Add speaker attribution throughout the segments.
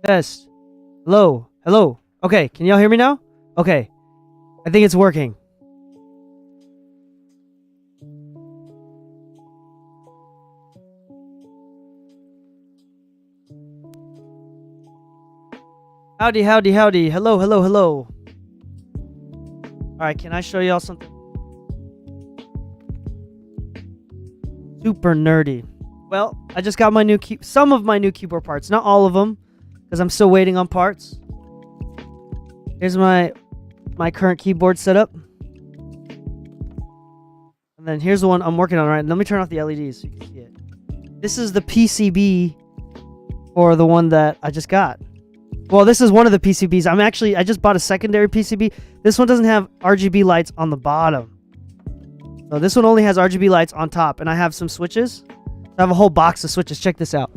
Speaker 1: Test. Hello. Hello. Okay, can y'all hear me now? Okay. I think it's working. Howdy, howdy, howdy. Hello, hello, hello. Alright, can I show y'all something? Super nerdy. Well, I just got my new some of my new keyboard parts. Not all of them, because I'm still waiting on parts. Here's my current keyboard setup. And then here's the one I'm working on right now. Let me turn off the LEDs so you can see it. This is the PCB for the one that I just got. Well, this is one of the PCBs. I just bought a secondary PCB. This one doesn't have RGB lights on the bottom. So this one only has RGB lights on top. And I have some switches. I have a whole box of switches. Check this out.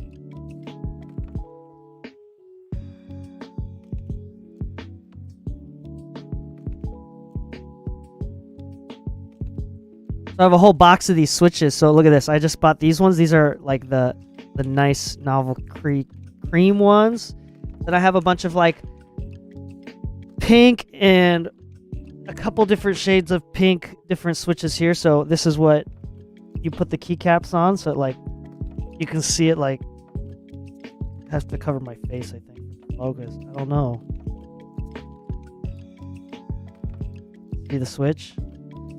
Speaker 1: So I have a whole box of these switches. So look at this. I just bought these ones. These are like the nice novel cream ones. Then I have a bunch of like pink and a couple different shades of pink, different switches here. So this is what you put the keycaps on. So like you can see it. Like it has to cover my face, I think. Focus. I don't know. See the switch?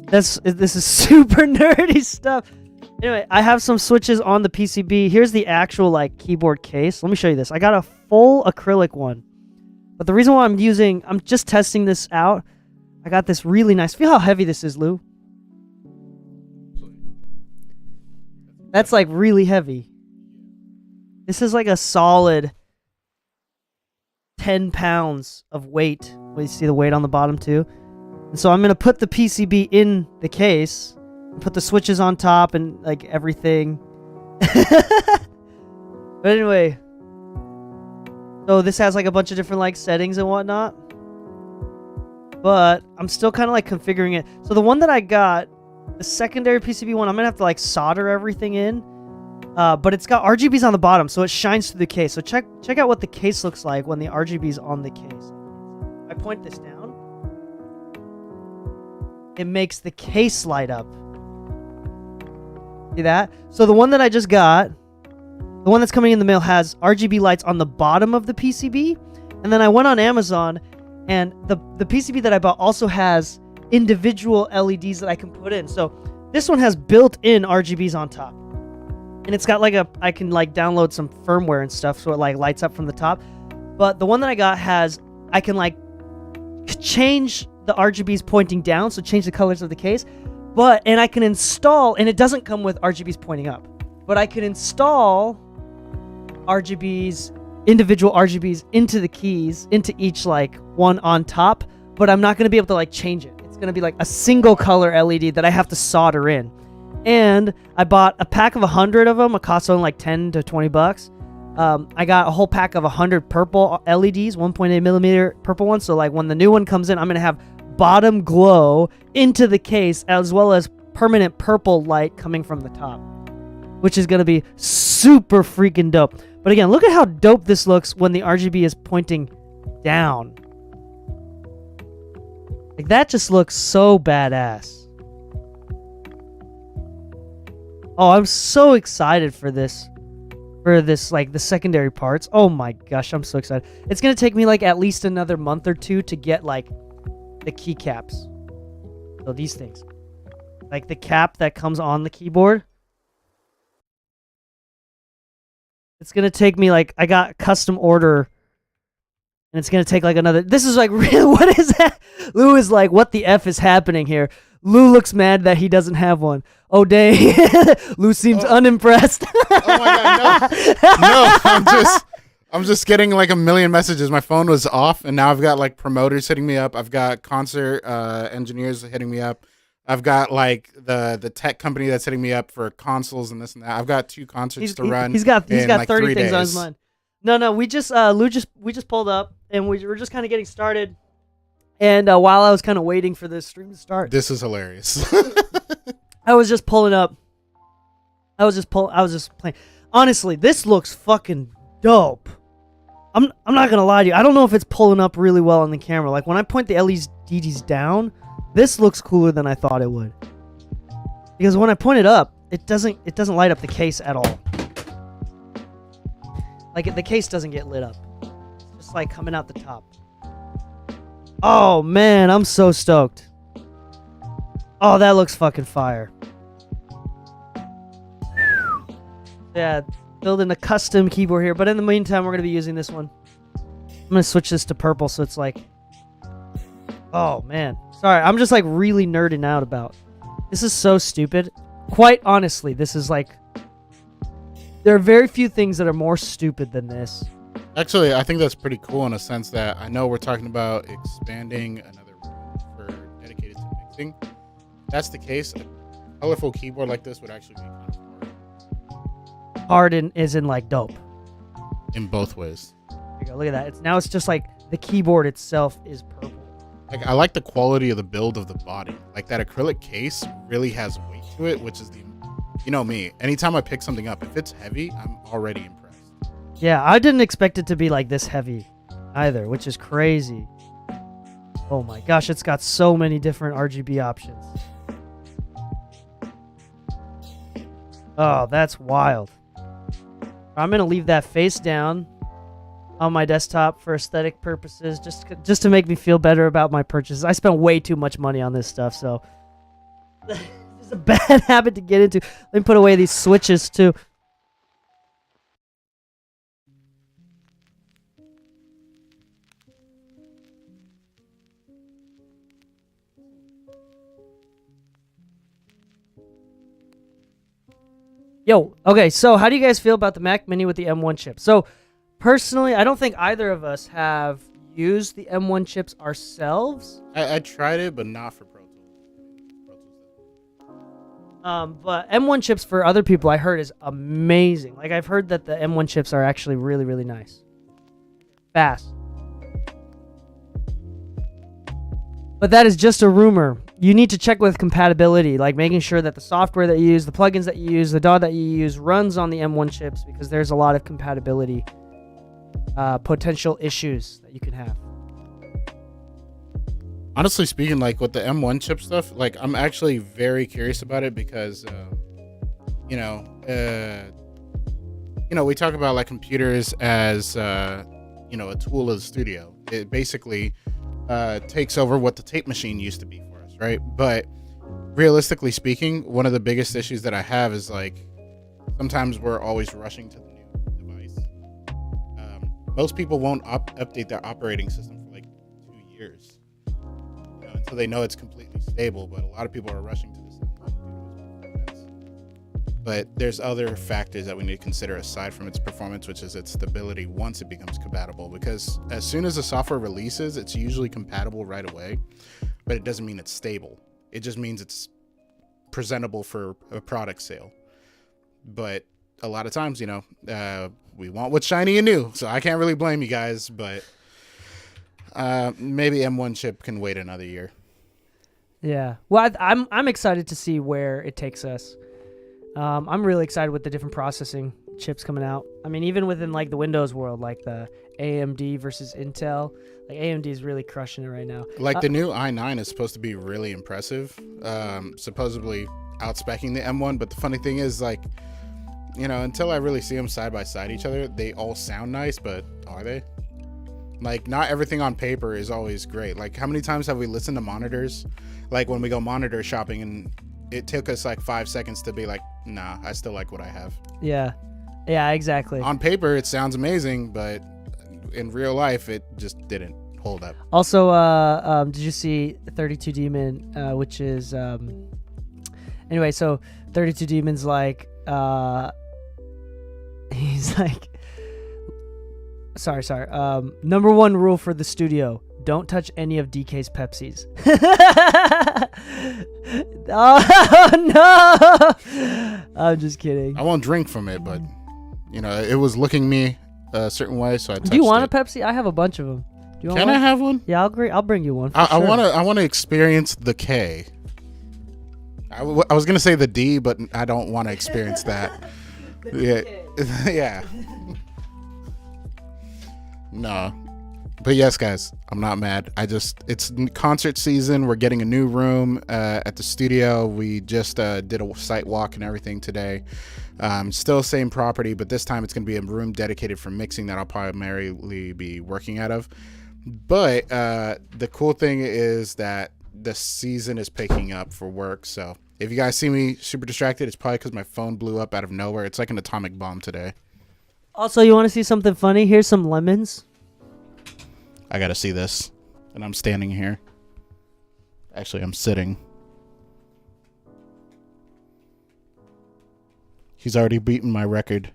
Speaker 1: This is super nerdy stuff. Anyway, I have some switches on the PCB. Here's the actual like keyboard case. Let me show you this. I got a full acrylic one. But the reason why I'm just testing this out. I got this really nice. Feel how heavy this is, Lou. That's like really heavy. This is like a solid 10 pounds of weight. Well, you see the weight on the bottom too. And so I'm going to put the PCB in the case. Put the switches on top and like everything. But anyway. So this has like a bunch of different like settings and whatnot. But I'm still kind of like configuring it. So the one that I got, the secondary PCB one, I'm going to have to like solder everything in. But it's got RGBs on the bottom, so it shines through the case. So check out what the case looks like when the RGB's on the case. I point this down. It makes the case light up. See that? So the one that I just got, the one that's coming in the mail, has RGB lights on the bottom of the PCB. And then I went on Amazon, and the PCB that I bought also has individual LEDs that I can put in. So this one has built-in RGBs on top. And it's got like I can like download some firmware and stuff so it like lights up from the top. But the one that I got I can like change the RGBs pointing down, so change the colors of the case. And I can install, and it doesn't come with RGBs pointing up, but I can install individual RGBs into the keys, into each like one on top, but I'm not going to be able to like change it. It's going to be like a single color LED that I have to solder in. And I bought a pack of 100 of them. It costs only like 10 to 20 bucks. I got a whole pack of 100 purple LEDs, 1.8 millimeter purple ones. So like when the new one comes in, I'm going to have bottom glow into the case, as well as permanent purple light coming from the top, which is going to be super freaking dope. But again, look at how dope this looks when the RGB is pointing down. Like that just looks so badass. Oh, I'm so excited for this. Like the secondary parts. Oh my gosh, I'm so excited. It's going to take me like at least another month or two to get like the keycaps. So these things. Like the cap that comes on the keyboard. It's going to take me like, I got custom order. And it's going to take like another, this is like, what is that? Lou is like, what the F is happening here? Lou looks mad that he doesn't have one. Oh, dang. Lou seems unimpressed.
Speaker 2: Oh my God, no, I'm just getting like a million messages. My phone was off, and now I've got like promoters hitting me up. I've got concert engineers hitting me up. I've got like the tech company that's hitting me up for consoles and this and that. I've got 2 concerts to run.
Speaker 1: He's got
Speaker 2: like
Speaker 1: 30
Speaker 2: 3
Speaker 1: things
Speaker 2: days.
Speaker 1: on his mind. No, we just pulled up, and we were just kind of getting started. And while I was kind of waiting for this stream to start,
Speaker 2: this is hilarious.
Speaker 1: I was just pulling up. I was just playing. Honestly, this looks fucking dope. I'm not gonna lie to you. I don't know if it's pulling up really well on the camera. Like when I point the LEDs down, this looks cooler than I thought it would. Because when I point it up, it doesn't light up the case at all. Like the case doesn't get lit up. It's just like coming out the top. Oh man, I'm so stoked. Oh, that looks fucking fire. Yeah, building a custom keyboard here, but in the meantime, we're gonna be using this one. I'm gonna switch this to purple, so it's like, oh man, sorry, I'm just like really nerding out about. This is so stupid. Quite honestly, this is like, there are very few things that are more stupid than this.
Speaker 2: Actually, I think that's pretty cool in a sense that I know we're talking about expanding another room for dedicated to mixing. If that's the case, a colorful keyboard like this would actually be kind of hard.
Speaker 1: Hard is in like dope.
Speaker 2: In both ways.
Speaker 1: There you go, look at that. It's just like the keyboard itself is purple.
Speaker 2: Like I like the quality of the build of the body. Like that acrylic case really has weight to it, which is you know me. Anytime I pick something up, if it's heavy, I'm already impressed.
Speaker 1: Yeah, I didn't expect it to be like this heavy either, which is crazy. Oh my gosh, it's got so many different RGB options. Oh, that's wild. I'm going to leave that face down on my desktop for aesthetic purposes, just to make me feel better about my purchases. I spent way too much money on this stuff, so it's a bad habit to get into. Let me put away these switches too. Yo, okay, so how do you guys feel about the Mac Mini with the M1 chip? So, personally, I don't think either of us have used the M1 chips ourselves.
Speaker 2: I tried it, but not for Pro Tools.
Speaker 1: But M1 chips for other people, I heard, is amazing. Like, I've heard that the M1 chips are actually really, really nice. Fast. But that is just a rumor. You need to check with compatibility, like making sure that the software that you use, the plugins that you use, the DAW that you use runs on the M1 chips, because there's a lot of compatibility potential issues that you can have.
Speaker 2: Honestly speaking, like with the M1 chip stuff, like I'm actually very curious about it because, we talk about like computers as, a tool of the studio. It basically takes over what the tape machine used to be for us, right? But realistically speaking, one of the biggest issues that I have is like sometimes we're always rushing to the new device. Most people won't update their operating system for like 2 years, until they know it's completely stable. But a lot of people are rushing to this. But there's other factors that we need to consider aside from its performance, which is its stability once it becomes compatible. Because as soon as the software releases, it's usually compatible right away, but it doesn't mean it's stable. It just means it's presentable for a product sale. But a lot of times, we want what's shiny and new, so I can't really blame you guys. But maybe M1 chip can wait another year.
Speaker 1: Yeah, well, I'm excited to see where it takes us. I'm really excited with the different processing chips coming out. I mean, even within like the Windows world, like the AMD versus Intel, like AMD is really crushing it right now.
Speaker 2: Like the new i9 is supposed to be really impressive, supposedly outspecking the M1. But the funny thing is, like, until I really see them side by side each other, they all sound nice, but are they? Like, not everything on paper is always great. Like, how many times have we listened to monitors? Like when we go monitor shopping and it took us like 5 seconds to be like, nah, I still like what I have.
Speaker 1: Yeah, exactly.
Speaker 2: On paper, it sounds amazing, but in real life, it just didn't hold up.
Speaker 1: Also, did you see 32 Demon, which is, anyway, so 32 Demon's like, he's like, sorry, number one rule for the studio: don't touch any of DK's Pepsis. Oh no! I'm just kidding.
Speaker 2: I won't drink from it, but it was looking me a certain way, so I touched it.
Speaker 1: Do you want a Pepsi? I have a bunch of them. Do you want
Speaker 2: Can
Speaker 1: one?
Speaker 2: I have one?
Speaker 1: Yeah, I'll bring you one.
Speaker 2: I want to experience the K. I was gonna say the D, but I don't want to experience that. Yeah, yeah. No. But yes, guys, I'm not mad. It's concert season. We're getting a new room at the studio. We just did a site walk and everything today. Still same property, but this time it's going to be a room dedicated for mixing that I'll primarily be working out of. But the cool thing is that the season is picking up for work. So if you guys see me super distracted, it's probably because my phone blew up out of nowhere. It's like an atomic bomb today.
Speaker 1: Also, you want to see something funny? Here's some lemons.
Speaker 2: I gotta see this. And I'm standing here. Actually, I'm sitting. He's already beaten my record.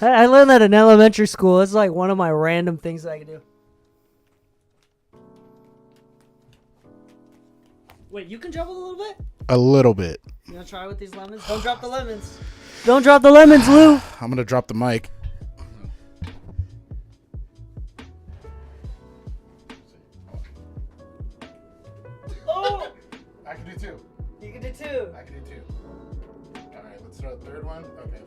Speaker 1: I learned that in elementary school. It's like one of my random things that I can do. Wait, you can juggle a little bit?
Speaker 2: A little bit.
Speaker 1: You want to try with these lemons? Don't drop the lemons. Don't drop the lemons, Lou.
Speaker 2: I'm gonna drop the mic.
Speaker 1: Oh!
Speaker 2: I can do two.
Speaker 1: You can do two.
Speaker 2: I can do two. All right, let's throw a third one. Okay,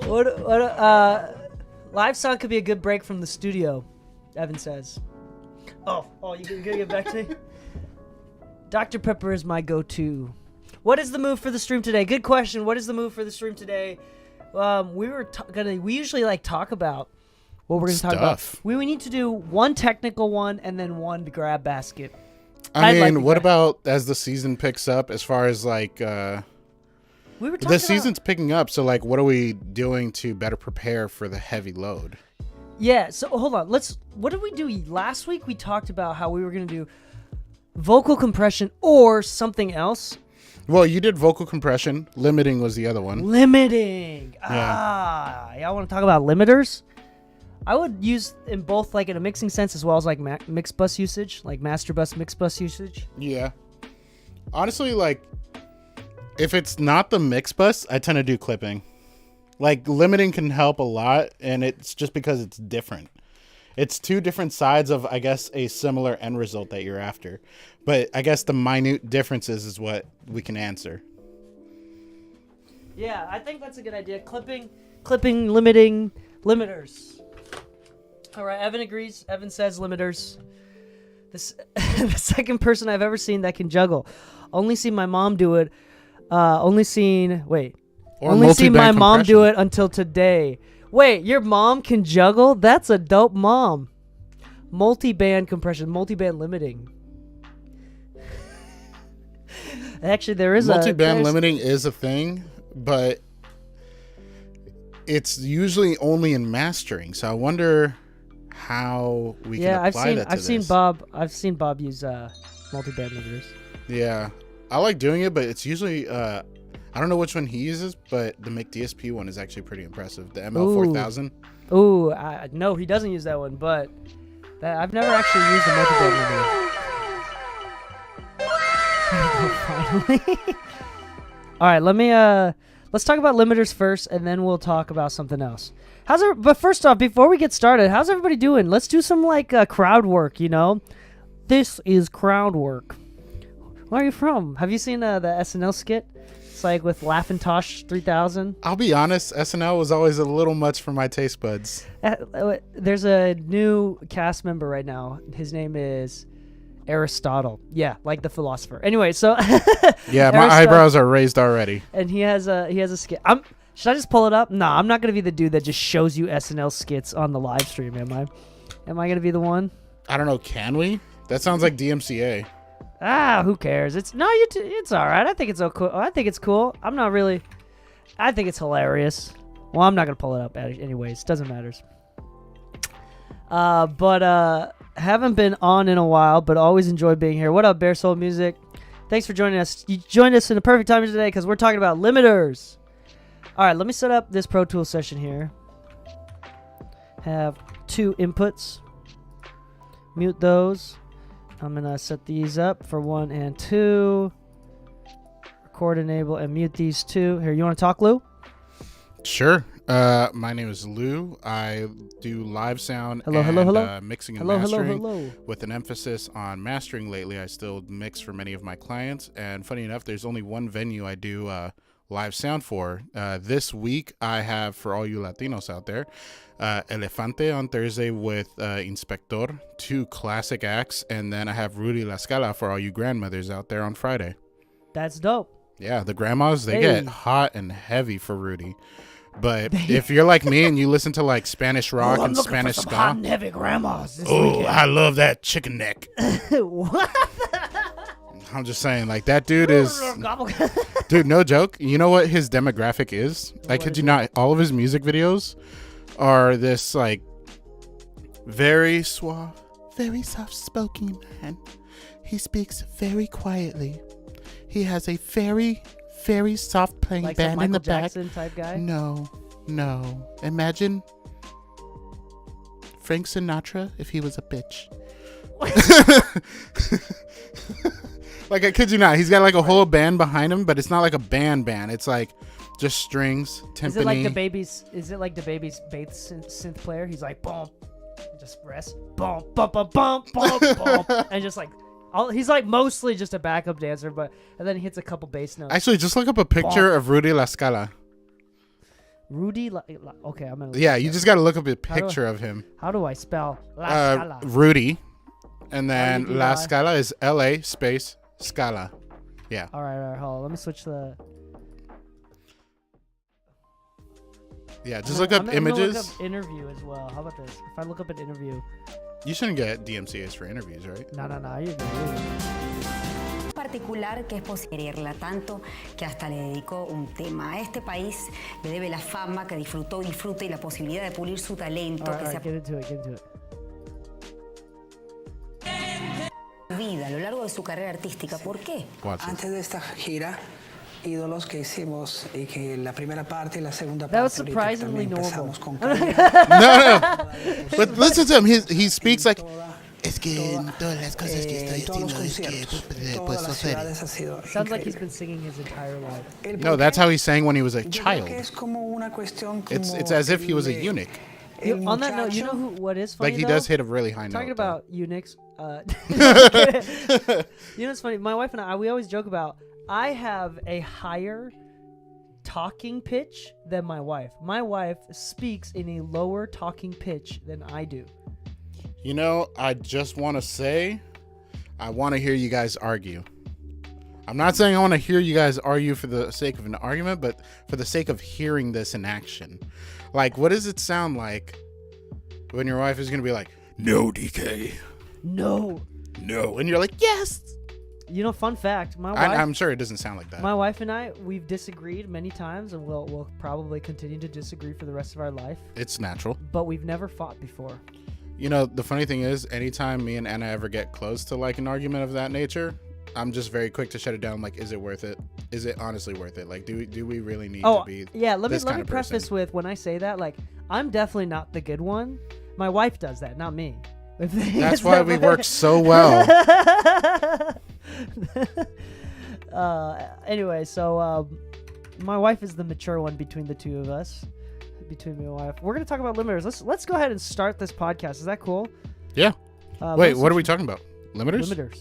Speaker 2: hold
Speaker 1: on. Live sound could be a good break from the studio, Evan says. Oh, you gonna get back to me? Dr. Pepper is my go-to. What is the move for the stream today? Good question. What is the move for the stream today? We usually like talk about what we're gonna talk about. We need to do one technical one and then one grab basket.
Speaker 2: I mean, what about as the season picks up, as far as like the season's picking up, so like what are we doing to better prepare for the heavy load?
Speaker 1: Yeah, so hold on. What did we do last week? We talked about how we were going to do vocal compression or something else.
Speaker 2: Well, you did vocal compression. Limiting was the other one.
Speaker 1: Limiting.
Speaker 2: Yeah.
Speaker 1: Y'all want to talk about limiters? I would use in both, like in a mixing sense as well as like mix bus usage, like master bus, mix bus usage.
Speaker 2: Yeah. Honestly, like if it's not the mix bus, I tend to do clipping. Like limiting can help a lot, and it's just because it's different. It's two different sides of, I guess, a similar end result that you're after. But I guess the minute differences is what we can answer.
Speaker 1: Yeah, I think that's a good idea. Clipping, limiting, limiters. All right, Evan agrees. Evan says limiters. The second person I've ever seen that can juggle. Only seen my mom do it. Only seen my mom do it until today. Wait, your mom can juggle? That's a dope mom. Multi-band compression, multi-band limiting. Actually, there is
Speaker 2: multi-band limiting is a thing, but it's usually only in mastering. So I wonder how we can apply that to this.
Speaker 1: I've seen Bob use multi-band limiters.
Speaker 2: Yeah, I like doing it, but it's usually I don't know which one he uses, but the McDSP one is actually pretty impressive. The ML4000.
Speaker 1: Ooh, no, he doesn't use that one, but I've never actually used a multi-band limiter. Finally. All right, let's talk about limiters first, and then we'll talk about something else. But first off, before we get started, how's everybody doing? Let's do some like crowd work. You know, this is crowd work. Where are you from? Have you seen the SNL skit? It's like with Laughintosh 3000.
Speaker 2: I'll be honest, SNL was always a little much for my taste buds.
Speaker 1: There's a new cast member right now. His name is Aristotle. Yeah, like the philosopher. Anyway, so
Speaker 2: yeah, my eyebrows are raised already.
Speaker 1: And he has a skit. Should I just pull it up? Nah, I'm not gonna be the dude that just shows you SNL skits on the live stream. Am I? Am I gonna be the one?
Speaker 2: I don't know. Can we? That sounds like DMCA.
Speaker 1: Who cares? It's all right. I think it's okay. I think it's cool. I think it's hilarious. Well, I'm not gonna pull it up anyways. Doesn't matter. But haven't been on in a while, but always enjoy being here. What up, Bear Soul Music? Thanks for joining us. You joined us in the perfect time today because we're talking about limiters. All right, let me set up this Pro Tools session here. Have 2 inputs. Mute those. I'm going to set these up for 1 and 2. Record, enable, and mute these 2. Here, you want to talk, Lou?
Speaker 2: Sure. My name is Lou. I do live sound mixing and
Speaker 1: hello,
Speaker 2: mastering with an emphasis on mastering lately. I still mix for many of my clients, and funny enough, there's only one venue I do live sound for. This week I have, for all you Latinos out there, Elefante on Thursday with Inspector, 2 classic acts, and then I have Rudy La Scala for all you grandmothers out there on Friday.
Speaker 1: That's dope.
Speaker 2: Yeah, the grandmas, they get hot and heavy for Rudy. But if you're like me and you listen to like Spanish rock and Spanish ska,
Speaker 1: hot and heavy grandmas this
Speaker 2: oh,
Speaker 1: weekend.
Speaker 2: I love that chicken neck.
Speaker 1: What?
Speaker 2: I'm just saying, like, that dude is, dude, no joke. You know what his demographic is? I kid you not. All of his music videos are this like very suave, very soft-spoken man. He speaks very quietly. He has a very, very soft playing
Speaker 1: like
Speaker 2: band in the back.
Speaker 1: Jackson type guy?
Speaker 2: No. Imagine Frank Sinatra if he was a bitch. Like, I kid you not. He's got like a whole band behind him, but it's not like a band. It's like just strings, timpani.
Speaker 1: Is it like the baby's bass synth player? He's like, boom, just rest, boom, bum, bum, bum, bum, bum, and just like. He's like mostly just a backup dancer, and then he hits a couple bass notes.
Speaker 2: Actually, just look up a picture of Rudy La Scala.
Speaker 1: Okay, I'm gonna.
Speaker 2: Yeah, you just got to look up a picture of him.
Speaker 1: How do I spell La Scala?
Speaker 2: Rudy, and then La Scala is LA space Scala. Yeah.
Speaker 1: All right, hold on. Let me switch the.
Speaker 2: Yeah, just look up images.
Speaker 1: Look up interview as well. How about this? If I look up an interview.
Speaker 2: You shouldn't get DMCAs for interviews, right?
Speaker 1: No, you're good.
Speaker 3: Particular que es posible quererla tanto que hasta le dedicó un tema. A este país le debe la fama que disfrutó y disfruta y la posibilidad de pulir su talento que se
Speaker 1: get into it.
Speaker 3: vida a lo largo de su carrera artística. ¿Por qué?
Speaker 4: Antes de esta gira, ídolos que hicimos y que la primera parte y la segunda
Speaker 1: That was
Speaker 4: parte
Speaker 1: surprisingly normal.
Speaker 2: No. But listen to him. He speaks like. Es que todas las cosas que estoy haciendo es que puedo hacer.
Speaker 1: Sounds like he's been singing his entire life.
Speaker 2: No, that's how he sang when he was a child.
Speaker 4: It's
Speaker 2: It's as if he was a eunuch.
Speaker 1: On that note, you know what is funny?
Speaker 2: Like, he does hit a really high note.
Speaker 1: Talking about eunuchs. You know, it's funny. My wife and I, we always joke about. I have a higher talking pitch than my wife. My wife speaks in a lower talking pitch than I do.
Speaker 2: You know, I just want to say, I want to hear you guys argue. I'm not saying I want to hear you guys argue for the sake of an argument, but for the sake of hearing this in action. Like, what does it sound like when your wife is going to be like, no, DK.
Speaker 1: No.
Speaker 2: And you're like, yes.
Speaker 1: You know, fun fact, my wife...
Speaker 2: I'm sure it doesn't sound like that.
Speaker 1: My wife and I, we've disagreed many times, and we'll probably continue to disagree for the rest of our life.
Speaker 2: It's natural.
Speaker 1: But we've never fought before.
Speaker 2: You know, the funny thing is, anytime me and Anna ever get close to like an argument of that nature, I'm just very quick to shut it down. Like, is it worth it? Is it honestly worth it? Like, do we really need to be
Speaker 1: let me
Speaker 2: kind of
Speaker 1: preface
Speaker 2: person? With
Speaker 1: when I say that, like, I'm definitely not the good one. My wife does that, not me.
Speaker 2: That's why we work so well.
Speaker 1: Anyway, so my wife is the mature one between the two of us. Between me and my wife, we're gonna talk about limiters. Let's go ahead and start this podcast. Is that cool?
Speaker 2: Yeah. Wait, what are we talking about? Limiters?
Speaker 1: Limiters.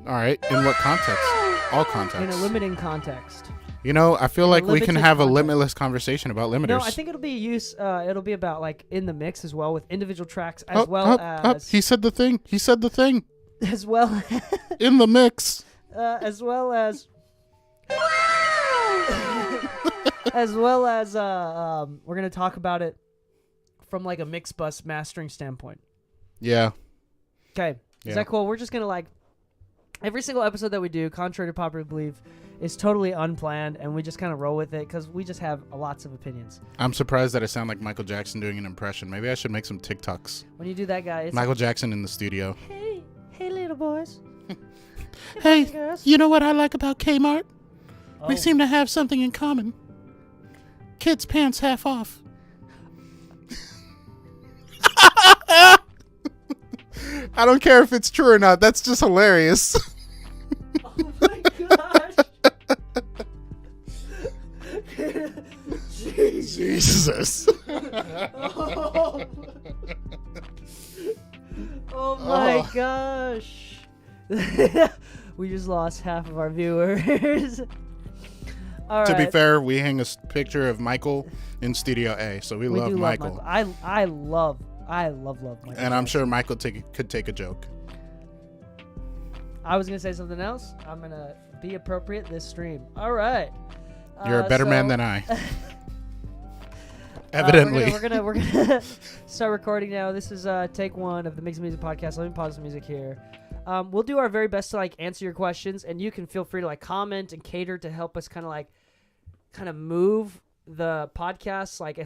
Speaker 2: All right. In what context? All contexts.
Speaker 1: In a limiting context.
Speaker 2: You know, I feel like we can have a
Speaker 1: context.
Speaker 2: limitless conversation about limiters.
Speaker 1: No, I think it'll be about like in the mix as well with individual tracks as as
Speaker 2: he said the thing.
Speaker 1: As well
Speaker 2: in the mix.
Speaker 1: As well as we're gonna talk about it from like a mix bus mastering standpoint.
Speaker 2: Yeah.
Speaker 1: Okay.
Speaker 2: Yeah.
Speaker 1: Is that cool? We're just gonna like every single episode that we do, contrary to popular belief, is totally unplanned, and we just kind of roll with it because we just have lots of opinions.
Speaker 2: I'm surprised that I sound like Michael Jackson doing an impression. Maybe I should make some TikToks.
Speaker 1: When you do that, guy, it's
Speaker 2: Michael Jackson in the studio.
Speaker 1: Hey, little boys.
Speaker 2: Hey, you know what I like about Kmart?
Speaker 1: Oh.
Speaker 2: We seem to have something in common. Kids' pants half off. I don't care if it's true or not. That's just hilarious.
Speaker 1: Oh my gosh.
Speaker 2: Jesus, Jesus.
Speaker 1: Oh my gosh. We just lost half of our viewers. All right.
Speaker 2: To be fair, we hang a picture of Michael in Studio A, so we love
Speaker 1: do
Speaker 2: Michael.
Speaker 1: love Michael. I love Michael.
Speaker 2: And I'm sure Michael could take a joke.
Speaker 1: I was gonna say something else. I'm gonna be appropriate this stream. All right.
Speaker 2: You're a better man than I. Evidently.
Speaker 1: We're gonna start recording now. This is take one of the Mix Music podcast. Let me pause the music here. We'll do our very best to like answer your questions, and you can feel free to like comment and cater to help us kind of move the podcast, like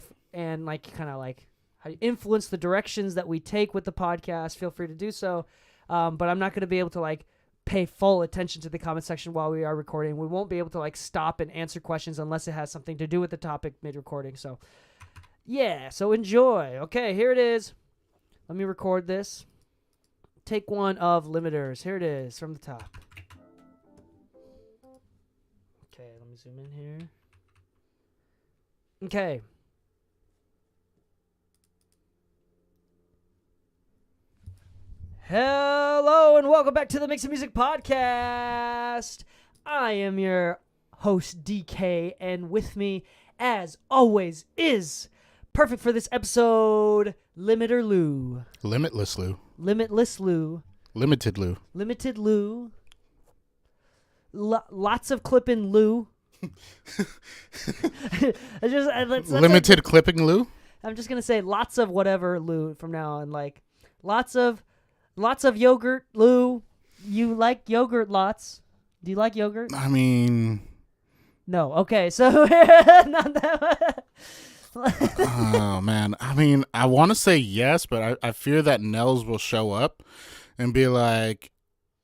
Speaker 1: how you influence the directions that we take with the podcast. Feel free to do so. But I'm not going to be able to like pay full attention to the comment section while we are recording. We won't be able to like stop and answer questions unless it has something to do with the topic mid-recording. So yeah, so enjoy. Okay, here it is. Let me record this. Take one of limiters. Here it is from the top. Okay, let me zoom in here. Okay. Hello and welcome back to the Mix of Music podcast. I am your host DK, and with me, as always, is perfect for this episode, Limiter Lou.
Speaker 2: Limitless Lou.
Speaker 1: Limitless Lou.
Speaker 2: Limited Lou.
Speaker 1: Limited Lou. Lots of clipping Lou.
Speaker 2: Limited clipping Lou?
Speaker 1: I'm just gonna say lots of whatever Lou from now on. Like lots of yogurt Lou. You like yogurt lots? Do you like yogurt?
Speaker 2: I mean,
Speaker 1: no. Okay, so not that.
Speaker 2: Oh man, I mean, I want to say yes, but I fear that Nels will show up and be like,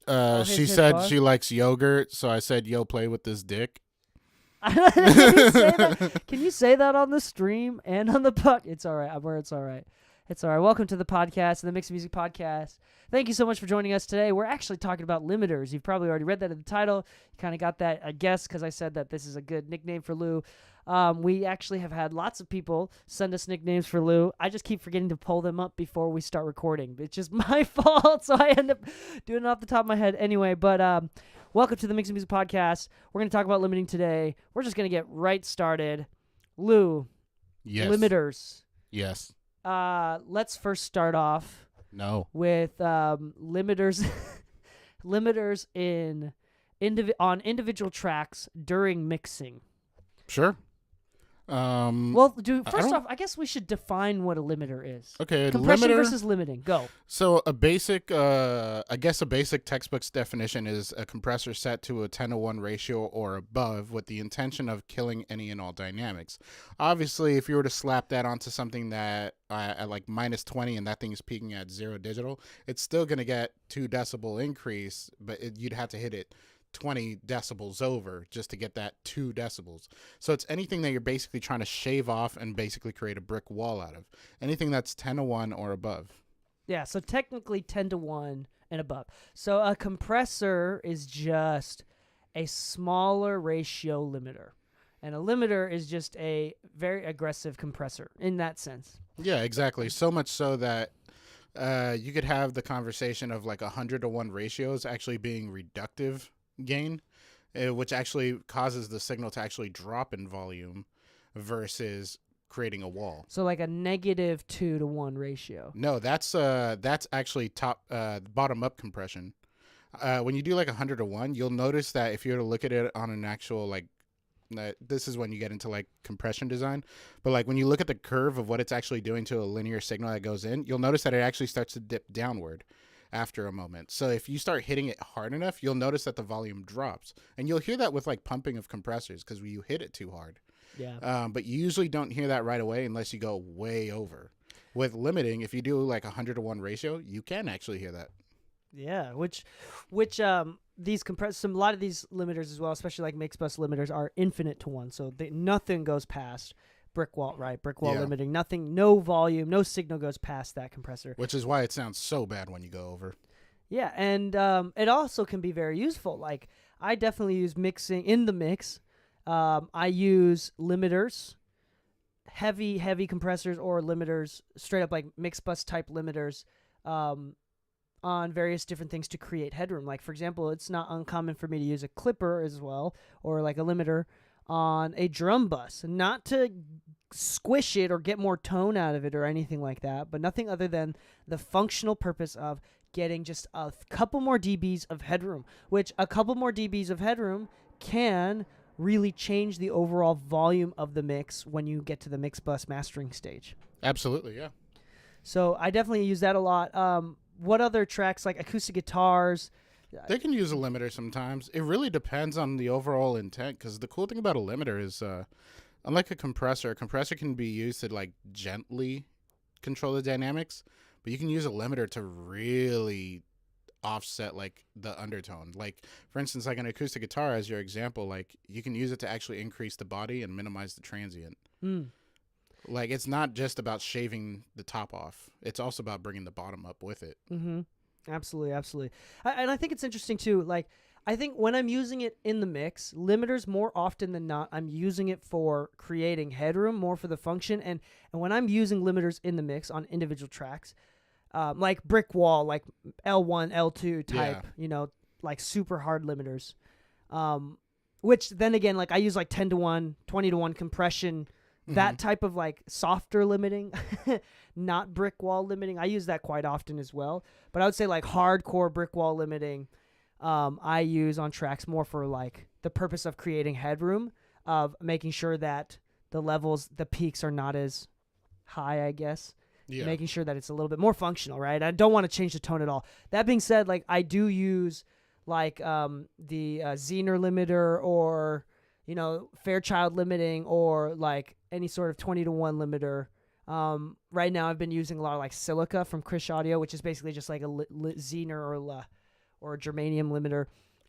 Speaker 2: she said she likes yogurt, so I said, yo, play with this dick.
Speaker 1: Can you say that on the stream and on the puck? It's all right. It's all right. It's all right. Welcome to the podcast, the Mix of Music podcast. Thank you so much for joining us today. We're actually talking about limiters. You've probably already read that in the title. You kind of got that, I guess, because I said that this is a good nickname for Lou. We actually have had lots of people send us nicknames for Lou. I just keep forgetting to pull them up before we start recording. It's just my fault, so I end up doing it off the top of my head anyway. But welcome to the Mix of Music podcast. We're going to talk about limiting today. We're just going to get right started. Lou,
Speaker 2: Yes.
Speaker 1: limiters.
Speaker 2: Yes.
Speaker 1: Let's first start off
Speaker 2: No.
Speaker 1: with limiters on individual tracks during mixing.
Speaker 2: Sure.
Speaker 1: Well, first off, I guess we should define what a limiter is.
Speaker 2: Okay,
Speaker 1: Compression
Speaker 2: limiter
Speaker 1: versus limiting. Go.
Speaker 2: So a basic, I guess a basic textbook's definition is a compressor set to a 10-to-1 ratio or above with the intention of killing any and all dynamics. Obviously, if you were to slap that onto something that at like minus 20 and that thing's peaking at 0 digital, it's still going to get 2 decibel increase, but you'd have to hit it 20 decibels over just to get that 2 decibels. So it's anything that you're basically trying to shave off and basically create a brick wall out of. Anything that's 10-to-1 or above.
Speaker 1: Yeah, so technically 10-to-1 and above. So a compressor is just a smaller ratio limiter. And a limiter is just a very aggressive compressor in that sense.
Speaker 2: Yeah, exactly. So much so that you could have the conversation of like 100-to-1 ratios actually being reductive gain, which actually causes the signal to actually drop in volume versus creating a wall.
Speaker 1: So like a negative 2-to-1 ratio.
Speaker 2: No, that's actually bottom up compression. When you do like 100-to-1, you'll notice that if you were to look at it on an actual like, this is when you get into like compression design, but like when you look at the curve of what it's actually doing to a linear signal that goes in, you'll notice that it actually starts to dip downward after a moment. So if you start hitting it hard enough, you'll notice that the volume drops, and you'll hear that with like pumping of compressors because you hit it too hard.
Speaker 1: Yeah.
Speaker 2: But you usually don't hear that right away unless you go way over. With limiting, if you do like 100-to-1 ratio, you can actually hear that.
Speaker 1: Yeah, which these a lot of these limiters as well, especially like mixed bus limiters, are infinite to 1. So nothing goes past brick wall, right? Brick wall limiting. Nothing, no volume, no signal goes past that compressor.
Speaker 2: Which is why it sounds so bad when you go over.
Speaker 1: Yeah, and it also can be very useful. Like I definitely use mixing in the mix. I use limiters heavy compressors or limiters, straight up like mix bus type limiters, on various different things to create headroom. Like, for example, it's not uncommon for me to use a clipper as well, or like a limiter on a drum bus, not to squish it or get more tone out of it or anything like that, but nothing other than the functional purpose of getting just a couple more dBs of headroom, which a couple more dBs of headroom can really change the overall volume of the mix when you get to the mix bus mastering stage.
Speaker 2: Absolutely, yeah.
Speaker 1: So I definitely use that a lot. What other tracks, like acoustic guitars?
Speaker 2: They can use a limiter sometimes. It really depends on the overall intent, because the cool thing about a limiter is, unlike a compressor can be used to like gently control the dynamics, but you can use a limiter to really offset like the undertone. Like, for instance, like an acoustic guitar as your example, like you can use it to actually increase the body and minimize the transient. Like, it's not just about shaving the top off. It's also about bringing the bottom up with it.
Speaker 1: Mm-hmm. Absolutely. And I think it's interesting too. Like, I think when I'm using it in the mix, limiters more often than not, I'm using it for creating headroom, more for the function. And when I'm using limiters in the mix on individual tracks, like brick wall, like L1, L2 type, like super hard limiters, which then again, like I use like 10-to-1, 20-to-1 compression, that type of like softer limiting, not brick wall limiting. I use that quite often as well. But I would say like hardcore brick wall limiting, I use on tracks more for like the purpose of creating headroom, of making sure that the levels, the peaks are not as high, I guess. Yeah. Making sure that it's a little bit more functional, right? I don't want to change the tone at all. That being said, like I do use like the Zener limiter, or Fairchild limiting, or like any sort of 20-to-1 limiter. Right now I've been using a lot of like Silica from Krish Audio, which is basically just like a Zener or a germanium limiter.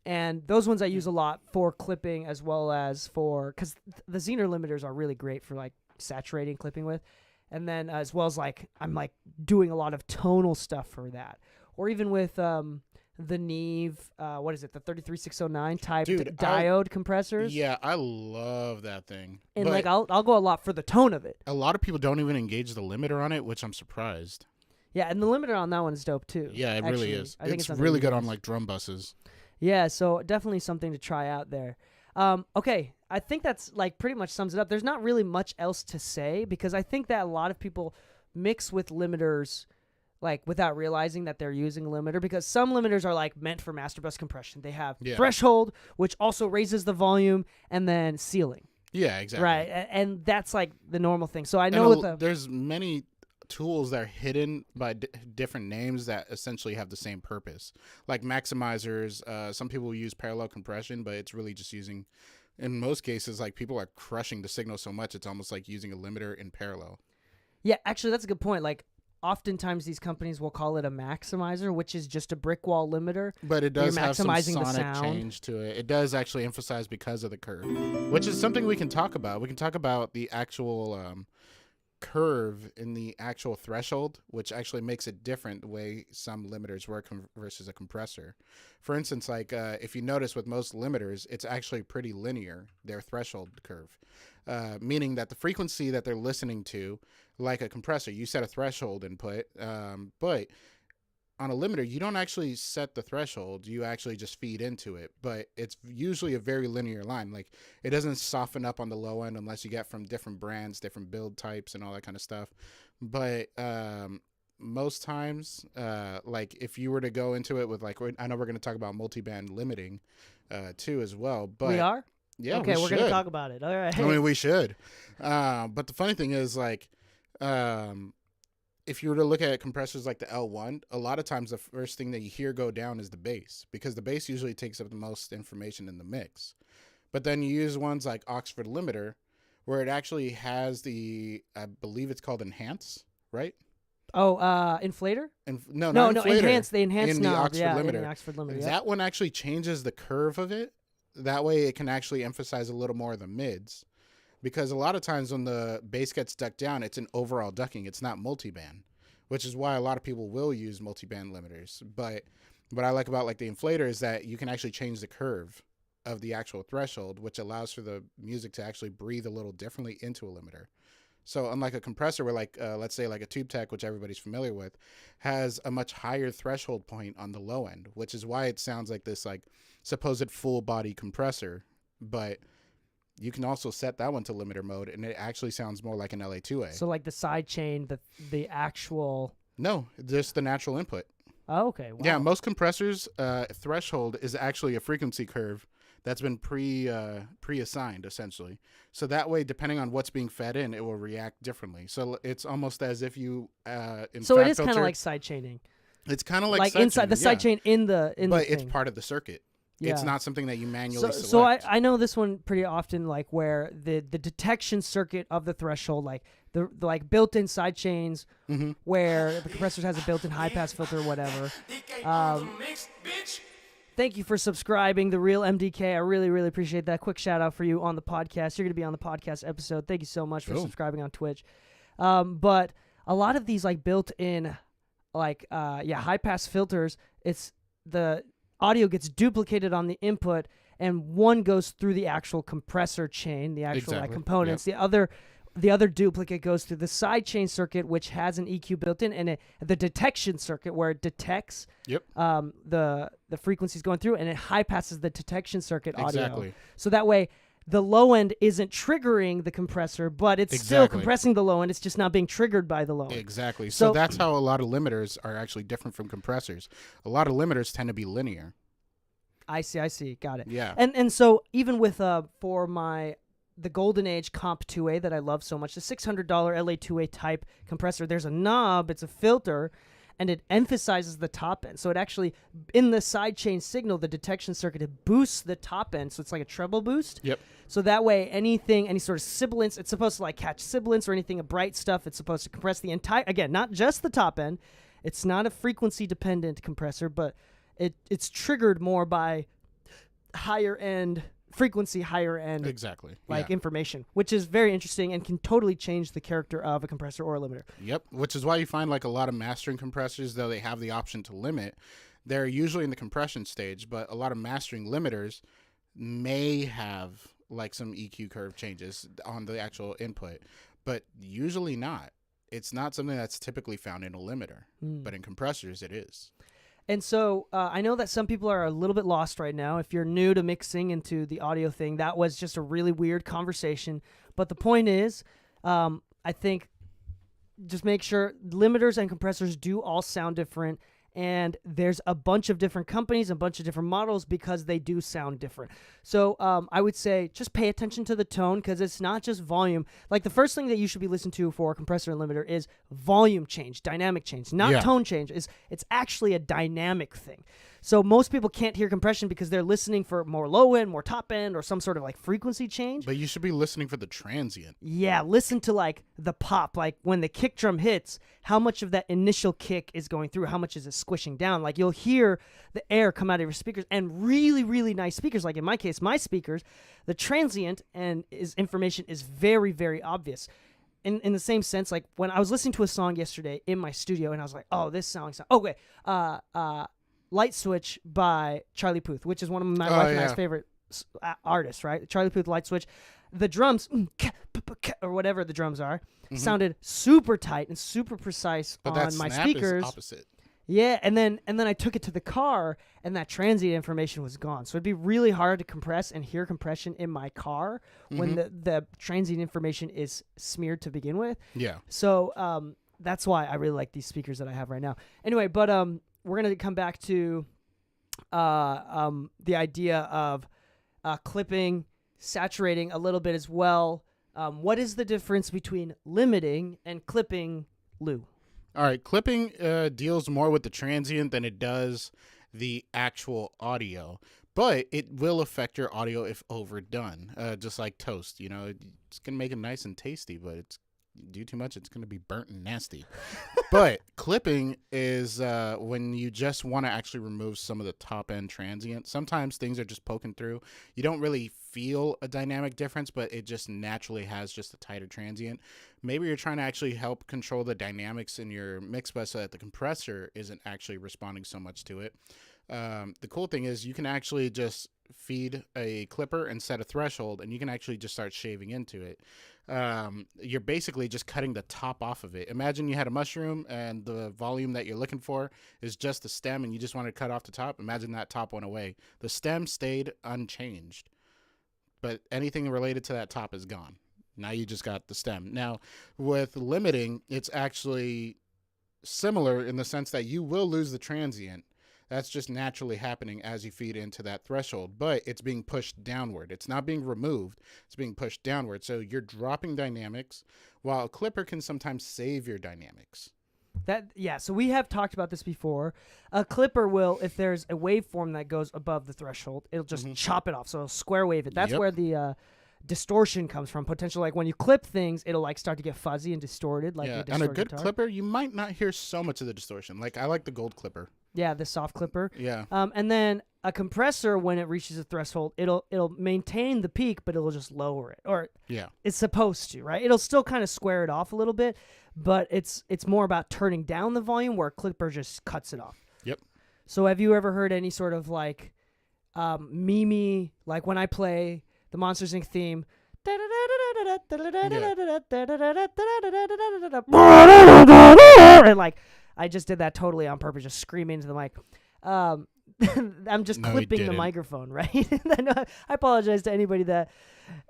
Speaker 1: And those ones I use a lot for clipping, as well as because the Zener limiters are really great for like saturating clipping with. And then as well as like I'm like doing a lot of tonal stuff for that. Or even with the Neve, what is it, the 33609 type diode compressors.
Speaker 2: Yeah, I love that thing.
Speaker 1: And like I'll go a lot for the tone of it.
Speaker 2: A lot of people don't even engage the limiter on it, which I'm surprised.
Speaker 1: Yeah, and the limiter on that one is dope too.
Speaker 2: Yeah, it really is. I think it's really good on like drum buses.
Speaker 1: Yeah, so definitely something to try out there. Okay, I think that's like pretty much sums it up. There's not really much else to say, because I think that a lot of people mix with limiters like without realizing that they're using a limiter, because some limiters are like meant for master bus compression. They have threshold, which also raises the volume, and then ceiling.
Speaker 2: Yeah, exactly.
Speaker 1: Right, and that's like the normal thing. So I know
Speaker 2: there's many tools that are hidden by different names that essentially have the same purpose, like maximizers. Some people use parallel compression, but it's really just using, in most cases, like people are crushing the signal so much it's almost like using a limiter in parallel.
Speaker 1: Yeah, actually that's a good point. Like oftentimes these companies will call it a maximizer, which is just a brick wall limiter,
Speaker 2: but it does have some sonic change to it. It does actually emphasize because of the curve, which is something we can talk about. We can talk about the actual curve in the actual threshold, which actually makes it different the way some limiters work versus a compressor. For instance, like if you notice with most limiters, it's actually pretty linear, their threshold curve, meaning that the frequency that they're listening to, like a compressor, you set a threshold input, but on a limiter, you don't actually set the threshold. You actually just feed into it, but it's usually a very linear line. Like it doesn't soften up on the low end unless you get from different brands, different build types and all that kind of stuff. But most times, like if you were to go into it with like, I know we're going to talk about multiband limiting too as well, but
Speaker 1: we are?
Speaker 2: Yeah.
Speaker 1: Okay. We're going to talk about it. All right.
Speaker 2: I mean, we should. But the funny thing is like, if you were to look at compressors like the L1, a lot of times the first thing that you hear go down is the bass, because the bass usually takes up the most information in the mix. But then you use ones like Oxford Limiter, where it actually has I believe it's called Enhance, right?
Speaker 1: Oh, inflator?
Speaker 2: No,
Speaker 1: inflator. Enhance. The enhanced knob.
Speaker 2: In the
Speaker 1: the Oxford Limiter.
Speaker 2: That one actually changes the curve of it. That way it can actually emphasize a little more of the mids. Because a lot of times when the bass gets ducked down, it's an overall ducking. It's not multiband, which is why a lot of people will use multiband limiters. But what I like about like the inflator is that you can actually change the curve of the actual threshold, which allows for the music to actually breathe a little differently into a limiter. So unlike a compressor where like, let's say like a tube tech, which everybody's familiar with, has a much higher threshold point on the low end, which is why it sounds like this like supposed full body compressor. But you can also set that one to limiter mode, and it actually sounds more like an LA2A.
Speaker 1: So like the side chain, the actual.
Speaker 2: No, just the natural input.
Speaker 1: Oh, okay. Wow.
Speaker 2: Yeah, most compressors' threshold is actually a frequency curve that's been pre-assigned, essentially. So that way, depending on what's being fed in, it will react differently. So it's almost as if you
Speaker 1: So it is kind of like side chaining.
Speaker 2: It's kind of like
Speaker 1: inside the side chain in the
Speaker 2: but
Speaker 1: it's
Speaker 2: part of the circuit.
Speaker 1: Yeah.
Speaker 2: It's not something that you manually select.
Speaker 1: So I know this one pretty often, like where the detection circuit of the threshold, like the like built-in side chains, where the compressor has a built-in high-pass filter or whatever. Thank you for subscribing, The Real MDK. I really, really appreciate that. Quick shout-out for you on the podcast. You're going to be on the podcast episode. Thank you so much for subscribing on Twitch. But a lot of these like built-in, like, high-pass filters, it's the audio gets duplicated on the input, and one goes through the actual compressor chain, the actual like components. Yep. The other duplicate goes through the side chain circuit, which has an EQ built in, and the detection circuit where it detects the frequencies going through, and it high passes the detection circuit audio.
Speaker 2: Exactly.
Speaker 1: So that way, the low end isn't triggering the compressor, but it's still compressing the low end. It's just not being triggered by the low end.
Speaker 2: Exactly. So that's how a lot of limiters are actually different from compressors. A lot of limiters tend to be linear.
Speaker 1: I see. Got it.
Speaker 2: Yeah.
Speaker 1: And so even with for the Golden Age Comp 2A that I love so much, the $600 LA2A type compressor, there's a knob, it's a filter, and it emphasizes the top end. So it actually, in the sidechain signal, the detection circuit, it boosts the top end. So it's like a treble boost.
Speaker 2: Yep.
Speaker 1: So that way, any sort of sibilance, it's supposed to like catch sibilance or anything of bright stuff. It's supposed to compress the entire, again, not just the top end. It's not a frequency dependent compressor, but it's triggered more by higher end
Speaker 2: exactly
Speaker 1: information, which is very interesting and can totally change the character of a compressor or a limiter.
Speaker 2: Yep, which is why you find like a lot of mastering compressors, though they have the option to limit, they're usually in the compression stage, but a lot of mastering limiters may have like some EQ curve changes on the actual input, but usually not. It's not something that's typically found in a limiter, but in compressors it is.
Speaker 1: And so I know that some people are a little bit lost right now. If you're new to mixing into the audio thing, that was just a really weird conversation. But the point is, I think just make sure limiters and compressors do all sound different. And there's a bunch of different companies, a bunch of different models because they do sound different. So I would say just pay attention to the tone because it's not just volume. Like the first thing that you should be listening to for a compressor and limiter is volume change, dynamic change, not tone change. It's actually a dynamic thing. So most people can't hear compression because they're listening for more low end, more top end, or some sort of like frequency change.
Speaker 2: But you should be listening for the transient.
Speaker 1: Yeah, listen to like the pop, like when the kick drum hits, how much of that initial kick is going through, how much is it squishing down. Like you'll hear the air come out of your speakers, and really, really nice speakers. Like in my case, my speakers, the transient and information is very, very obvious. In the same sense, like when I was listening to a song yesterday in my studio, and I was like, oh, this song. Okay, Light Switch by Charlie Puth, which is one of my wife and I's favorite artists, right? Charlie Puth, Light Switch. The drums, or whatever the drums are, sounded super tight and super precise on my speakers.
Speaker 2: Is opposite.
Speaker 1: Yeah, and then I took it to the car, and that transient information was gone. So it'd be really hard to compress and hear compression in my car when the transient information is smeared to begin with.
Speaker 2: Yeah.
Speaker 1: So that's why I really like these speakers that I have right now. Anyway, but we're going to come back to the idea of clipping, saturating a little bit as well. What is the difference between limiting and clipping, Lou?
Speaker 2: All right, clipping deals more with the transient than it does the actual audio, but it will affect your audio if overdone, just like toast. You know, it's going to make it nice and tasty, but it's do too much, it's going to be burnt and nasty. But clipping is when you just want to actually remove some of the top end transient. Sometimes things are just poking through. You don't really feel a dynamic difference, but it just naturally has just a tighter transient. Maybe you're trying to actually help control the dynamics in your mix bus so that the compressor isn't actually responding so much to it. The cool thing is you can actually just feed a clipper and set a threshold, and you can actually just start shaving into it. You're basically just cutting the top off of it. Imagine you had a mushroom and the volume that you're looking for is just the stem, and you just want to cut off the top. Imagine that top went away. The stem stayed unchanged, but anything related to that top is gone. Now you just got the stem. Now, with limiting, it's actually similar in the sense that you will lose the transient. That's just naturally happening as you feed into that threshold, but it's being pushed downward. It's not being removed. It's being pushed downward. So you're dropping dynamics, while a clipper can sometimes save your dynamics.
Speaker 1: So we have talked about this before. A clipper will, if there's a waveform that goes above the threshold, it'll just chop it off. So it'll square wave it. That's where the distortion comes from. Potential, like when you clip things, it'll like start to get fuzzy and distorted. Like
Speaker 2: and a good clipper, you might not hear so much of the distortion. Like I like the gold clipper.
Speaker 1: Yeah, the soft clipper.
Speaker 2: Yeah.
Speaker 1: And then a compressor, when it reaches a threshold, it'll maintain the peak, but it'll just lower it. Or it's supposed to, right? It'll still kind of square it off a little bit, but it's more about turning down the volume, where a clipper just cuts it off.
Speaker 2: Yep.
Speaker 1: So have you ever heard any sort of like meme, like when I play the Monsters Inc. theme, and like I just did that totally on purpose, just screaming into the mic. I'm just clipping the microphone, right? I apologize to anybody that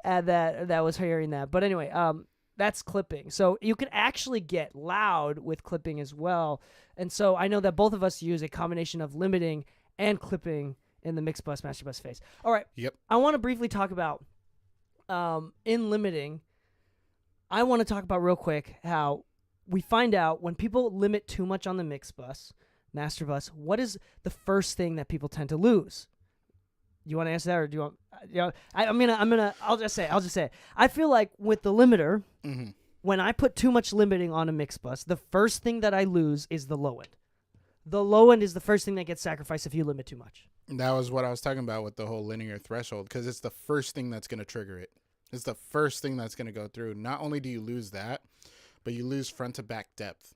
Speaker 1: was hearing that, but anyway, that's clipping. So you can actually get loud with clipping as well. And so I know that both of us use a combination of limiting and clipping in the mix bus, master bus phase. All right.
Speaker 2: Yep.
Speaker 1: I want to briefly talk about in limiting. I want to talk about real quick how we find out when people limit too much on the mix bus, master bus, what is the first thing that people tend to lose? You want to answer that, or do you want? I'll just say it. I feel like with the limiter, when I put too much limiting on a mix bus, the first thing that I lose is the low end. The low end is the first thing that gets sacrificed if you limit too much.
Speaker 2: That was what I was talking about with the whole linear threshold, because it's the first thing that's going to trigger it. It's the first thing that's going to go through. Not only do you lose that, but you lose front to back depth.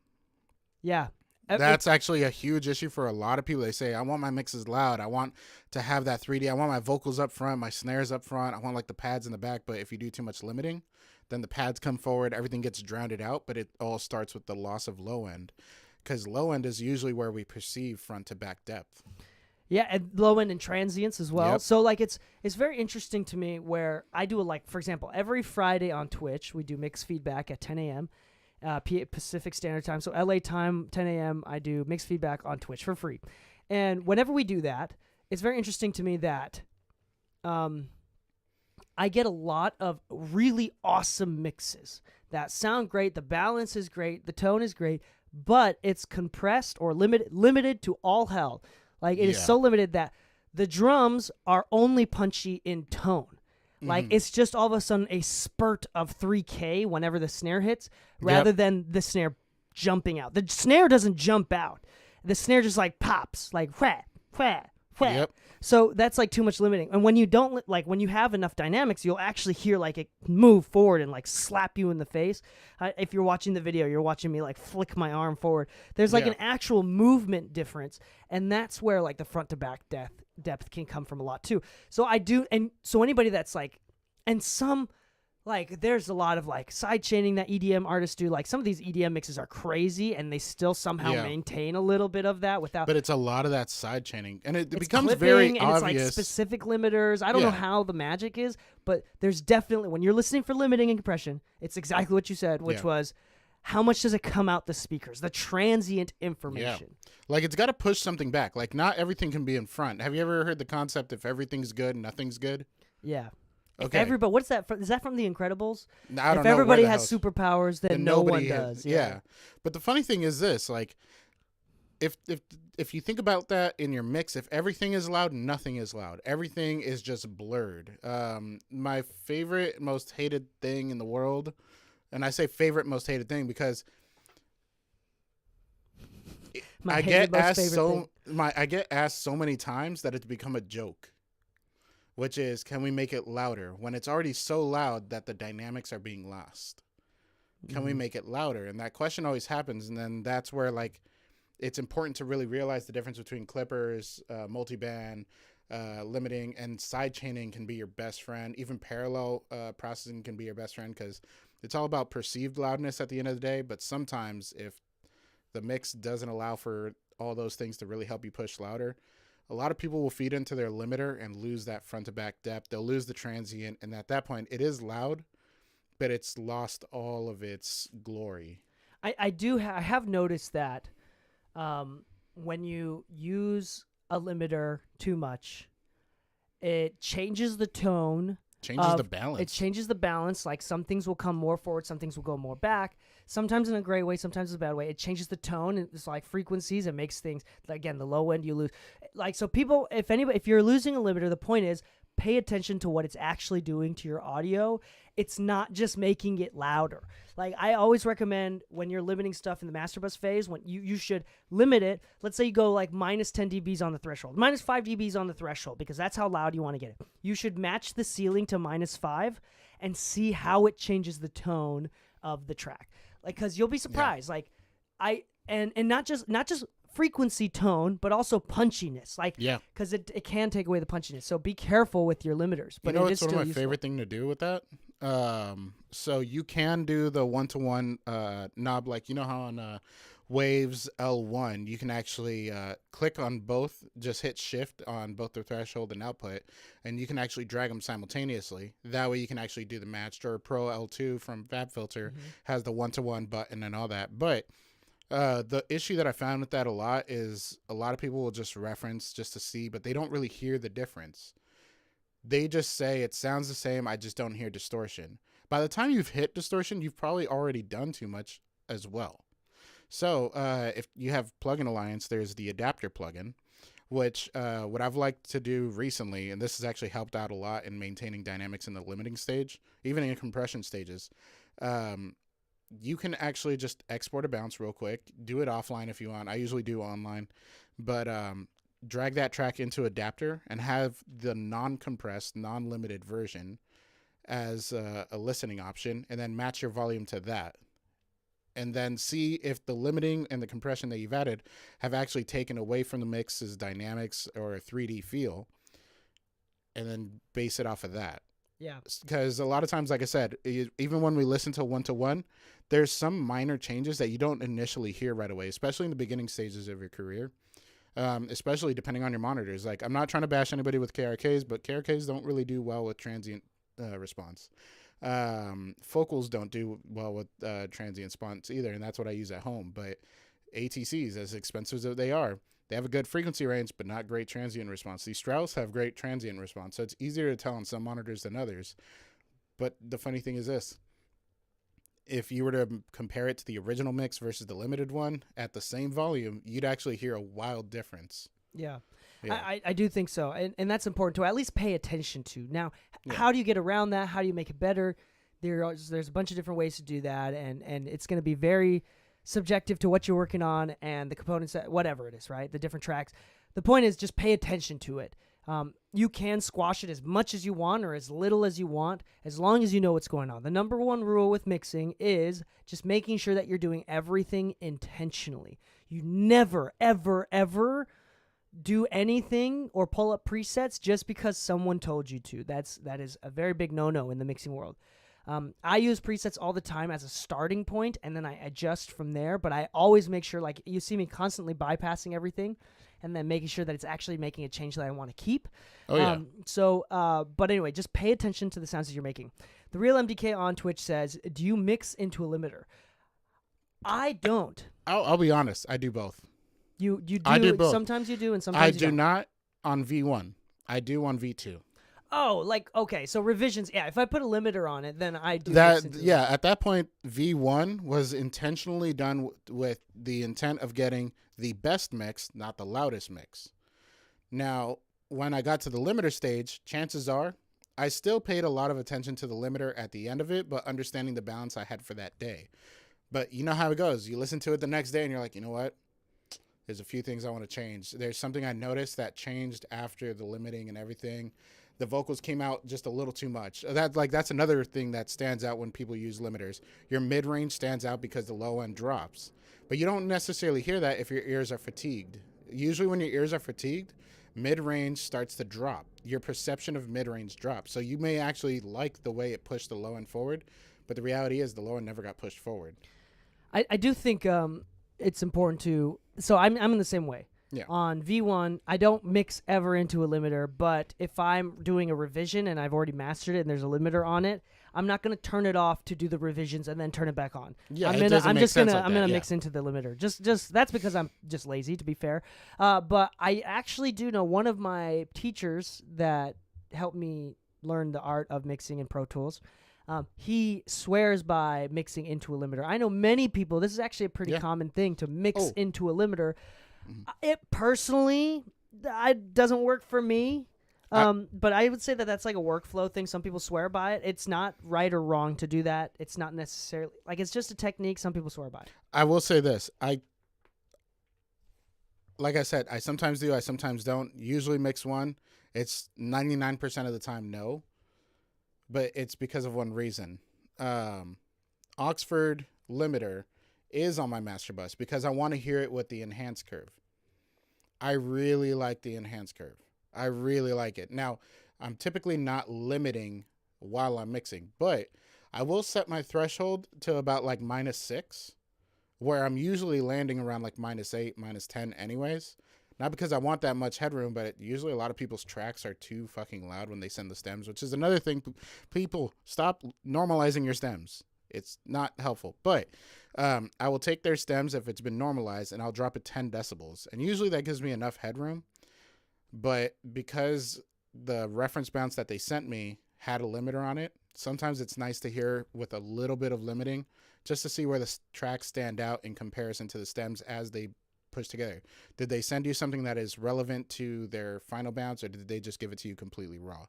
Speaker 1: Yeah.
Speaker 2: That's actually a huge issue for a lot of people. They say, I want my mixes loud. I want to have that 3D. I want my vocals up front, my snares up front. I want like the pads in the back. But if you do too much limiting, then the pads come forward. Everything gets drowned out. But it all starts with the loss of low end, because low end is usually where we perceive front to back depth.
Speaker 1: Yeah, and low end and transients as well.
Speaker 2: Yep.
Speaker 1: So like it's very interesting to me where I do for example, every Friday on Twitch, we do mix feedback at 10 a.m. Pacific Standard Time. So LA time, 10 a.m., I do mixed feedback on Twitch for free. And whenever we do that, it's very interesting to me that I get a lot of really awesome mixes that sound great. The balance is great. The tone is great. But it's compressed or limited to all hell. Like it is so limited that the drums are only punchy in tone. Like it's just all of a sudden a spurt of 3K whenever the snare hits, rather than the snare jumping out. The snare doesn't jump out. The snare just like pops, like whah, whah, whah.
Speaker 2: Yep.
Speaker 1: So that's like too much limiting. And when you don't when you have enough dynamics, you'll actually hear like it move forward and like slap you in the face. If you're watching the video, you're watching me like flick my arm forward. There's like an actual movement difference, and that's where like the front to back depth can come from a lot too. So I do, and so anybody that's like, and some like there's a lot of like side chaining that EDM artists do. Like some of these EDM mixes are crazy, and they still somehow maintain a little bit of that without.
Speaker 2: But it's a lot of that side chaining, and it becomes
Speaker 1: clipping,
Speaker 2: very
Speaker 1: and
Speaker 2: obvious.
Speaker 1: It's like specific limiters. I don't know how the magic is, but there's definitely, when you're listening for limiting and compression, it's exactly what you said, which was how much does it come out the speakers, the transient information.
Speaker 2: Yeah. Like it's got to push something back. Like not everything can be in front. Have you ever heard the concept if everything's good, nothing's good?
Speaker 1: Yeah.
Speaker 2: Okay.
Speaker 1: Everybody, what's that? Is that from The Incredibles?
Speaker 2: I don't
Speaker 1: if
Speaker 2: know
Speaker 1: everybody
Speaker 2: where the
Speaker 1: has
Speaker 2: hell
Speaker 1: superpowers, then no one does.
Speaker 2: Yeah. But the funny thing is this: like, if you think about that in your mix, if everything is loud, nothing is loud. Everything is just blurred. My favorite, most hated thing in the world, and I say favorite, most hated thing because I get asked so many times that it's become a joke. Which is, can we make it louder when it's already so loud that the dynamics are being lost? Can we make it louder? And that question always happens. And then that's where like, it's important to really realize the difference between clippers, multiband, limiting, and side chaining can be your best friend. Even parallel processing can be your best friend, because it's all about perceived loudness at the end of the day. But sometimes if the mix doesn't allow for all those things to really help you push louder, a lot of people will feed into their limiter and lose that front to back depth. They'll lose the transient, and at that point it is loud, but it's lost all of its glory.
Speaker 1: I have noticed that when you use a limiter too much, it changes the tone.
Speaker 2: Changes the balance.
Speaker 1: It changes the balance. Like some things will come more forward, some things will go more back. Sometimes in a great way, sometimes in a bad way. It changes the tone. It's like frequencies. It makes things, again, the low end you lose. Like, so people, if you're losing a limiter, the point is pay attention to what it's actually doing to your audio. It's not just making it louder. Like, I always recommend when you're limiting stuff in the master bus phase, when you should limit it. Let's say you go like minus 10 dBs on the threshold, minus 5 dBs on the threshold, because that's how loud you want to get it. You should match the ceiling to minus 5 and see how it changes the tone of the track. Like, because you'll be surprised. Yeah. And not just frequency tone, but also punchiness. Like,
Speaker 2: yeah,
Speaker 1: because it can take away the punchiness. So be careful with your limiters. But
Speaker 2: you know,
Speaker 1: it
Speaker 2: it's
Speaker 1: is
Speaker 2: one of my
Speaker 1: useful.
Speaker 2: favorite thing to do with that. So you can do the 1-to-1 knob, like, you know how on Waves L1 you can actually click on both, just hit shift on both the threshold and output, and you can actually drag them simultaneously. That way you can actually do the matched. Or Pro L2 from FabFilter has the 1-to-1 button and all that. But the issue that I found with that a lot is a lot of people will just reference just to see, but they don't really hear the difference. They just say it sounds the same, I just don't hear distortion. By the time you've hit distortion, you've probably already done too much as well. So if you have Plugin Alliance, there's the adapter plugin, which what I've liked to do recently, and this has actually helped out a lot in maintaining dynamics in the limiting stage, even in compression stages. You can actually just export a bounce real quick, do it offline if you want. I usually do online, but drag that track into adapter and have the non-compressed, non-limited version as a listening option, and then match your volume to that. And then see if the limiting and the compression that you've added have actually taken away from the mix's dynamics or a 3D feel, and then base it off of that.
Speaker 1: Yeah.
Speaker 2: Because a lot of times, like I said, even when we listen to 1-to-1, there's some minor changes that you don't initially hear right away, especially in the beginning stages of your career, especially depending on your monitors. Like, I'm not trying to bash anybody with KRKs, but KRKs don't really do well with transient response. Focals don't do well with transient response either, and that's what I use at home. But ATCs, as expensive as they are, they have a good frequency range, but not great transient response. These Strauss have great transient response, so it's easier to tell on some monitors than others. But the funny thing is this. If you were to compare it to the original mix versus the limited one at the same volume, you'd actually hear a wild difference.
Speaker 1: Yeah.
Speaker 2: Yeah.
Speaker 1: I do think so. And that's important to at least pay attention to. Now, how do you get around that? How do you make it better? There's a bunch of different ways to do that, and it's going to be very subjective to what you're working on and the components, whatever it is, right? The different tracks. The point is just pay attention to it. You can squash it as much as you want or as little as you want, as long as you know what's going on. The number one rule with mixing is just making sure that you're doing everything intentionally. You never, ever, ever do anything or pull up presets just because someone told you to. That is a very big no-no in the mixing world. I use presets all the time as a starting point, and then I adjust from there, but I always make sure, like, you see me constantly bypassing everything and then making sure that it's actually making a change that I want to keep.
Speaker 2: Oh, yeah.
Speaker 1: But anyway, just pay attention to the sounds that you're making. The Real MDK on Twitch says, do you mix into a limiter? I don't.
Speaker 2: I'll be honest. I do both.
Speaker 1: You do.
Speaker 2: I do both.
Speaker 1: Sometimes you do, and sometimes you don't.
Speaker 2: not on V1. I do on V2.
Speaker 1: Oh, like, okay, so revisions. Yeah, if I put a limiter on it, then I do.
Speaker 2: That, yeah, at that point, V1 was intentionally done with the intent of getting the best mix, not the loudest mix. Now, when I got to the limiter stage, chances are I still paid a lot of attention to the limiter at the end of it, but understanding the balance I had for that day. But you know how it goes. You listen to it the next day and you're like, you know what? There's a few things I want to change. There's something I noticed that changed after the limiting and everything. The vocals came out just a little too much. That's another thing that stands out when people use limiters. Your mid-range stands out because the low end drops. But you don't necessarily hear that if your ears are fatigued. Usually when your ears are fatigued, mid-range starts to drop. Your perception of mid-range drops. So you may actually like the way it pushed the low end forward, but the reality is the low end never got pushed forward.
Speaker 1: I do think it's important to. So I'm in the same way.
Speaker 2: Yeah.
Speaker 1: On V1, I don't mix ever into a limiter, but if I'm doing a revision and I've already mastered it and there's a limiter on it, I'm not going to turn it off to do the revisions and then turn it back on.
Speaker 2: Yeah,
Speaker 1: I'm
Speaker 2: it
Speaker 1: gonna,
Speaker 2: doesn't
Speaker 1: I'm
Speaker 2: make
Speaker 1: just
Speaker 2: sense
Speaker 1: gonna
Speaker 2: like
Speaker 1: I'm
Speaker 2: that,
Speaker 1: gonna
Speaker 2: yeah.
Speaker 1: mix into the limiter. Just that's because I'm just lazy, to be fair. But I actually do know one of my teachers that helped me learn the art of mixing in Pro Tools. He swears by mixing into a limiter. I know many people. This is actually a pretty
Speaker 2: Yeah.
Speaker 1: common thing to mix
Speaker 2: Oh.
Speaker 1: into a limiter. It personally, it doesn't work for me. But I would say that that's like a workflow thing. Some people swear by it. It's not right or wrong to do that. It's not necessarily like it's just a technique. Some people swear by it.
Speaker 2: I will say this. Like I said, I sometimes do, I sometimes don't. Usually mix one. It's 99% of the time no. But it's because of one reason. Oxford limiter is on my master bus because I want to hear it with the enhanced curve. I really like the enhanced curve. I really like it. Now, I'm typically not limiting while I'm mixing, but I will set my threshold to about like -6, where I'm usually landing around like -8, -10 anyways. Not because I want that much headroom, but usually a lot of people's tracks are too fucking loud when they send the stems, which is another thing. People, stop normalizing your stems. It's not helpful. But I will take their stems if it's been normalized, and I'll drop it 10 decibels. And usually that gives me enough headroom. But because the reference bounce that they sent me had a limiter on it, sometimes it's nice to hear with a little bit of limiting just to see where the tracks stand out in comparison to the stems as they push together. Did they send you something that is relevant to their final bounce, or did they just give it to you completely raw?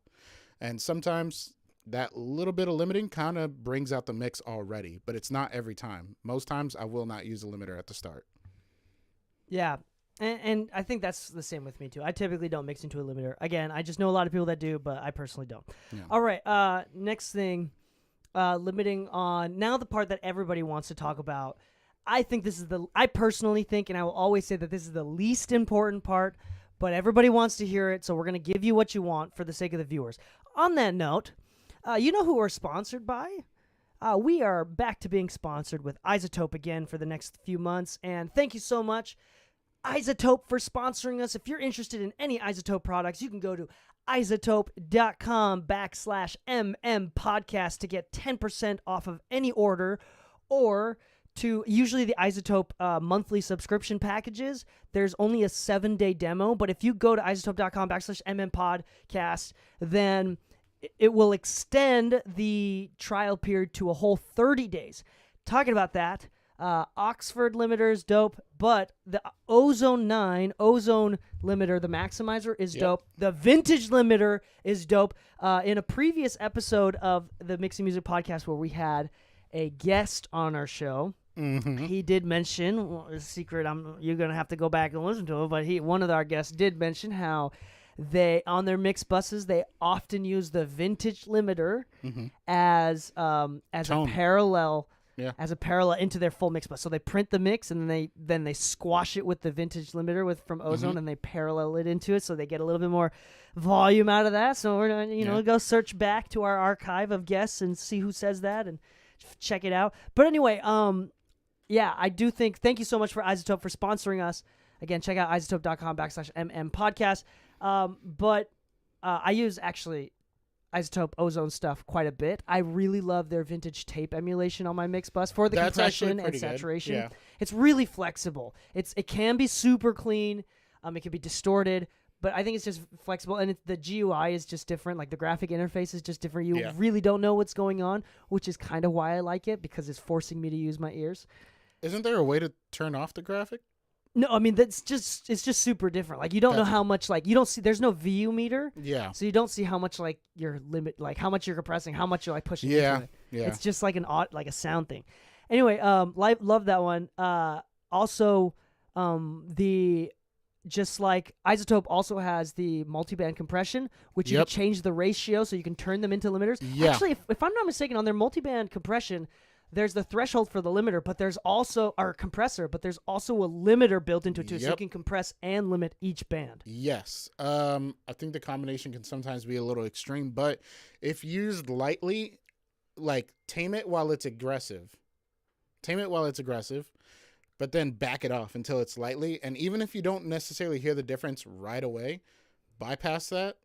Speaker 2: And sometimes that little bit of limiting kind of brings out the mix already, but it's not every time. Most times I will not use a limiter at the start.
Speaker 1: Yeah. And I think that's the same with me too. I typically don't mix into a limiter. Again, I just know a lot of people that do, but I personally don't.
Speaker 2: Yeah.
Speaker 1: All right. Next thing, limiting on now the part that everybody wants to talk about. I personally think, and I will always say that this is the least important part, but everybody wants to hear it. So we're going to give you what you want for the sake of the viewers. On that note, you know who we're sponsored by? We are back to being sponsored with iZotope again for the next few months. And thank you so much, iZotope, for sponsoring us. If you're interested in any iZotope products, you can go to iZotope.com/MM podcast to get 10% off of any order, or to usually the iZotope monthly subscription packages. There's only a 7-day demo, but if you go to iZotope.com/MM podcast, then it will extend the trial period to a whole 30 days. Talking about that, Oxford limiter is dope, but the Ozone 9 Ozone limiter, the maximizer, is dope. The vintage limiter is dope. In a previous episode of the Mixing Music Podcast where we had a guest on our show, he did mention, well, a secret, you're going to have to go back and listen to it, but one of our guests did mention how they, on their mix buses, they often use the vintage limiter as a parallel as a parallel into their full mix bus. So they print the mix and then they squash it with the vintage limiter from Ozone and they parallel it into it, so they get a little bit more volume out of that. So we're gonna go search back to our archive of guests and see who says that and check it out. But anyway, I do think, thank you so much for iZotope for sponsoring us. Again, check out iZotope.com/MM podcast. But I use actually iZotope Ozone stuff quite a bit. I really love their vintage tape emulation on my mix bus for the compression and saturation.
Speaker 2: Yeah.
Speaker 1: It's really flexible. It can be super clean. It can be distorted, but I think it's just flexible, and the GUI is just different. Like the graphic interface is just different. You really don't know what's going on, which is kind of why I like it, because it's forcing me to use my ears.
Speaker 2: Isn't there a way to turn off the graphic?
Speaker 1: No, I mean it's just super different. Like you don't know how much, like you don't see. There's no VU meter.
Speaker 2: Yeah.
Speaker 1: So you don't see how much like your limit, like how much you're compressing, how much you're like pushing into it.
Speaker 2: Yeah.
Speaker 1: It's just like like a sound thing. Anyway, love that one. Also, just like iZotope also has the multiband compression, which you can change the ratio so you can turn them into limiters.
Speaker 2: Yeah.
Speaker 1: Actually, if I'm not mistaken, on their multiband compression, there's the threshold for the limiter, but there's also our compressor, but there's also a limiter built into it too, so you
Speaker 2: Yep.
Speaker 1: can compress and limit each band.
Speaker 2: Yes. I think the combination can sometimes be a little extreme, but if used lightly, like tame it while it's aggressive. But then back it off until it's lightly. And even if you don't necessarily hear the difference right away, bypass that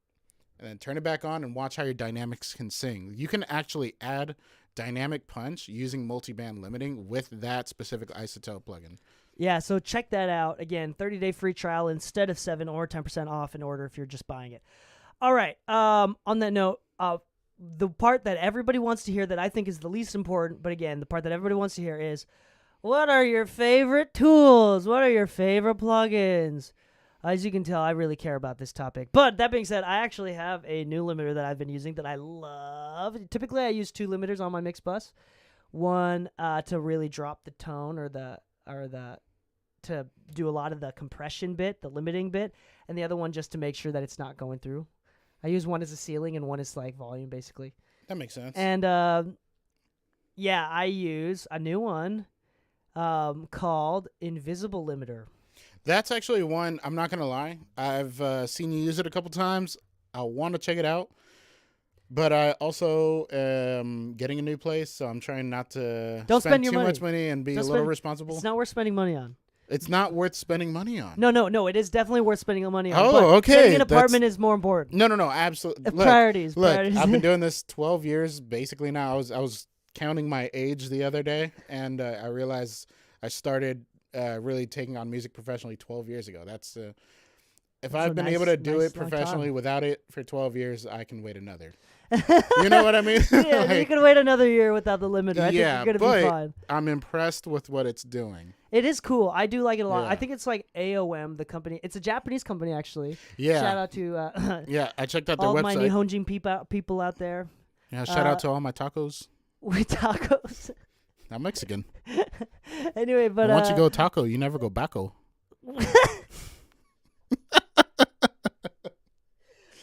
Speaker 2: and then turn it back on and watch how your dynamics can sing. You can actually add dynamic punch using multiband limiting with that specific isotope plugin.
Speaker 1: Yeah, so check that out. Again, 30-day free trial instead of 7 or 10% off in order if you're just buying it. All right. On that note, the part that everybody wants to hear that I think is the least important, but again, the part that everybody wants to hear is, what are your favorite tools? What are your favorite plugins? As you can tell, I really care about this topic. But that being said, I actually have a new limiter that I've been using that I love. Typically, I use 2 limiters on my mix bus. One to really drop the tone or to do a lot of the compression bit, the limiting bit, and the other one just to make sure that it's not going through. I use one as a ceiling and one as like volume, basically.
Speaker 2: That makes sense.
Speaker 1: And I use a new one called Invisible Limiter.
Speaker 2: That's actually one, I'm not going to lie. I've seen you use it a couple times. I want to check it out. But I also am getting a new place, so I'm trying not to spend too much money and be a little responsible.
Speaker 1: It's not worth spending money on.
Speaker 2: It's not worth spending money on.
Speaker 1: No. It is definitely worth spending money on.
Speaker 2: Oh,
Speaker 1: but
Speaker 2: okay.
Speaker 1: Getting an apartment is more important.
Speaker 2: No, absolutely.
Speaker 1: Priorities.
Speaker 2: I've been doing this 12 years basically now. I was counting my age the other day, and I realized I started really taking on music professionally 12 years ago. That's if I've been able to do it professionally without it for 12 years, I can wait another. You know what I mean?
Speaker 1: Yeah, like, you can wait another year without the limiter. I think you're going to be fine.
Speaker 2: I'm impressed with what it's doing.
Speaker 1: It is cool. I do like it a lot.
Speaker 2: Yeah.
Speaker 1: I think it's like AOM, the company. It's a Japanese company, actually.
Speaker 2: Yeah.
Speaker 1: Shout out to
Speaker 2: yeah, I checked out their
Speaker 1: all
Speaker 2: website.
Speaker 1: my Nihonjin people out there.
Speaker 2: Yeah, shout out to all my tacos.
Speaker 1: With tacos.
Speaker 2: I'm Mexican.
Speaker 1: Anyway, but
Speaker 2: once you go taco, you never go backo.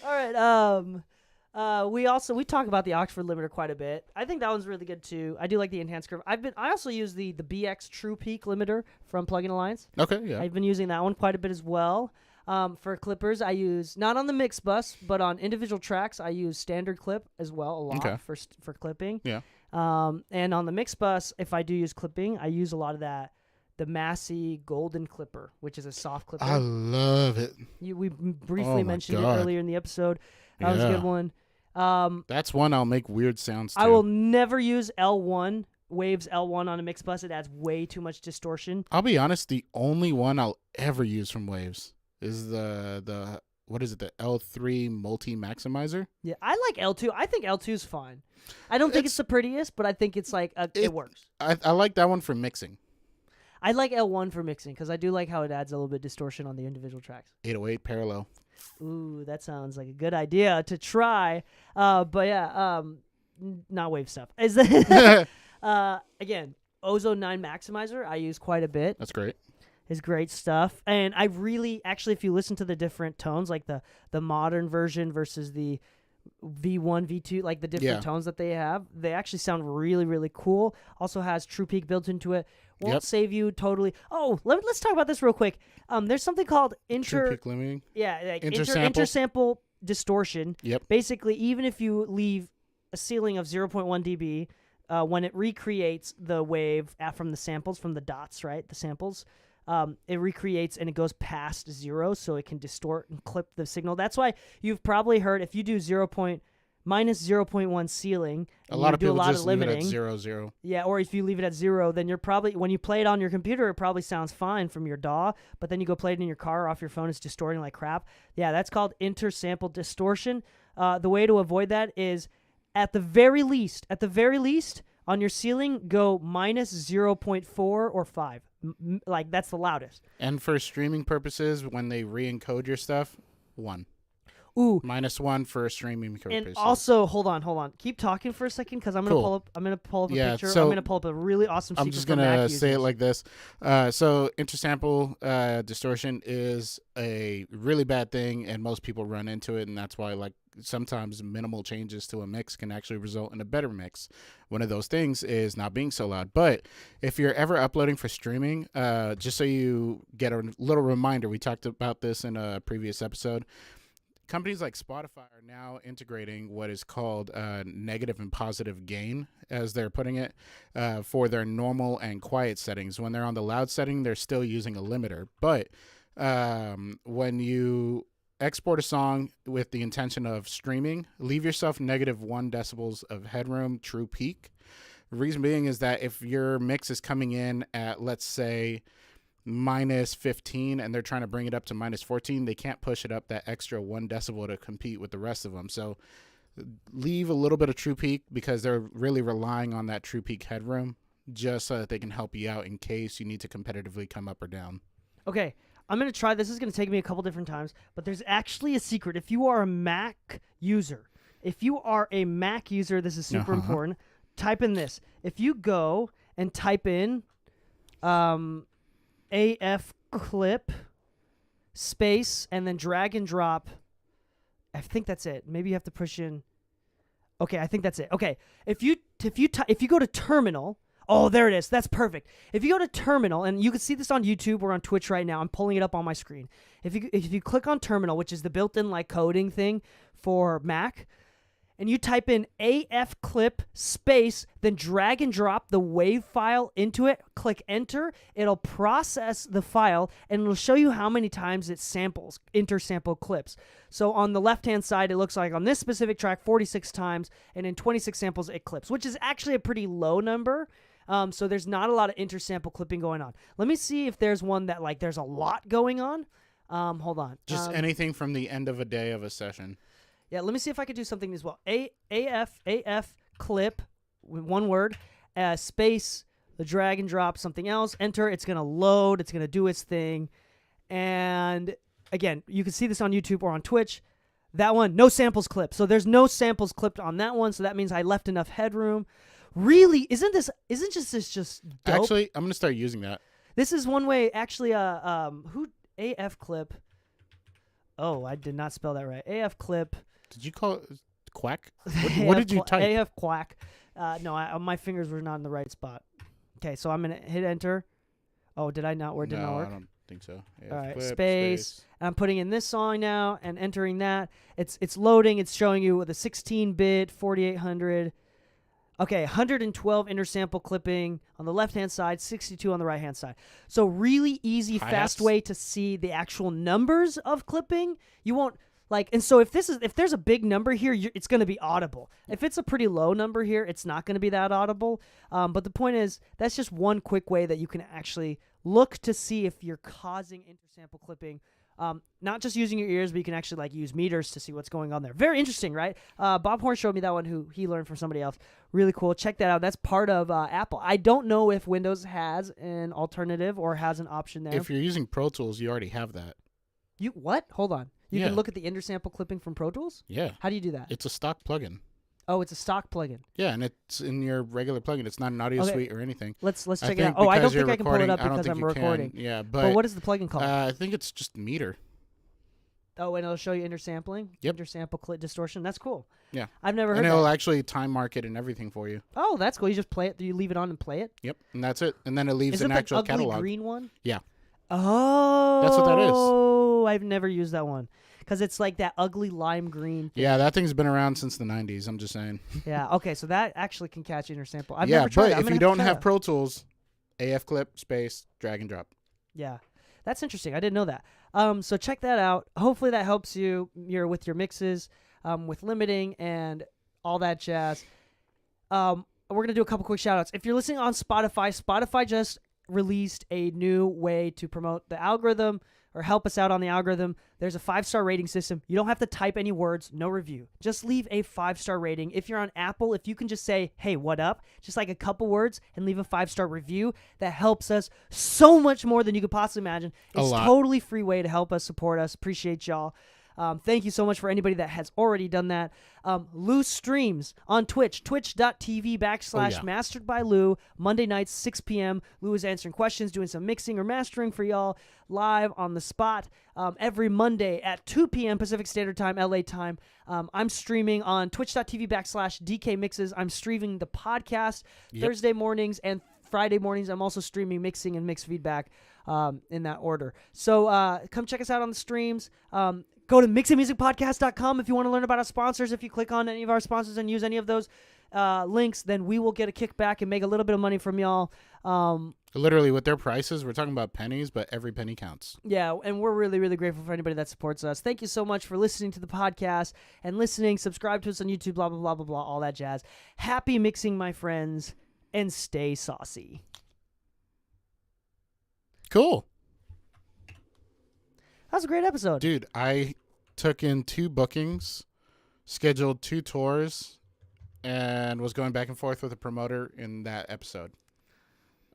Speaker 1: All right. We talk about the Oxford limiter quite a bit. I think that one's really good too. I do like the enhanced curve. I also use the BX True Peak limiter from Plugin Alliance.
Speaker 2: Okay, yeah.
Speaker 1: I've been using that one quite a bit as well. For clippers, I use not on the mix bus, but on individual tracks, I use standard clip as well a lot for clipping.
Speaker 2: Yeah.
Speaker 1: And on the mix bus, if I do use clipping, I use a lot of the Massey Golden Clipper, which is a soft clipper.
Speaker 2: I love it.
Speaker 1: We briefly mentioned it
Speaker 2: God.
Speaker 1: earlier in the episode. That was a good one.
Speaker 2: That's one I'll make weird sounds to.
Speaker 1: I will never use L1, Waves L1 on a mix bus. It adds way too much distortion.
Speaker 2: I'll be honest, the only one I'll ever use from Waves is the what is it, the L3 multi-maximizer?
Speaker 1: Yeah, I like L2. I think L2 is fine. I don't think it's the prettiest, but I think it's like it works.
Speaker 2: I like that one for mixing.
Speaker 1: I like L1 for mixing because I do like how it adds a little bit of distortion on the individual tracks.
Speaker 2: 808 parallel.
Speaker 1: Ooh, that sounds like a good idea to try. But yeah, not wave stuff. Is that again, Ozone 9 Maximizer I use quite a bit.
Speaker 2: That's great.
Speaker 1: Is great stuff. And I really, actually, if you listen to the different tones, like the modern version versus the V1, V2, like the different tones that they have, they actually sound really, really cool. Also has True Peak built into it. Won't save you totally. Oh, let's talk about this real quick. There's something called
Speaker 2: True Peak limiting.
Speaker 1: Yeah, like
Speaker 2: intersample
Speaker 1: distortion.
Speaker 2: Yep.
Speaker 1: Basically, even if you leave a ceiling of 0.1 dB, when it recreates the wave from the samples, from the dots, right, the samples, it recreates and it goes past 0, so it can distort and clip the signal. That's why you've probably heard if you do minus 0.1 ceiling,
Speaker 2: a lot of people
Speaker 1: just
Speaker 2: leave it at 0.
Speaker 1: Yeah, or if you leave it at 0, then you're probably, when you play it on your computer, it probably sounds fine from your DAW, but then you go play it in your car or off your phone, it's distorting like crap. Yeah, that's called intersample distortion. The way to avoid that is at the very least, on your ceiling, go minus 0.4 or 5. Like, that's the loudest.
Speaker 2: And for streaming purposes, when they re-encode your stuff, 1.
Speaker 1: Ooh,
Speaker 2: -1 for streaming.
Speaker 1: and
Speaker 2: purposes.
Speaker 1: also hold on. Keep talking for a second because I'm gonna
Speaker 2: Cool.
Speaker 1: pull up a
Speaker 2: Yeah,
Speaker 1: picture.
Speaker 2: so
Speaker 1: I'm gonna pull up a really awesome.
Speaker 2: I'm
Speaker 1: secret
Speaker 2: just
Speaker 1: for Mac
Speaker 2: gonna say it
Speaker 1: users.
Speaker 2: like this. So intersample distortion is a really bad thing, and most people run into it, and that's why like sometimes minimal changes to a mix can actually result in a better mix. One of those things is not being so loud. But if you're ever uploading for streaming, just so you get a little reminder, we talked about this in a previous episode. Companies like Spotify are now integrating what is called negative and positive gain, as they're putting it, for their normal and quiet settings. When they're on the loud setting, they're still using a limiter. But when you export a song with the intention of streaming, leave yourself -1 decibels of headroom true peak. The reason being is that if your mix is coming in at, let's say, -15 and they're trying to bring it up to -14, they can't push it up that extra 1 decibel to compete with the rest of them. So leave a little bit of true peak because they're really relying on that true peak headroom just so that they can help you out in case you need to competitively come up or down.
Speaker 1: Okay, I'm going to try. This is going to take me a couple different times, but there's actually a secret. If you are a Mac user, this is super important. Type in this. If you go and type in AF clip space and then drag and drop, I think that's it. Maybe you have to push in. Okay, I think that's it. Okay, if you go to terminal. Oh, there it is. That's perfect. If you go to terminal, and you can see this on YouTube or on Twitch right now. I'm pulling it up on my screen. If you click on terminal, which is the built-in like coding thing for Mac, and you type in AF clip space, then drag and drop the WAV file into it, click enter, it'll process the file, and it'll show you how many times it samples, intersample clips. So on the left-hand side, it looks like on this specific track, 46 times, and in 26 samples, it clips, which is actually a pretty low number. So there's not a lot of intersample clipping going on. Let me see if there's one that like there's a lot going on. Hold on.
Speaker 2: Just anything from the end of a day of a session.
Speaker 1: Yeah, let me see if I could do something as well. AF clip, one word, space, the drag and drop, something else, enter. It's going to load. It's going to do its thing. And again, you can see this on YouTube or on Twitch. That one, no samples clipped. So there's no samples clipped on that one. So that means I left enough headroom. Really, isn't this just dope?
Speaker 2: Actually, I'm going to start using that.
Speaker 1: This is one way, actually, who, AF clip. Oh, I did not spell that right. AF clip.
Speaker 2: Did you call it quack? What did you type?
Speaker 1: AF quack. No, my fingers were not in the right spot. Okay, so I'm going to hit enter. Oh, did I not work? Did not work?
Speaker 2: I don't think so. AF
Speaker 1: All right,
Speaker 2: clip,
Speaker 1: space. And I'm putting in this song now and entering that. It's loading. It's showing you with a 16-bit, 4800. Okay, 112 intersample clipping on the left-hand side, 62 on the right-hand side. So really easy, fast way to see the actual numbers of clipping. You won't like, and so if there's a big number here, it's going to be audible. If it's a pretty low number here, it's not going to be that audible. But the point is, that's just one quick way that you can actually look to see if you're causing intersample clipping. Not just using your ears, but you can actually like use meters to see what's going on there. Very interesting, right? Bob Horn showed me that one, who he learned from somebody else. Really cool. Check that out. That's part of Apple. I don't know if Windows has an alternative or has an option there.
Speaker 2: If you're using Pro Tools, you already have that.
Speaker 1: You what? Hold on. You can look at the intersample clipping from Pro Tools?
Speaker 2: Yeah.
Speaker 1: How do you do that?
Speaker 2: It's a stock plugin.
Speaker 1: Oh, it's a stock plugin.
Speaker 2: Yeah, and it's in your regular plugin. It's not an audio suite or anything.
Speaker 1: Let's check it out. Oh, I don't think I can pull it up because I'm recording.
Speaker 2: Yeah,
Speaker 1: but what is the plugin called?
Speaker 2: I think it's just meter.
Speaker 1: Oh, and it'll show you intersampling?
Speaker 2: Yep.
Speaker 1: Intersample clip distortion. That's cool.
Speaker 2: Yeah.
Speaker 1: I've never heard
Speaker 2: And
Speaker 1: that.
Speaker 2: it'll actually time mark it and everything for you.
Speaker 1: Oh, that's cool. You just play it. You leave it on and play it?
Speaker 2: Yep, and that's it. And then it leaves
Speaker 1: Is
Speaker 2: an
Speaker 1: it
Speaker 2: actual
Speaker 1: the ugly
Speaker 2: catalog.
Speaker 1: green one?
Speaker 2: Yeah.
Speaker 1: Oh.
Speaker 2: That's what that is.
Speaker 1: Oh, I've never used that one. Because it's like that ugly lime green thing.
Speaker 2: Yeah, that thing's been around since the 90s. I'm just saying.
Speaker 1: Yeah, okay, so that actually can catch intersample. I've never tried
Speaker 2: but
Speaker 1: it.
Speaker 2: if you don't have Pro Tools, AF clip, space, drag and drop.
Speaker 1: Yeah, that's interesting. I didn't know that. So check that out. Hopefully that helps you with your mixes, with limiting and all that jazz. We're going to do a couple quick shout-outs. If you're listening on Spotify just released a new way to promote the algorithm or help us out on the algorithm. There's a 5-star rating system. You don't have to type any words, no review. Just leave a 5-star rating. If you're on Apple, if you can just say, hey, what up? Just like a couple words and leave a 5-star review. That helps us so much more than you could possibly imagine. It's a totally free way to help us, support us. Appreciate y'all. Thank you so much for anybody that has already done that. Lou streams on Twitch, twitch.tv/mastered by Lou, Monday nights, 6 p.m. Lou is answering questions, doing some mixing or mastering for y'all live on the spot. Every Monday at 2 p.m. Pacific Standard Time, LA time. I'm streaming on twitch.tv/DK Mixes. I'm streaming the podcast Thursday mornings and Friday mornings. I'm also streaming mixing and mix feedback in that order. So come check us out on the streams. Go to mixingmusicpodcast.com if you want to learn about our sponsors. If you click on any of our sponsors and use any of those links, then we will get a kickback and make a little bit of money from y'all.
Speaker 2: Literally, with their prices, we're talking about pennies, but every penny counts.
Speaker 1: Yeah, and we're really, really grateful for anybody that supports us. Thank you so much for listening to the podcast and listening. Subscribe to us on YouTube, blah, blah, blah, blah, blah, all that jazz. Happy mixing, my friends, and stay saucy.
Speaker 2: Cool.
Speaker 1: That was a great episode.
Speaker 2: Dude, I took in 2 bookings, scheduled 2 tours, and was going back and forth with a promoter in that episode.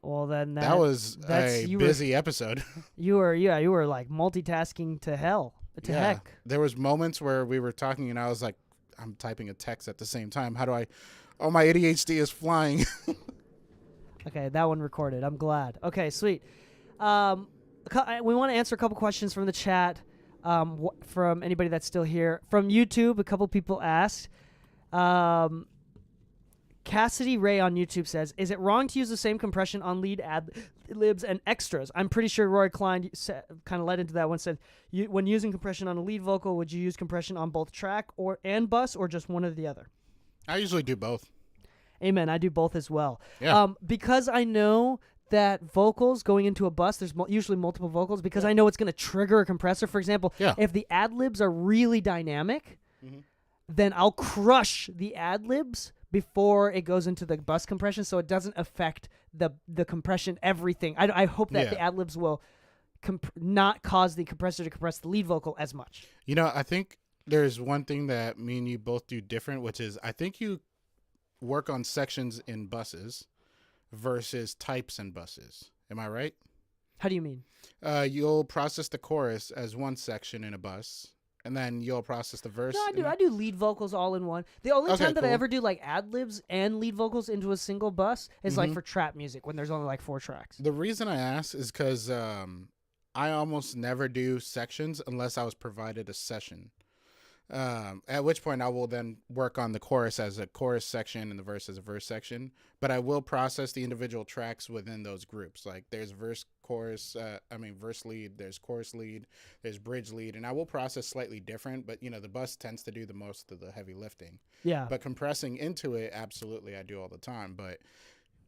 Speaker 1: Well, then
Speaker 2: that was a busy episode.
Speaker 1: You were like multitasking to hell, to heck.
Speaker 2: There was moments where we were talking and I was like, I'm typing a text at the same time. How do I? Oh, my ADHD is flying.
Speaker 1: Okay, that one recorded. I'm glad. Okay, sweet. We want to answer a couple questions from the chat. From anybody that's still here. From YouTube, a couple people asked. Cassidy Ray on YouTube says, is it wrong to use the same compression on lead, ad libs, and extras? I'm pretty sure Roy Klein kind of led into that one. Said, when using compression on a lead vocal, would you use compression on both track and bus, or just one or the other?
Speaker 2: I usually do both.
Speaker 1: Amen. I do both as well.
Speaker 2: Yeah.
Speaker 1: Because I know that vocals going into a bus, there's usually multiple vocals, because I know it's going to trigger a compressor. For example, if the ad-libs are really dynamic, then I'll crush the ad-libs before it goes into the bus compression, so it doesn't affect the compression, everything. I hope that the ad-libs will not cause the compressor to compress the lead vocal as much.
Speaker 2: You know, I think there's one thing that me and you both do different, which is I think you work on sections in buses versus types in buses. Am I right?
Speaker 1: How do you mean?
Speaker 2: You'll process the chorus as one section in a bus, and then you'll process the verse.
Speaker 1: No, I do lead vocals all in one. The only time that I ever do like ad-libs and lead vocals into a single bus is like for trap music when there's only like 4 tracks.
Speaker 2: The reason I ask is because I almost never do sections unless I was provided a session. At which point I will then work on the chorus as a chorus section and the verse as a verse section. But I will process the individual tracks within those groups. Like there's verse lead, there's chorus lead, there's bridge lead, and I will process slightly different. But the bus tends to do the most of the heavy lifting. Yeah. But compressing into it, absolutely, I do all the time. But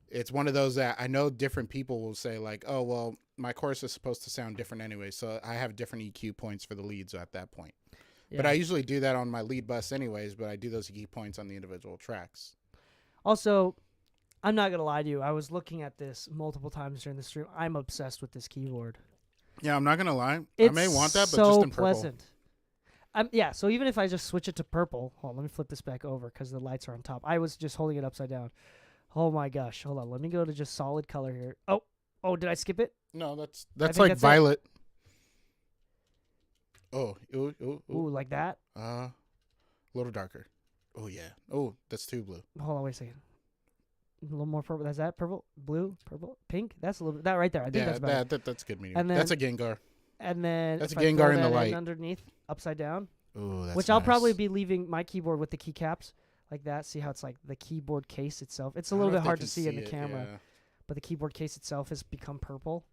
Speaker 2: it's one of those that I know different people will say like, oh well, my chorus is supposed to sound different anyway, so I have different EQ points for the leads at that point. Yeah. But I usually do that on my lead bus anyways, but I do those key points on the individual tracks.
Speaker 1: Also, I'm not going to lie to you. I was looking at this multiple times during the stream. I'm obsessed with this keyboard.
Speaker 2: Yeah, I'm not going to lie.
Speaker 1: It's
Speaker 2: I may want that, but
Speaker 1: so
Speaker 2: just in purple.
Speaker 1: Pleasant. Yeah, so even if I just switch it to purple. Hold on, let me flip this back over because the lights are on top. I was just holding it upside down. Oh my gosh. Hold on. Let me go to just solid color here. Oh, did I skip it?
Speaker 2: No, that's like violet. It. Oh, ooh,
Speaker 1: like that?
Speaker 2: A little darker. Oh, yeah. Oh, that's too blue.
Speaker 1: Hold on, wait a second. A little more purple. Is that purple? Blue? Purple? Pink? That's a little bit. That right there. I think that's better.
Speaker 2: That's good medium. That's a Gengar.
Speaker 1: And then
Speaker 2: that's a Gengar in the light.
Speaker 1: Underneath, upside down.
Speaker 2: Ooh, that's
Speaker 1: which
Speaker 2: nice.
Speaker 1: I'll probably be leaving my keyboard with the keycaps like that. See how it's like the keyboard case itself. It's a little bit hard to see in the camera. Yeah. But the keyboard case itself has become purple.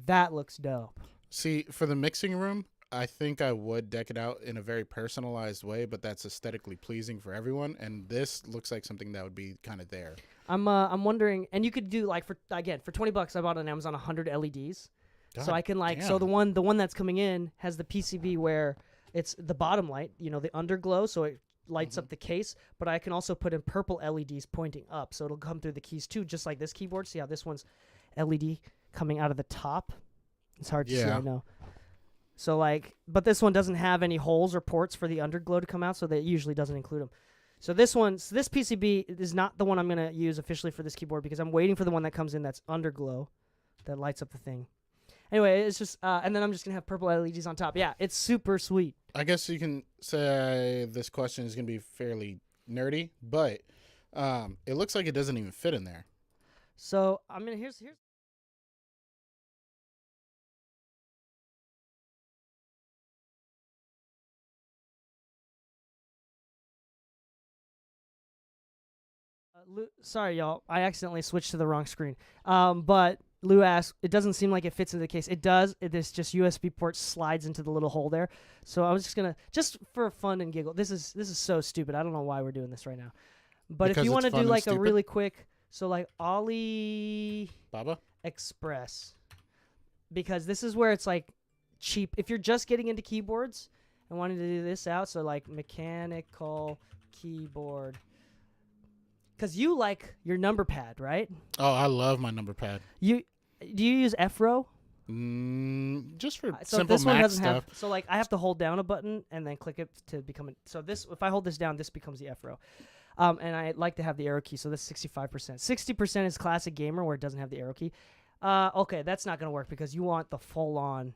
Speaker 1: That looks dope.
Speaker 2: See, for the mixing room, I think I would deck it out in a very personalized way, but that's aesthetically pleasing for everyone. And this looks like something that would be kind of there.
Speaker 1: I'm wondering, and you could do like for $20, I bought on Amazon 100 LEDs, so I can like so the one that's coming in has the PCB where it's the bottom light, the underglow, so it lights up the case. But I can also put in purple LEDs pointing up, so it'll come through the keys too, just like this keyboard. See how this one's LED coming out of the top? It's hard to see, I know. So but this one doesn't have any holes or ports for the underglow to come out, so that usually doesn't include them. So this PCB is not the one I'm going to use officially for this keyboard because I'm waiting for the one that comes in that's underglow that lights up the thing. Anyway, it's just and then I'm just gonna have purple LEDs on top. Yeah, it's super sweet.
Speaker 2: I guess you can say this question is going to be fairly nerdy, but it looks like it doesn't even fit in there.
Speaker 1: So I mean, here's sorry, y'all. I accidentally switched to the wrong screen. But Lou asked, it doesn't seem like it fits into the case. It does. This just USB port slides into the little hole there. So I was just gonna, just for fun and giggle. This is so stupid. I don't know why we're doing this right now. But
Speaker 2: Because
Speaker 1: if you
Speaker 2: it's
Speaker 1: want to
Speaker 2: fun
Speaker 1: do
Speaker 2: and
Speaker 1: like a
Speaker 2: stupid?
Speaker 1: really quick, so like Ali
Speaker 2: Baba?
Speaker 1: Express, because this is where it's like cheap. If you're just getting into keyboards and wanting to do this out, so like mechanical keyboard. Because you like your number pad, right?
Speaker 2: Oh, I love my number pad.
Speaker 1: Do you use F-Row?
Speaker 2: Just for
Speaker 1: So
Speaker 2: simple
Speaker 1: this one
Speaker 2: Mac
Speaker 1: doesn't
Speaker 2: stuff.
Speaker 1: have. So like I have to hold down a button and then click it to become it. So this, if I hold this down, this becomes the F-Row. And I like to have the arrow key. So that's 65%. 60% is classic gamer where it doesn't have the arrow key. Okay, that's not gonna work because you want the full on.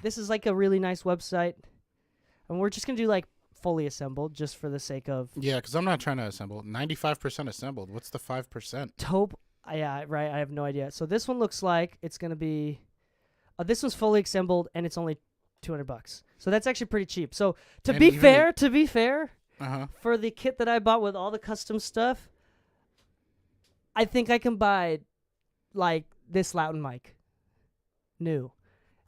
Speaker 1: This is like a really nice website, and we're just gonna do like fully assembled just for the sake of
Speaker 2: Yeah, because I'm not trying to assemble. 95% assembled. What's the 5%?
Speaker 1: taupe. Yeah, right. I have no idea. So this one looks like it's gonna be. This one's fully assembled and it's only $200. So that's actually pretty cheap. So to
Speaker 2: And
Speaker 1: be
Speaker 2: even
Speaker 1: fair,
Speaker 2: Uh-huh.
Speaker 1: for the kit that I bought with all the custom stuff, I think I can buy like this Loudon mic, new.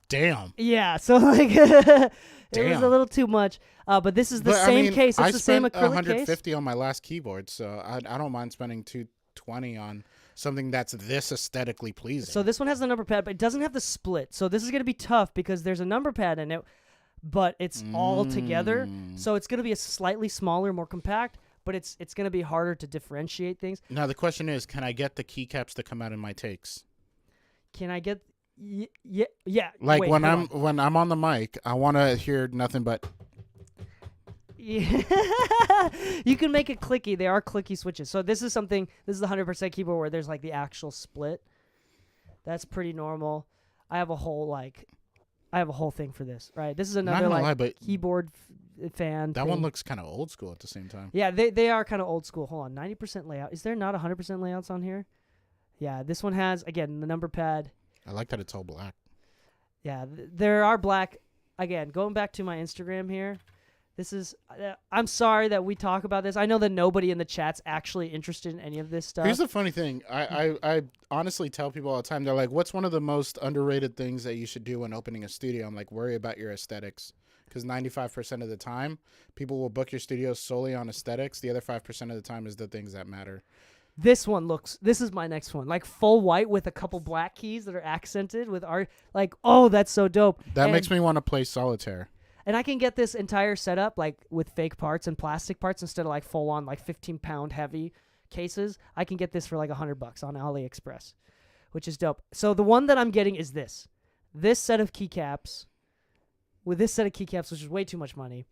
Speaker 2: Damn.
Speaker 1: Yeah. So like it was
Speaker 2: Damn.
Speaker 1: a little too much. But this is the
Speaker 2: But,
Speaker 1: same
Speaker 2: I mean,
Speaker 1: case. It's
Speaker 2: I
Speaker 1: the same
Speaker 2: spent
Speaker 1: acrylic case.
Speaker 2: $150 on my last keyboard, so I don't mind spending $220 on something that's this aesthetically pleasing.
Speaker 1: So this one has the number pad, but it doesn't have the split. So this is going to be tough because there's a number pad in it, but it's all together. So it's going to be a slightly smaller, more compact, but it's going to be harder to differentiate things.
Speaker 2: Now the question is, can I get the keycaps to come out in my takes?
Speaker 1: Can I get yeah.
Speaker 2: Like
Speaker 1: Wait,
Speaker 2: when
Speaker 1: hold
Speaker 2: I'm on the mic, I want to hear nothing but
Speaker 1: Yeah. You can make it clicky. They are clicky switches. So this is the 100% keyboard where there's like the actual split. That's pretty normal. I have a whole thing for this, right? This is
Speaker 2: Not
Speaker 1: another
Speaker 2: gonna
Speaker 1: like
Speaker 2: lie, but
Speaker 1: keyboard fan.
Speaker 2: that
Speaker 1: thing.
Speaker 2: one looks kind of old school at the same time.
Speaker 1: Yeah, they are kind of old school. Hold on, 90% layout. Is there not 100% layouts on here? Yeah, this one has again the number pad.
Speaker 2: I like that it's all black.
Speaker 1: Yeah, there are black. Again, going back to my Instagram here. This is. I'm sorry that we talk about this. I know that nobody in the chat's actually interested in any of this stuff.
Speaker 2: Here's the funny thing. I honestly tell people all the time, they're like, what's one of the most underrated things that you should do when opening a studio? I'm like, worry about your aesthetics. Because 95% of the time, people will book your studio solely on aesthetics. The other 5% of the time is the things that matter.
Speaker 1: This is my next one. Like full white with a couple black keys that are accented with art. Like, oh, that's so dope.
Speaker 2: That makes me want to play solitaire.
Speaker 1: And I can get this entire setup like with fake parts and plastic parts instead of like full on like 15-pound heavy cases. I can get this for like $100 on AliExpress, which is dope. So the one that I'm getting is this set of keycaps. With this set of keycaps, which is way too much money,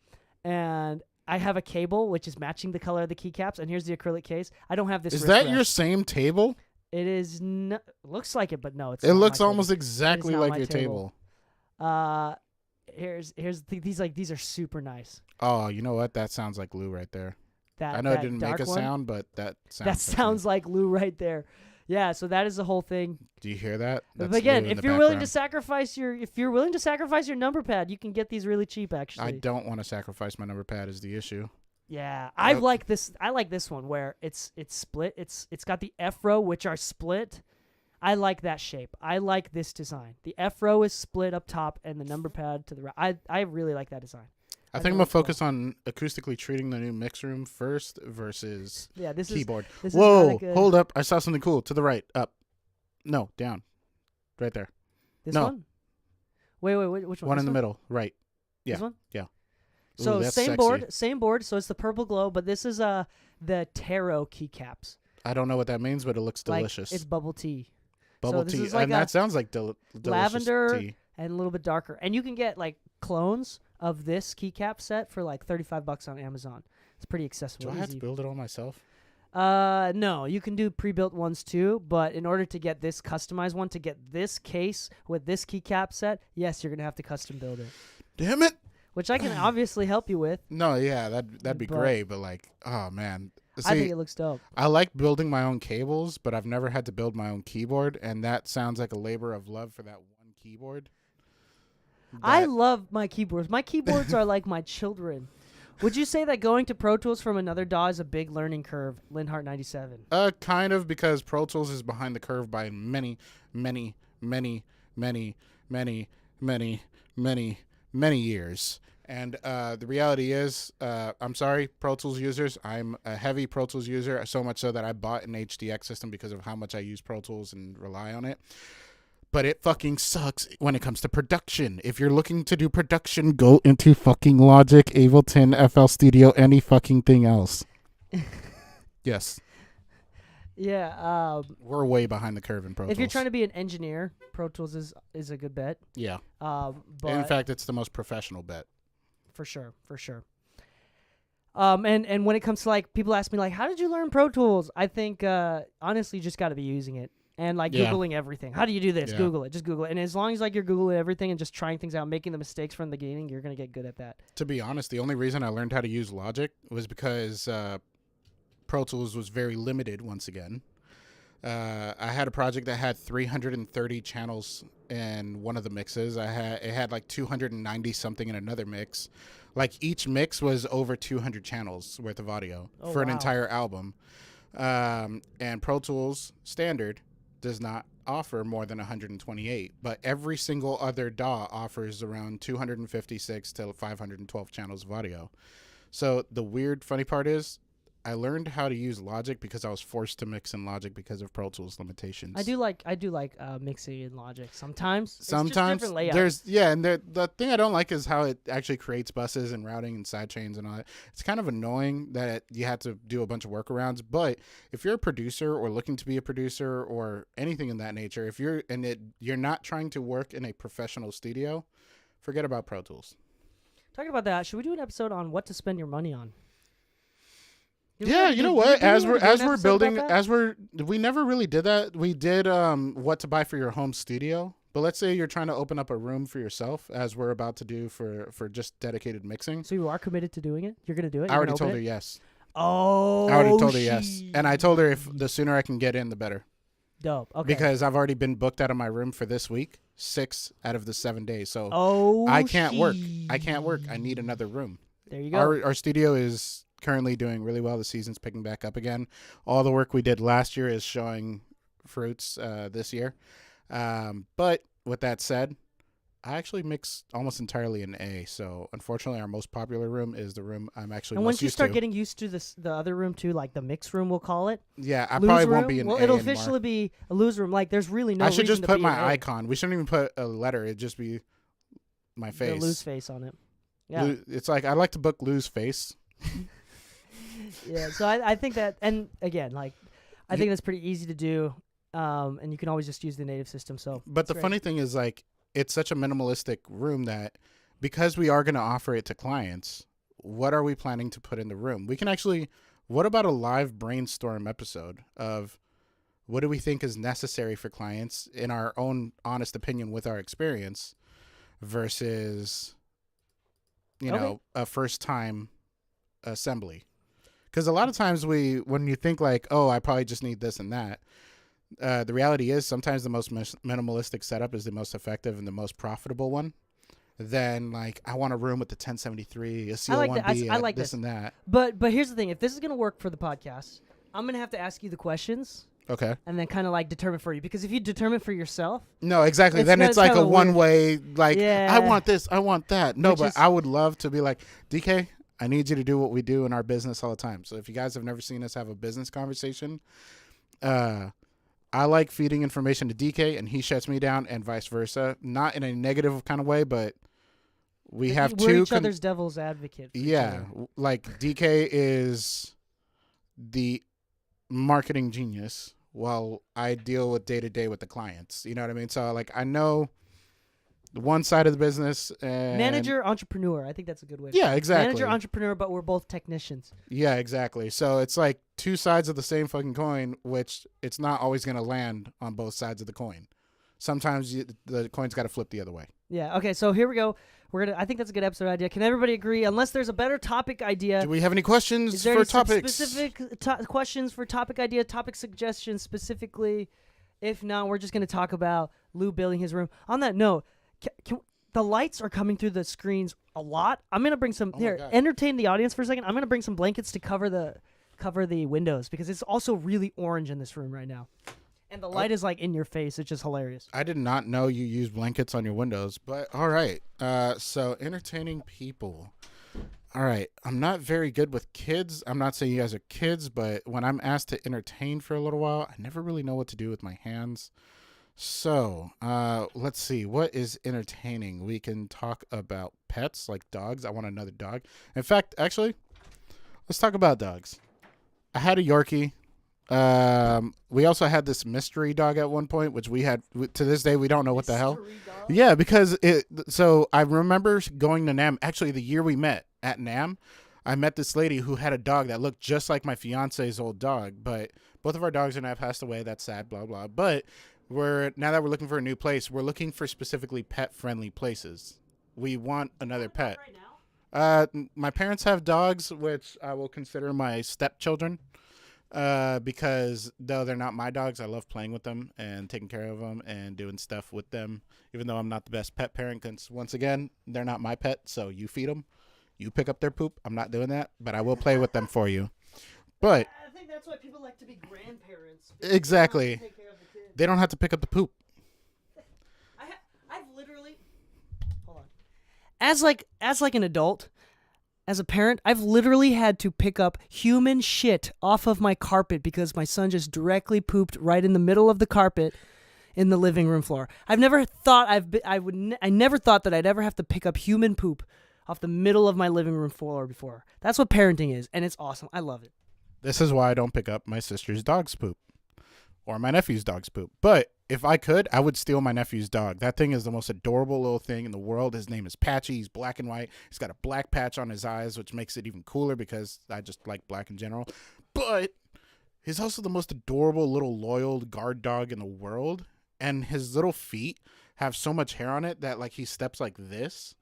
Speaker 1: and I have a cable which is matching the color of the keycaps, and here's the acrylic case. I don't have this.
Speaker 2: Is
Speaker 1: wrist
Speaker 2: that your
Speaker 1: rest.
Speaker 2: same table?
Speaker 1: It is. Looks like it, but no, it's.
Speaker 2: It
Speaker 1: not
Speaker 2: looks
Speaker 1: my
Speaker 2: almost
Speaker 1: table.
Speaker 2: exactly
Speaker 1: not
Speaker 2: like
Speaker 1: my
Speaker 2: your
Speaker 1: table.
Speaker 2: table.
Speaker 1: These are super nice.
Speaker 2: Oh, you know what? That sounds like Lou right there. I know it didn't make a
Speaker 1: one,
Speaker 2: sound, but that sounds.
Speaker 1: That sounds like Lou right there. Yeah, so that is the whole thing.
Speaker 2: Do you hear that?
Speaker 1: But
Speaker 2: That's
Speaker 1: again,
Speaker 2: Lou in
Speaker 1: if
Speaker 2: the
Speaker 1: you're willing to
Speaker 2: background.
Speaker 1: sacrifice your number pad, you can get these really cheap. Actually,
Speaker 2: I don't want to sacrifice my number pad. Is the issue?
Speaker 1: Yeah, I like this. I like this one where it's split. It's got the F row which are split. I like that shape. I like this design. The F row is split up top and the number pad to the right. I really like that design.
Speaker 2: I think I'm gonna focus on acoustically treating the new mix room first versus
Speaker 1: this
Speaker 2: keyboard.
Speaker 1: This
Speaker 2: Whoa,
Speaker 1: is
Speaker 2: hold up! I saw something cool to the right. Up, no, down, right there.
Speaker 1: This
Speaker 2: No.
Speaker 1: one. Wait, which one?
Speaker 2: One
Speaker 1: This
Speaker 2: in the middle, right? Yeah,
Speaker 1: This one?
Speaker 2: yeah. Ooh,
Speaker 1: So
Speaker 2: that's
Speaker 1: same
Speaker 2: sexy.
Speaker 1: board. So it's the purple glow, but this is the tarot keycaps.
Speaker 2: I don't know what that means, but it looks
Speaker 1: Like,
Speaker 2: delicious.
Speaker 1: it's bubble tea.
Speaker 2: Bubble
Speaker 1: so this
Speaker 2: tea,
Speaker 1: is like
Speaker 2: and that sounds like delicious
Speaker 1: lavender
Speaker 2: tea.
Speaker 1: and a little bit darker. And you can get like clones of this keycap set for like $35 on Amazon. It's pretty accessible.
Speaker 2: Do I have to
Speaker 1: easy.
Speaker 2: build it all myself?
Speaker 1: No, you can do pre-built ones too, but in order to get this customized one, to get this case with this keycap set, yes, you're gonna have to custom build it.
Speaker 2: Damn it.
Speaker 1: Which I can obviously help you with.
Speaker 2: No, yeah, that'd be
Speaker 1: But-
Speaker 2: great, but like, oh man.
Speaker 1: I think
Speaker 2: See,
Speaker 1: it looks dope.
Speaker 2: I like building my own cables, but I've never had to build my own keyboard, and that sounds like a labor of love for that one keyboard.
Speaker 1: I
Speaker 2: That-
Speaker 1: love my keyboards. My keyboards are like my children. Would you say that going to Pro Tools from another DAW is a big learning curve, Linhart 97?
Speaker 2: Kind of, because Pro Tools is behind the curve by many, many, many, many, many, many, many, many years. And the reality is, I'm sorry, Pro Tools users. I'm a heavy Pro Tools user, so much so that I bought an HDX system because of how much I use Pro Tools and rely on it. But it fucking sucks when it comes to production. If you're looking to do production, go into fucking Logic, Ableton, FL Studio, any fucking thing else. Yes.
Speaker 1: Yeah.
Speaker 2: We're way behind the curve in Pro Tools.
Speaker 1: If you're trying to be an engineer, Pro Tools is a good bet.
Speaker 2: Yeah.
Speaker 1: But
Speaker 2: In fact, it's the most professional bet.
Speaker 1: for sure. And when it comes to like people ask me like, how did you learn Pro Tools? I think honestly, you just got to be using it and like
Speaker 2: Yeah.
Speaker 1: Googling everything. How do you do this?
Speaker 2: Yeah.
Speaker 1: Google it. Just Google it. And as long as like you're Googling everything and just trying things out, making the mistakes from the beginning, you're gonna get good at that.
Speaker 2: To be honest, the only reason I learned how to use Logic was because Pro Tools was very limited once again. I had a project that had 330 channels in one of the mixes. It had like 290 something in another mix. Like each mix was over 200 channels worth of audio for an
Speaker 1: wow.
Speaker 2: entire album. And Pro Tools standard does not offer more than 128, but every single other DAW offers around 256 to 512 channels of audio. So the weird, funny part is I learned how to use Logic because I was forced to mix in Logic because of Pro Tools limitations.
Speaker 1: I do like mixing in Logic sometimes. It's just
Speaker 2: Sometimes
Speaker 1: different layouts.
Speaker 2: and the thing I don't like is how it actually creates buses and routing and sidechains and all that. It's kind of annoying that you have to do a bunch of workarounds. But if you're a producer or looking to be a producer or anything in that nature, you're not trying to work in a professional studio, forget about Pro Tools.
Speaker 1: Talking about that, should we do an episode on what to spend your money on?
Speaker 2: Yeah, you know what? As we're building,
Speaker 1: that?
Speaker 2: we never really did that. We did what to buy for your home studio. But let's say you're trying to open up a room for yourself, as we're about to do for just dedicated mixing.
Speaker 1: So you are committed to doing it? You're gonna do it?
Speaker 2: I already told her yes.
Speaker 1: Oh,
Speaker 2: I already told her yes, and I told her if the sooner I can get in, the better.
Speaker 1: Dope. Okay.
Speaker 2: Because I've already been booked out of my room for this week, 6 out of the 7 days. So I can't work. I can't work. I need another room.
Speaker 1: There you go.
Speaker 2: Our studio is currently doing really well. The season's picking back up again. All the work we did last year is showing fruits this year. But with that said, I actually mix almost entirely in A. So unfortunately, our most popular room is the room I'm actually
Speaker 1: and
Speaker 2: most
Speaker 1: once you
Speaker 2: used
Speaker 1: start
Speaker 2: to.
Speaker 1: getting used to the other room too, like the mix room, we'll call it.
Speaker 2: Yeah, I
Speaker 1: Lose
Speaker 2: probably
Speaker 1: room?
Speaker 2: won't be in
Speaker 1: well,
Speaker 2: A
Speaker 1: it'll
Speaker 2: anymore.
Speaker 1: officially be a lose room. Like there's really no
Speaker 2: I should
Speaker 1: reason
Speaker 2: just
Speaker 1: to
Speaker 2: put
Speaker 1: be
Speaker 2: my
Speaker 1: in A.
Speaker 2: icon. We shouldn't even put a letter. It'd just be my
Speaker 1: The
Speaker 2: face.
Speaker 1: lose face on it. Yeah.
Speaker 2: It's like I like to book lose face.
Speaker 1: Yeah. So I think that, and again, like I think that's pretty easy to do. And you can always just use the native system. So
Speaker 2: But
Speaker 1: it's
Speaker 2: the
Speaker 1: great.
Speaker 2: funny thing is, like, it's such a minimalistic room that because we are going to offer it to clients, what are we planning to put in the room? We can actually, what about a live brainstorm episode of what do we think is necessary for clients in our own honest opinion with our experience versus, you
Speaker 1: Okay.
Speaker 2: know, a first time assembly? Because a lot of times when you think like, oh, I probably just need this and that, the reality is sometimes the most minimalistic setup is the most effective and the most profitable one. Then like I want a room with the 1073, a CL1B,
Speaker 1: I like
Speaker 2: this
Speaker 1: this.
Speaker 2: and that.
Speaker 1: But here's the thing: if this is gonna work for the podcast, I'm gonna have to ask you the questions
Speaker 2: Okay.
Speaker 1: and then kind of like determine for you. Because if you determine for yourself,
Speaker 2: No, exactly.
Speaker 1: It's
Speaker 2: Then
Speaker 1: kinda-
Speaker 2: it's like
Speaker 1: it's
Speaker 2: a
Speaker 1: kinda
Speaker 2: one way, like,
Speaker 1: Yeah.
Speaker 2: I want this, I want that. No,
Speaker 1: Which
Speaker 2: but
Speaker 1: is-
Speaker 2: I would love to be like, DK, I need you to do what we do in our business all the time. So if you guys have never seen us have a business conversation, I like feeding information to DK and he shuts me down and vice versa. Not in a negative kind of way, but we have
Speaker 1: we're
Speaker 2: two.
Speaker 1: each other's devil's advocate. for each
Speaker 2: Yeah,
Speaker 1: other.
Speaker 2: like DK is the marketing genius while I deal with day to day with the clients. You know what I mean? So like I know one side of the business. And
Speaker 1: Manager, entrepreneur. I think that's a good way.
Speaker 2: Yeah, exactly.
Speaker 1: Manager, entrepreneur, but we're both technicians.
Speaker 2: Yeah, exactly. So it's like two sides of the same fucking coin, which it's not always going to land on both sides of the coin. Sometimes the coin's got to flip the other way.
Speaker 1: Yeah. Okay. So here we go. I think that's a good episode idea. Can everybody agree? Unless there's a better topic idea.
Speaker 2: Do we have any questions
Speaker 1: Is there
Speaker 2: for
Speaker 1: any
Speaker 2: topics?
Speaker 1: specific questions for topic idea, topic suggestions specifically? If not, we're just going to talk about Lou building his room. On that note, the lights are coming through the screens a lot. I'm going to bring some entertain the audience for a second. I'm going to bring some blankets to cover the windows because it's also really orange in this room right now. And the light is like in your face. It's just hilarious.
Speaker 2: I did not know you use blankets on your windows, but all right. So entertaining people. All right. I'm not very good with kids. I'm not saying you guys are kids, but when I'm asked to entertain for a little while, I never really know what to do with my hands. So let's see. What is entertaining? We can talk about pets like dogs. I want another dog. In fact, actually, let's talk about dogs. I had a Yorkie. We also had this mystery dog at one point, which we had to this day. We don't know what the hell. Dog? Yeah, because so I remember going to NAM. Actually, the year we met at NAM, I met this lady who had a dog that looked just like my fiance's old dog. But both of our dogs and I passed away. That's sad. Blah blah. But now that we're looking for a new place, we're looking for specifically pet friendly places. We want another pet. Right now? My parents have dogs, which I will consider my stepchildren. Because though they're not my dogs, I love playing with them and taking care of them and doing stuff with them, even though I'm not the best pet parent, because once again, they're not my pet. So you feed them, you pick up their poop. I'm not doing that, but I will play with them for you. But
Speaker 1: I think that's why people like to be grandparents.
Speaker 2: Exactly. They don't have to pick up the poop.
Speaker 1: I've literally, hold on. As like an adult, as a parent, I've literally had to pick up human shit off of my carpet because my son just directly pooped right in the middle of the carpet in the living room floor. I never thought that I'd ever have to pick up human poop off the middle of my living room floor before. That's what parenting is, and it's awesome. I love it.
Speaker 2: This is why I don't pick up my sister's dog's poop or my nephew's dog's poop. But if I could, I would steal my nephew's dog. That thing is the most adorable little thing in the world. His name is Patchy. He's black and white. He's got a black patch on his eyes, which makes it even cooler because I just like black in general. But he's also the most adorable little loyal guard dog in the world. And his little feet have so much hair on it that like he steps like this.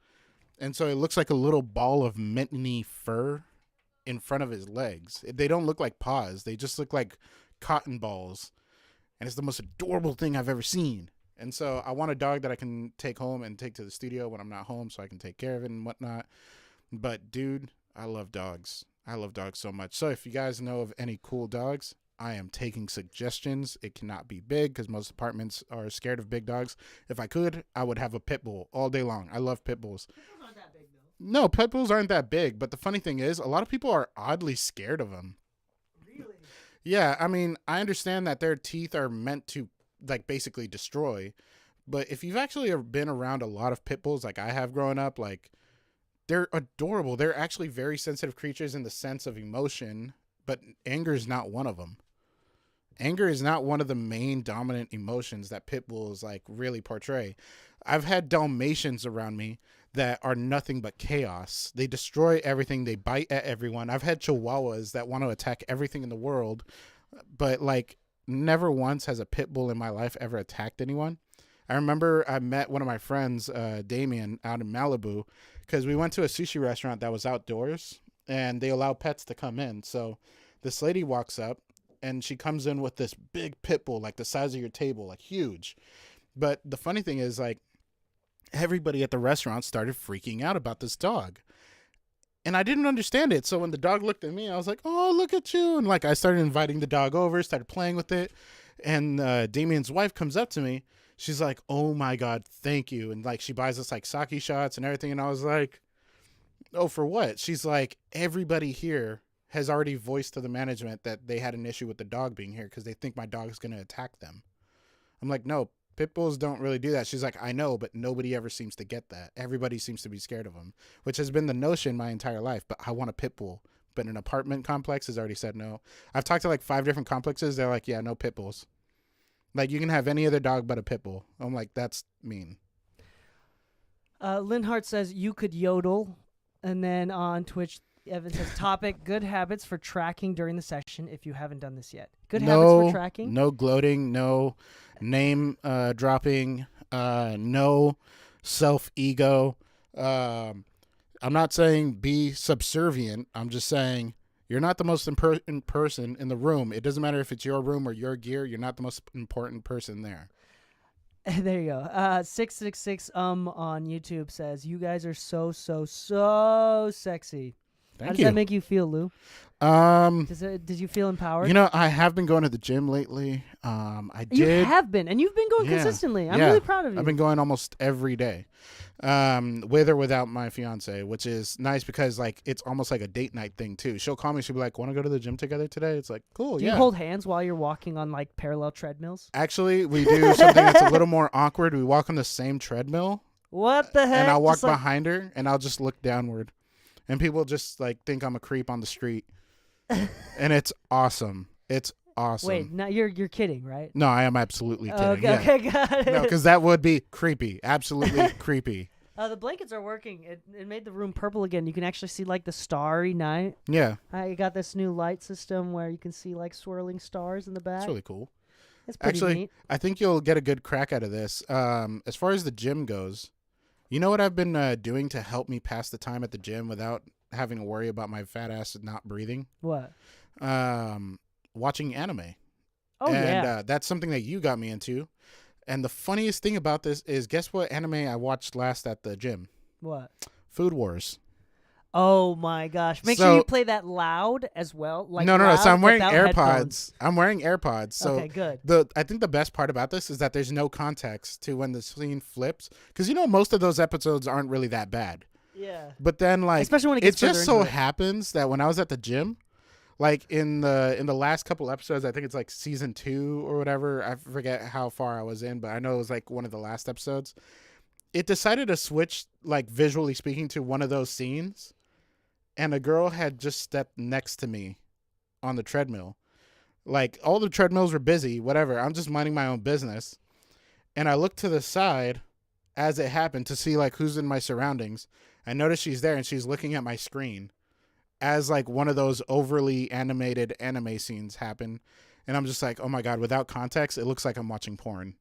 Speaker 2: And so it looks like a little ball of minty fur in front of his legs. They don't look like paws. They just look like cotton balls. And it's the most adorable thing I've ever seen. And so I want a dog that I can take home and take to the studio when I'm not home so I can take care of it and whatnot. But, dude, I love dogs. I love dogs so much. So if you guys know of any cool dogs, I am taking suggestions. It cannot be big because most apartments are scared of big dogs. If I could, I would have a pit bull all day long. I love pit bulls.
Speaker 1: Pit bulls aren't that big, though.
Speaker 2: No, pit bulls aren't that big. But the funny thing is, a lot of people are oddly scared of them.
Speaker 1: Really?
Speaker 2: Yeah, I mean, I understand that their teeth are meant to, like, basically destroy. But if you've actually been around a lot of pit bulls, like I have growing up, like, they're adorable. They're actually very sensitive creatures in the sense of emotion, but anger is not one of them. Anger is not one of the main dominant emotions that pit bulls, like, really portray. I've had Dalmatians around me that are nothing but chaos. They destroy everything. They bite at everyone. I've had Chihuahuas that want to attack everything in the world, but like never once has a pit bull in my life ever attacked anyone. I remember I met one of my friends, Damien, out in Malibu, because we went to a sushi restaurant that was outdoors and they allow pets to come in. So this lady walks up and she comes in with this big pit bull, like the size of your table, like huge. But the funny thing is, like, everybody at the restaurant started freaking out about this dog. And I didn't understand it. So when the dog looked at me, I was like, oh, look at you. And like, I started inviting the dog over, started playing with it. And Damien's wife comes up to me. She's like, oh my God, thank you. And like, she buys us like sake shots and everything. And I was like, oh, for what? She's like, everybody here has already voiced to the management that they had an issue with the dog being here because they think my dog is going to attack them. I'm like, no, pit bulls don't really do that. She's like, I know, but nobody ever seems to get that. Everybody seems to be scared of them, which has been the notion my entire life. But I want a pit bull. But an apartment complex has already said no. I've talked to like 5 different complexes. They're like, yeah, no pit bulls. Like, you can have any other dog but a pit bull. I'm like, that's mean.
Speaker 1: Linhart says you could yodel, and then on Twitch, Evan says topic: good habits for tracking during the session. If you haven't done this yet, good habits for tracking.
Speaker 2: No gloating, no name dropping, no self ego. I'm not saying be subservient. I'm just saying you're not the most important person in the room. It doesn't matter if it's your room or your gear. You're not the most important person there.
Speaker 1: There you go. 666 on YouTube says you guys are so sexy.
Speaker 2: Thank
Speaker 1: How does
Speaker 2: you.
Speaker 1: that make you feel, Lou? Did you feel empowered?
Speaker 2: You know, I have been going to the gym lately.
Speaker 1: You have been, and you've been going consistently. I'm really proud of you.
Speaker 2: I've been going almost every day, with or without my fiance, which is nice because like it's almost like a date night thing too. She'll call me. She'll be like, "Want to go to the gym together today?" It's like, cool.
Speaker 1: Do you hold hands while you're walking on like parallel treadmills?
Speaker 2: Actually, we do something that's a little more awkward. We walk on the same treadmill.
Speaker 1: What the heck?
Speaker 2: And I'll walk behind her, and I'll just look downward, and people just like think I'm a creep on the street. And it's awesome. It's awesome.
Speaker 1: Wait, now you're kidding, right?
Speaker 2: No, I am absolutely kidding.
Speaker 1: Okay, got it.
Speaker 2: No, because that would be creepy. Absolutely creepy.
Speaker 1: The blankets are working. It made the room purple again. You can actually see like the starry night.
Speaker 2: Yeah.
Speaker 1: I got this new light system where you can see like swirling stars in the back.
Speaker 2: It's really cool.
Speaker 1: It's pretty
Speaker 2: Actually,
Speaker 1: neat.
Speaker 2: I think you'll get a good crack out of this. As far as the gym goes, you know what I've been doing to help me pass the time at the gym without having to worry about my fat ass not breathing?
Speaker 1: What?
Speaker 2: Watching anime.
Speaker 1: Oh, yeah.
Speaker 2: That's something that you got me into. And the funniest thing about this is, guess what anime I watched last at the gym?
Speaker 1: What?
Speaker 2: Food Wars.
Speaker 1: Oh my gosh! Make sure you play that loud as well. Like
Speaker 2: no. So I'm wearing AirPods.
Speaker 1: Headphones.
Speaker 2: I'm wearing AirPods. So
Speaker 1: okay, good.
Speaker 2: I think the best part about this is that there's no context to when the scene flips, because you know most of those episodes aren't really that bad.
Speaker 1: Yeah.
Speaker 2: But then like,
Speaker 1: especially when it gets
Speaker 2: just so happens that when I was at the gym, like in the last couple episodes, I think it's like season 2 or whatever. I forget how far I was in, but I know it was like one of the last episodes. It decided to switch, like visually speaking, to one of those scenes. And a girl had just stepped next to me on the treadmill. Like, all the treadmills were busy, whatever. I'm just minding my own business. And I looked to the side as it happened to see, like, who's in my surroundings. I noticed she's there, and she's looking at my screen as, like, one of those overly animated anime scenes happen. And I'm just like, oh, my God, without context, it looks like I'm watching porn.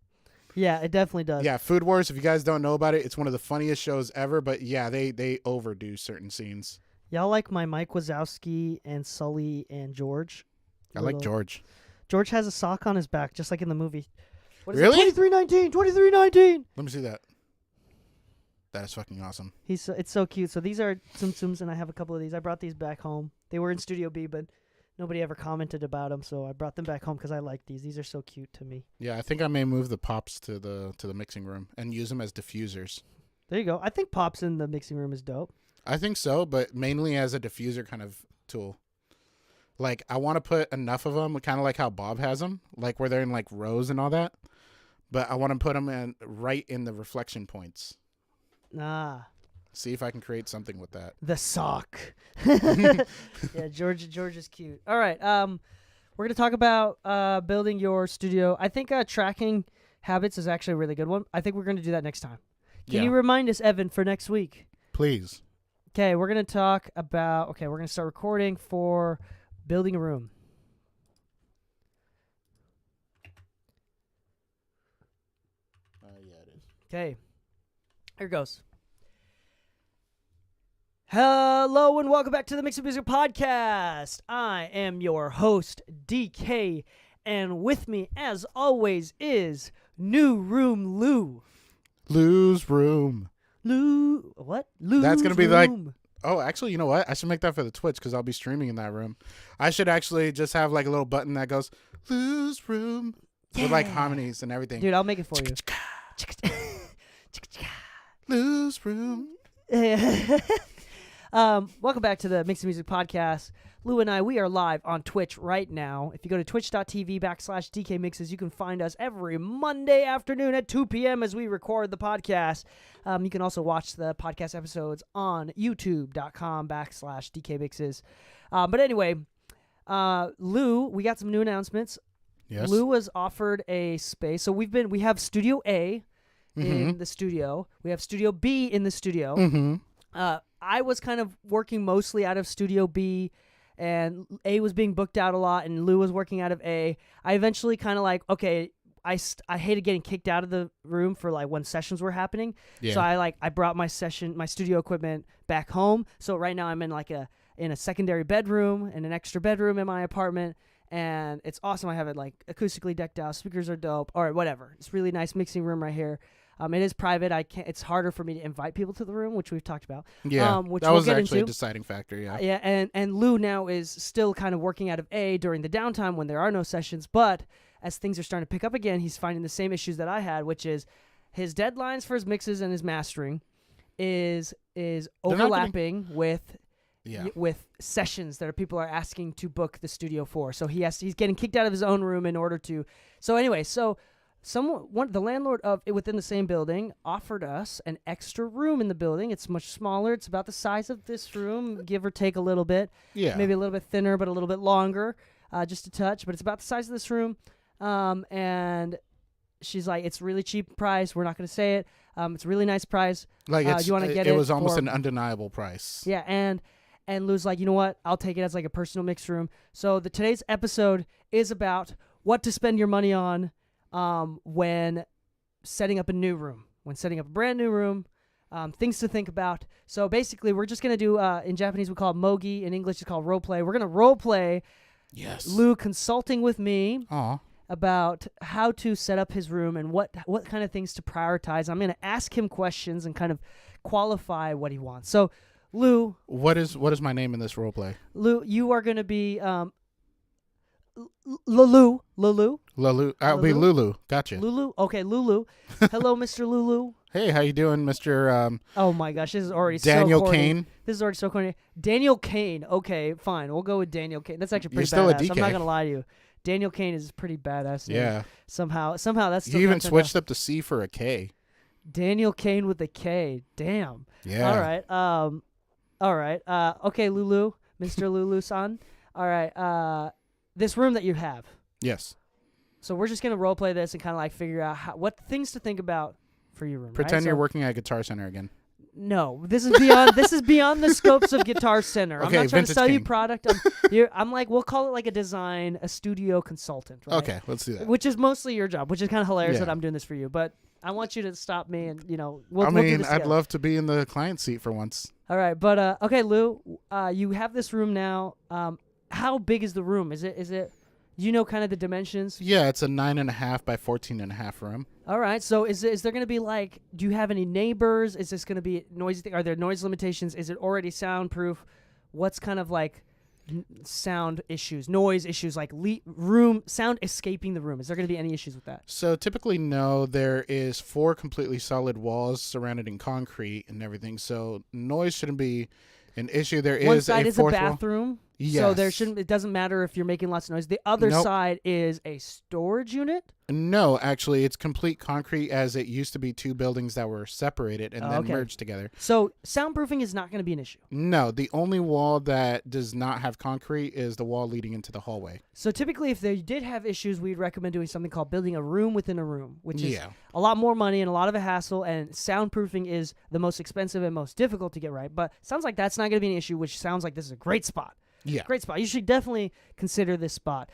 Speaker 1: Yeah, it definitely does.
Speaker 2: Yeah, Food Wars, if you guys don't know about it, it's one of the funniest shows ever. But, yeah, they overdo certain scenes.
Speaker 1: Y'all like my Mike Wazowski and Sully and George?
Speaker 2: I like George.
Speaker 1: George has a sock on his back, just like in the movie. What is
Speaker 2: really?
Speaker 1: it? 2319! 2319!
Speaker 2: Let me see that. That is fucking awesome.
Speaker 1: It's so cute. So these are Tsum Tsums, and I have a couple of these. I brought these back home. They were in Studio B, but nobody ever commented about them, so I brought them back home because I like these. These are so cute to me.
Speaker 2: Yeah, I think I may move the pops to the mixing room and use them as diffusers.
Speaker 1: There you go. I think pops in the mixing room is dope.
Speaker 2: I think so, but mainly as a diffuser kind of tool. Like, I want to put enough of them, kind of like how Bob has them, like where they're in like rows and all that. But I want to put them in right in the reflection points. See if I can create something with that.
Speaker 1: The sock. Yeah, George is cute. All right. We're gonna talk about building your studio. I think tracking habits is actually a really good one. I think we're gonna do that next time. Can you remind us, Evan, for next week?
Speaker 2: Please.
Speaker 1: Okay, we're going to talk about... Okay, we're going to start recording for building a room.
Speaker 2: Yeah, it is.
Speaker 1: Okay, here goes. Hello and welcome back to the Mix of Music Podcast. I am your host, DK, and with me, as always, is New Room Lou.
Speaker 2: Lou's room.
Speaker 1: What? Lou's
Speaker 2: That's gonna be
Speaker 1: room.
Speaker 2: like. Oh, actually, you know what? I should make that for the Twitch because I'll be streaming in that room. I should actually just have like a little button that goes Lou's room with like harmonies and everything.
Speaker 1: Dude, I'll make it for you.
Speaker 2: Lou's room.
Speaker 1: Welcome back to the Mix of Music Podcast. Lou and I, we are live on Twitch right now. If you go to twitch.tv/DK Mixes, you can find us every Monday afternoon at 2 p.m. as we record the podcast. You can also watch the podcast episodes on youtube.com/DK Mixes. But anyway, Lou, we got some new announcements.
Speaker 2: Yes.
Speaker 1: Lou was offered a space. So we have Studio A, in the studio. We have Studio B in the studio.
Speaker 2: Mm-hmm.
Speaker 1: I was kind of working mostly out of Studio B, and A was being booked out a lot, and Lou was working out of A. I eventually kind of like, okay, I hated getting kicked out of the room for like when sessions were happening.
Speaker 2: Yeah.
Speaker 1: So I brought my studio equipment back home. So right now I'm in a secondary bedroom and an extra bedroom in my apartment, and it's awesome. I have it like acoustically decked out. Speakers are dope. Or whatever. It's really nice mixing room right here. It is private. It's harder for me to invite people to the room, which we've talked about.
Speaker 2: Yeah,
Speaker 1: which
Speaker 2: that
Speaker 1: we'll
Speaker 2: was
Speaker 1: get
Speaker 2: actually
Speaker 1: into.
Speaker 2: a deciding factor. Yeah.
Speaker 1: Yeah, and Lou now is still kind of working out of A during the downtime when there are no sessions, but as things are starting to pick up again, he's finding the same issues that I had, which is his deadlines for his mixes and his mastering is overlapping with sessions that people are asking to book the studio for. So he's getting kicked out of his own room in order to. So anyway, the landlord within the same building offered us an extra room in the building. It's much smaller. It's about the size of this room, give or take a little bit.
Speaker 2: Yeah.
Speaker 1: Maybe a little bit thinner, but a little bit longer, just a touch. But it's about the size of this room. And she's like, it's really cheap price. We're not going to say it. It's a really nice price.
Speaker 2: Like
Speaker 1: you want to get
Speaker 2: it was almost an undeniable price.
Speaker 1: Yeah, and Lou's like, you know what? I'll take it as like a personal mix room. So today's episode is about what to spend your money on when setting up a new room, when setting up a brand new room, things to think about. So basically, we're just going to do, in Japanese, we call it mogi. In English, it's called role play. We're going to role play Lou consulting with me about how to set up his room and what kind of things to prioritize. I'm going to ask him questions and kind of qualify what he wants. So, Lou.
Speaker 2: What is my name in this role play?
Speaker 1: Lou, you are going to be Lulu.
Speaker 2: Lulu. I'll be Lulu. Gotcha.
Speaker 1: Lulu. Okay, Lulu. Hello, Mr. Lulu.
Speaker 2: Hey, how you doing, Mr.
Speaker 1: Oh my gosh, this is already
Speaker 2: Daniel
Speaker 1: so corny.
Speaker 2: Kane?
Speaker 1: This is already so corny. Daniel Kane. Okay, fine. We'll go with Daniel Kane. That's actually pretty
Speaker 2: You're still a
Speaker 1: badass. I'm
Speaker 2: DK.
Speaker 1: not gonna lie to you. Daniel Kane is pretty badass name.
Speaker 2: Yeah.
Speaker 1: Somehow that's still
Speaker 2: You even
Speaker 1: not
Speaker 2: switched up the C for a K.
Speaker 1: Daniel Kane with a K. Damn.
Speaker 2: Yeah.
Speaker 1: All right. Okay, Lulu, Mr. Lulu-san. All right. This room that you have.
Speaker 2: Yes.
Speaker 1: So we're just gonna role play this and kind of like figure out what things to think about for your room.
Speaker 2: Pretend
Speaker 1: right?
Speaker 2: you're working at Guitar Center again.
Speaker 1: No, this is beyond. This is beyond the scopes of Guitar Center.
Speaker 2: Okay,
Speaker 1: I'm not trying to
Speaker 2: Vintage
Speaker 1: sell you
Speaker 2: King.
Speaker 1: product. I'm like, we'll call it like a studio consultant. Right?
Speaker 2: Okay, let's do that.
Speaker 1: Which is mostly your job, which is kind of hilarious
Speaker 2: Yeah.
Speaker 1: that I'm doing this for you. But I want you to stop me, and we'll
Speaker 2: I
Speaker 1: do
Speaker 2: mean,
Speaker 1: this
Speaker 2: I'd
Speaker 1: together.
Speaker 2: love to be in the client seat for once.
Speaker 1: All right, but okay, Lou, you have this room now. How big is the room? Is it? You know, kind of the dimensions.
Speaker 2: Yeah, it's a 9.5 by 14.5 room.
Speaker 1: All right. So is there going to be like? Do you have any neighbors? Is this going to be noisy? Are there noise limitations? Is it already soundproof? What's kind of like sound issues, noise issues, like room sound escaping the room? Is there going to be any issues with that?
Speaker 2: So typically, no. There is 4 completely solid walls surrounded in concrete and everything. So noise shouldn't be an issue. There
Speaker 1: One
Speaker 2: is
Speaker 1: side
Speaker 2: a
Speaker 1: is a
Speaker 2: fourth wall.
Speaker 1: bathroom.
Speaker 2: Yes.
Speaker 1: So there shouldn't. It doesn't matter if you're making lots of noise. The other
Speaker 2: Nope.
Speaker 1: side is a storage unit.
Speaker 2: No, actually, it's complete concrete, as it used to be 2 buildings that were separated and then
Speaker 1: Okay.
Speaker 2: merged together.
Speaker 1: So soundproofing is not going to be an issue.
Speaker 2: No, the only wall that does not have concrete is the wall leading into the hallway.
Speaker 1: So typically, if they did have issues, we'd recommend doing something called building a room within a room, which is
Speaker 2: Yeah.
Speaker 1: a lot more money and a lot of a hassle. And soundproofing is the most expensive and most difficult to get right. But sounds like that's not going to be an issue, which sounds like this is a great spot.
Speaker 2: Yeah.
Speaker 1: Great spot. You should definitely consider this spot.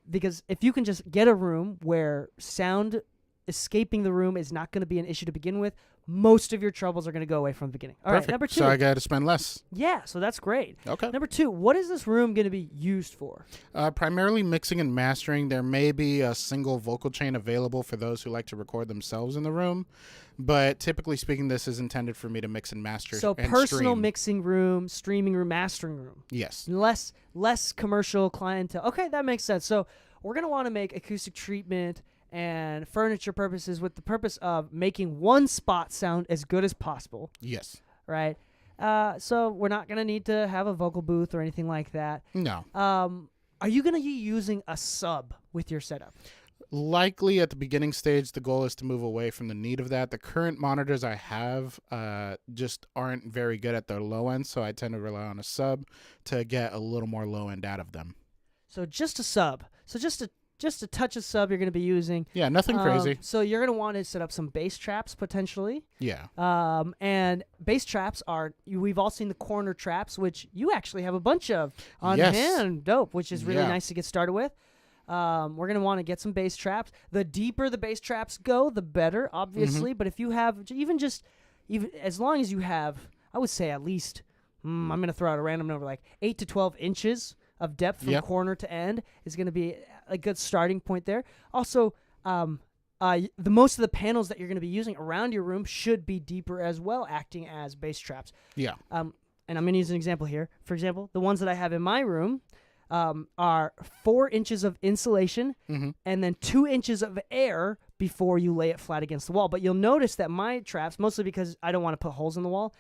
Speaker 1: Because if you can just get a room where sound escaping the room is not going to be an issue to begin with, most of your troubles are going to go away from the beginning. All right,
Speaker 2: Perfect.
Speaker 1: number 2.
Speaker 2: So I got to spend less.
Speaker 1: Yeah, so that's great.
Speaker 2: Okay.
Speaker 1: Number 2, what is this room going to be used for?
Speaker 2: Primarily mixing and mastering. There may be a single vocal chain available for those who like to record themselves in the room, but typically speaking, this is intended for me to mix and master.
Speaker 1: So
Speaker 2: and
Speaker 1: personal
Speaker 2: stream.
Speaker 1: mixing room, streaming room, mastering room.
Speaker 2: Yes.
Speaker 1: Less commercial clientele. Okay, that makes sense. So we're going to want to make acoustic treatment and furniture purposes with the purpose of making one spot sound as good as possible,
Speaker 2: Yes.
Speaker 1: right? So we're not going to need to have a vocal booth or anything like that.
Speaker 2: No.
Speaker 1: Are you going to be using a sub with your setup?
Speaker 2: Likely at the beginning stage, the goal is to move away from the need of that. The current monitors I have just aren't very good at their low end, so I tend to rely on a sub to get a little more low end out of them.
Speaker 1: So just a sub. So just to just a touch of sub you're going to be using.
Speaker 2: Yeah, nothing crazy.
Speaker 1: So you're going to want to set up some bass traps potentially.
Speaker 2: Yeah.
Speaker 1: And bass traps we've all seen the corner traps, which you actually have a bunch of on
Speaker 2: Yes.
Speaker 1: hand. Dope, which is really
Speaker 2: Yeah.
Speaker 1: nice to get started with. We're going to want to get some bass traps. The deeper the bass traps go, the better, obviously. But if you have even as long as you have, I would say at least, I'm going to throw out a random number, like 8 to 12 inches of depth from corner to end is going to be a good starting point there. Also, the most of the panels that you're going to be using around your room should be deeper as well, acting as bass traps.
Speaker 2: Yeah.
Speaker 1: And I'm going to use an example here. For example, the ones that I have in my room are 4 inches of insulation and then 2 inches of air before you lay it flat against the wall. But you'll notice that my traps, mostly because I don't want to put holes in the wall,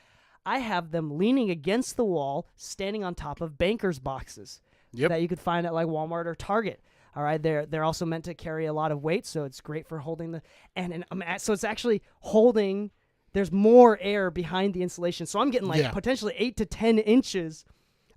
Speaker 1: I have them leaning against the wall, standing on top of banker's boxes that you could find at like Walmart or Target. All right, they're also meant to carry a lot of weight, so it's great for holding so it's actually holding. There's more air behind the insulation, so I'm getting like potentially 8 to 10 inches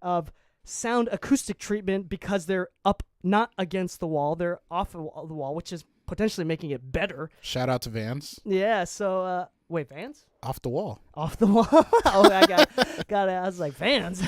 Speaker 1: of sound acoustic treatment because they're up, not against the wall. They're off the wall, which is potentially making it better.
Speaker 2: Shout out to Vans.
Speaker 1: Yeah. So wait, Vans?
Speaker 2: Off the wall.
Speaker 1: Off the wall. Oh, I got it. I was like, Vans.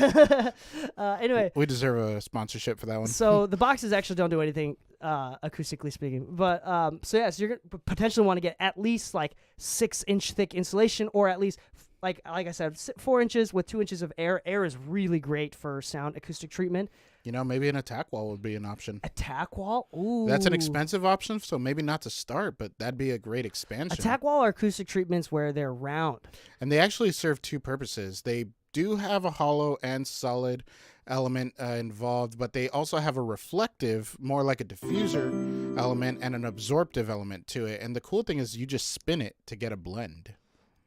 Speaker 1: Anyway.
Speaker 2: We deserve a sponsorship for that one.
Speaker 1: So the boxes actually don't do anything acoustically speaking. But so you're going to potentially want to get at least like 6-inch thick insulation, or at least like I said, 4 inches with 2 inches of air. Air is really great for sound acoustic treatment.
Speaker 2: Maybe an attack wall would be an option.
Speaker 1: Attack wall? Ooh.
Speaker 2: That's an expensive option, so maybe not to start, but that'd be a great expansion.
Speaker 1: Attack wall are acoustic treatments where they're round.
Speaker 2: And they actually serve two purposes. They do have a hollow and solid element involved, but they also have a reflective, more like a diffuser element, and an absorptive element to it. And the cool thing is you just spin it to get a blend.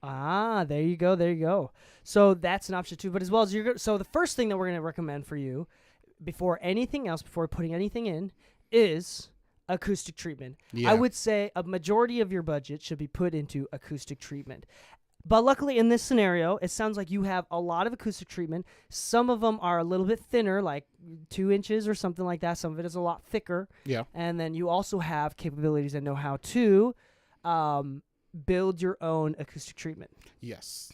Speaker 1: Ah, there you go. So that's an option too. But as well as so the first thing that we're going to recommend for you before anything else, before putting anything in, is acoustic treatment.
Speaker 2: Yeah.
Speaker 1: I would say a majority of your budget should be put into acoustic treatment. But luckily in this scenario, it sounds like you have a lot of acoustic treatment. Some of them are a little bit thinner, like 2 inches or something like that. Some of it is a lot thicker.
Speaker 2: Yeah.
Speaker 1: And then you also have capabilities and know how to build your own acoustic treatment.
Speaker 2: Yes.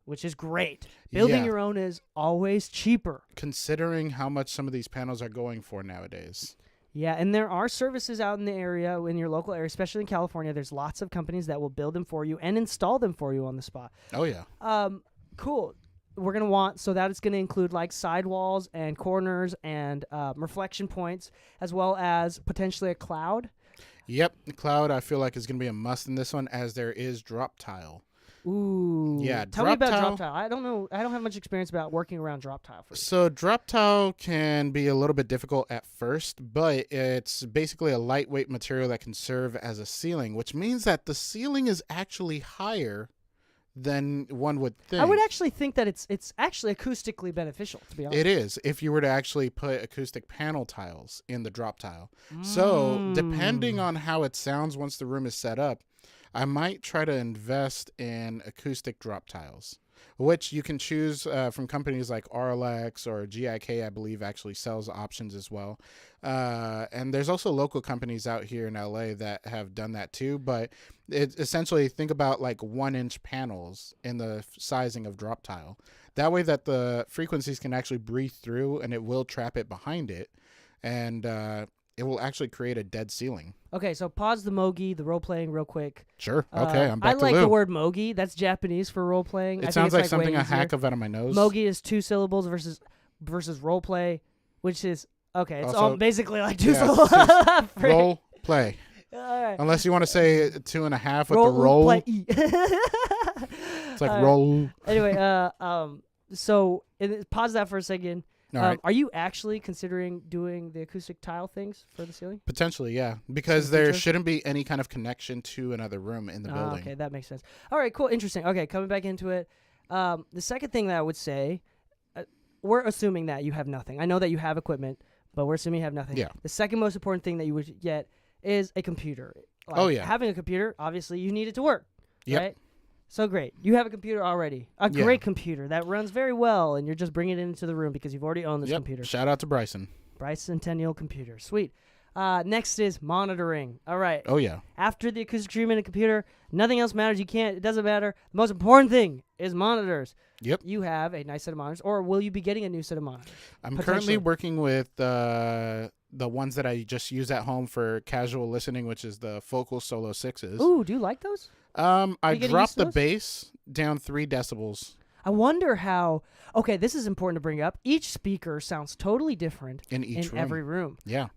Speaker 1: Which is great. Building
Speaker 2: Yeah.
Speaker 1: your own is always cheaper.
Speaker 2: Considering how much some of these panels are going for nowadays.
Speaker 1: Yeah, and there are services out in the area, in your local area, especially in California. There's lots of companies that will build them for you and install them for you on the spot.
Speaker 2: Oh, yeah.
Speaker 1: Cool. We're going to want, so that is going to include like sidewalls and corners and reflection points, as well as potentially a cloud.
Speaker 2: Yep. The cloud, I feel like, is going to be a must in this one, as there is drop tile.
Speaker 1: Ooh.
Speaker 2: Yeah,
Speaker 1: Tell me
Speaker 2: drop
Speaker 1: about
Speaker 2: tile.
Speaker 1: drop tile. I don't know. I don't have much experience about working around drop tile.
Speaker 2: So drop tile can be a little bit difficult at first, but it's basically a lightweight material that can serve as a ceiling, which means that the ceiling is actually higher than one would think.
Speaker 1: I would actually think that it's actually acoustically beneficial, to be honest.
Speaker 2: It is, if you were to actually put acoustic panel tiles in the drop tile. So depending on how it sounds once the room is set up, I might try to invest in acoustic drop tiles, which you can choose from companies like RLX or GIK, I believe, actually sells options as well. And there's also local companies out here in LA that have done that too. But it essentially, think about like 1-inch panels in the sizing of drop tile. That way that the frequencies can actually breathe through, and it will trap it behind it. And it will actually create a dead ceiling.
Speaker 1: Okay, so pause the mogi, the role playing, real quick.
Speaker 2: Sure. Okay, I'm back
Speaker 1: I
Speaker 2: to
Speaker 1: like
Speaker 2: Lou.
Speaker 1: the word mogi. That's Japanese for role playing.
Speaker 2: It sounds like something I hack
Speaker 1: of
Speaker 2: out of my nose.
Speaker 1: Mogi is 2 syllables versus role play, which is okay. It's
Speaker 2: Also,
Speaker 1: all basically like 2
Speaker 2: yeah,
Speaker 1: syllables.
Speaker 2: Role play.
Speaker 1: All right.
Speaker 2: Unless you want to say 2.5 with
Speaker 1: Roll
Speaker 2: the roll.
Speaker 1: play.
Speaker 2: It's like roll.
Speaker 1: Anyway, so pause that for a second.
Speaker 2: All right.
Speaker 1: Are you actually considering doing the acoustic tile things for the ceiling?
Speaker 2: Potentially, yeah. Because
Speaker 1: In the
Speaker 2: there
Speaker 1: future?
Speaker 2: shouldn't be any kind of connection to another room in the building.
Speaker 1: Okay, that makes sense. All right, cool, interesting. Okay, coming back into it. The second thing that I would say, we're assuming that you have nothing. I know that you have equipment, but we're assuming you have nothing.
Speaker 2: Yeah.
Speaker 1: The second most important thing that you would get is a computer. Like,
Speaker 2: Oh, yeah.
Speaker 1: Having a computer, obviously, you need it to work.
Speaker 2: Yep.
Speaker 1: Right? So great. You have a computer already. A
Speaker 2: Yeah.
Speaker 1: great computer that runs very well, and you're just bringing it into the room because you've already owned this
Speaker 2: Yep.
Speaker 1: computer.
Speaker 2: Shout out to Bryson.
Speaker 1: Bicentennial computer. Sweet. Next is monitoring. All right.
Speaker 2: Oh yeah.
Speaker 1: After the acoustic treatment and computer, nothing else matters. It doesn't matter. The most important thing is monitors.
Speaker 2: Yep.
Speaker 1: You have a nice set of monitors, or will you be getting a new set of monitors?
Speaker 2: I'm currently working with the ones that I just use at home for casual listening, which is the Focal Solo 6s.
Speaker 1: Ooh, do you like those?
Speaker 2: I
Speaker 1: getting
Speaker 2: dropped
Speaker 1: used to
Speaker 2: the
Speaker 1: those?
Speaker 2: bass down 3 decibels
Speaker 1: I wonder how. Okay, this is important to bring up. Each speaker sounds totally different
Speaker 2: in each room.
Speaker 1: every room.
Speaker 2: Yeah.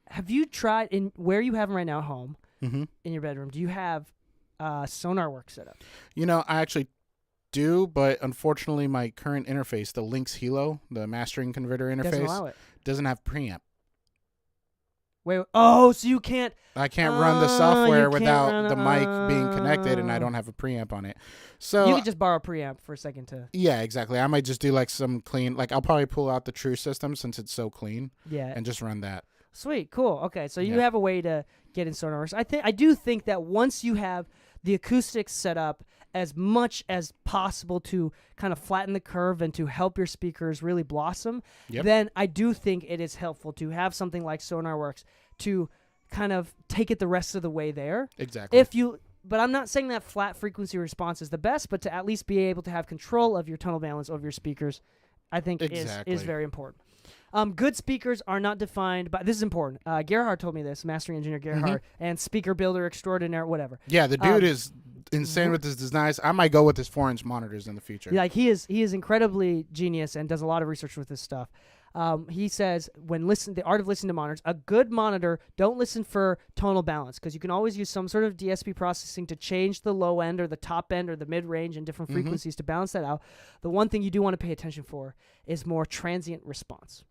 Speaker 1: Have you tried in where you have them right now at home
Speaker 2: Mm-hmm.
Speaker 1: in your bedroom? Do you have SonarWorks set up?
Speaker 2: You know, I actually do, but unfortunately, my current interface, the Lynx Hilo, the mastering converter
Speaker 1: Doesn't
Speaker 2: interface,
Speaker 1: allow it.
Speaker 2: doesn't have preamp.
Speaker 1: Wait. Oh, so you can't.
Speaker 2: I can't run the
Speaker 1: you
Speaker 2: software
Speaker 1: can't
Speaker 2: without
Speaker 1: run
Speaker 2: the mic being connected, and I don't have a preamp on it. So
Speaker 1: You could just borrow a preamp for a second to.
Speaker 2: yeah, exactly. I might just do like some clean. Like I'll probably pull out the True System since it's so clean,
Speaker 1: Yeah.
Speaker 2: and just run that.
Speaker 1: Sweet. Cool. Okay. So you
Speaker 2: Yeah.
Speaker 1: have a way to get in SonarWorks. I do think that once you have the acoustics set up as much as possible to kind of flatten the curve and to help your speakers really blossom,
Speaker 2: Yep.
Speaker 1: then I do think it is helpful to have something like SonarWorks to kind of take it the rest of the way there.
Speaker 2: Exactly.
Speaker 1: But I'm not saying that flat frequency response is the best, but to at least be able to have control of your tonal balance over your speakers, I think
Speaker 2: Exactly.
Speaker 1: is very important. Good speakers are not defined by, this is important. Gerhard told me this, mastering engineer Gerhard, and speaker builder extraordinaire, whatever.
Speaker 2: Yeah, the dude is insane with his designs. I might go with his 4-inch monitors in the future.
Speaker 1: Like he is incredibly genius and does a lot of research with this stuff. He says the art of listening to monitors, a good monitor, don't listen for tonal balance because you can always use some sort of DSP processing to change the low end or the top end or the mid range and different frequencies to balance that out. The one thing you do want to pay attention for is more transient response.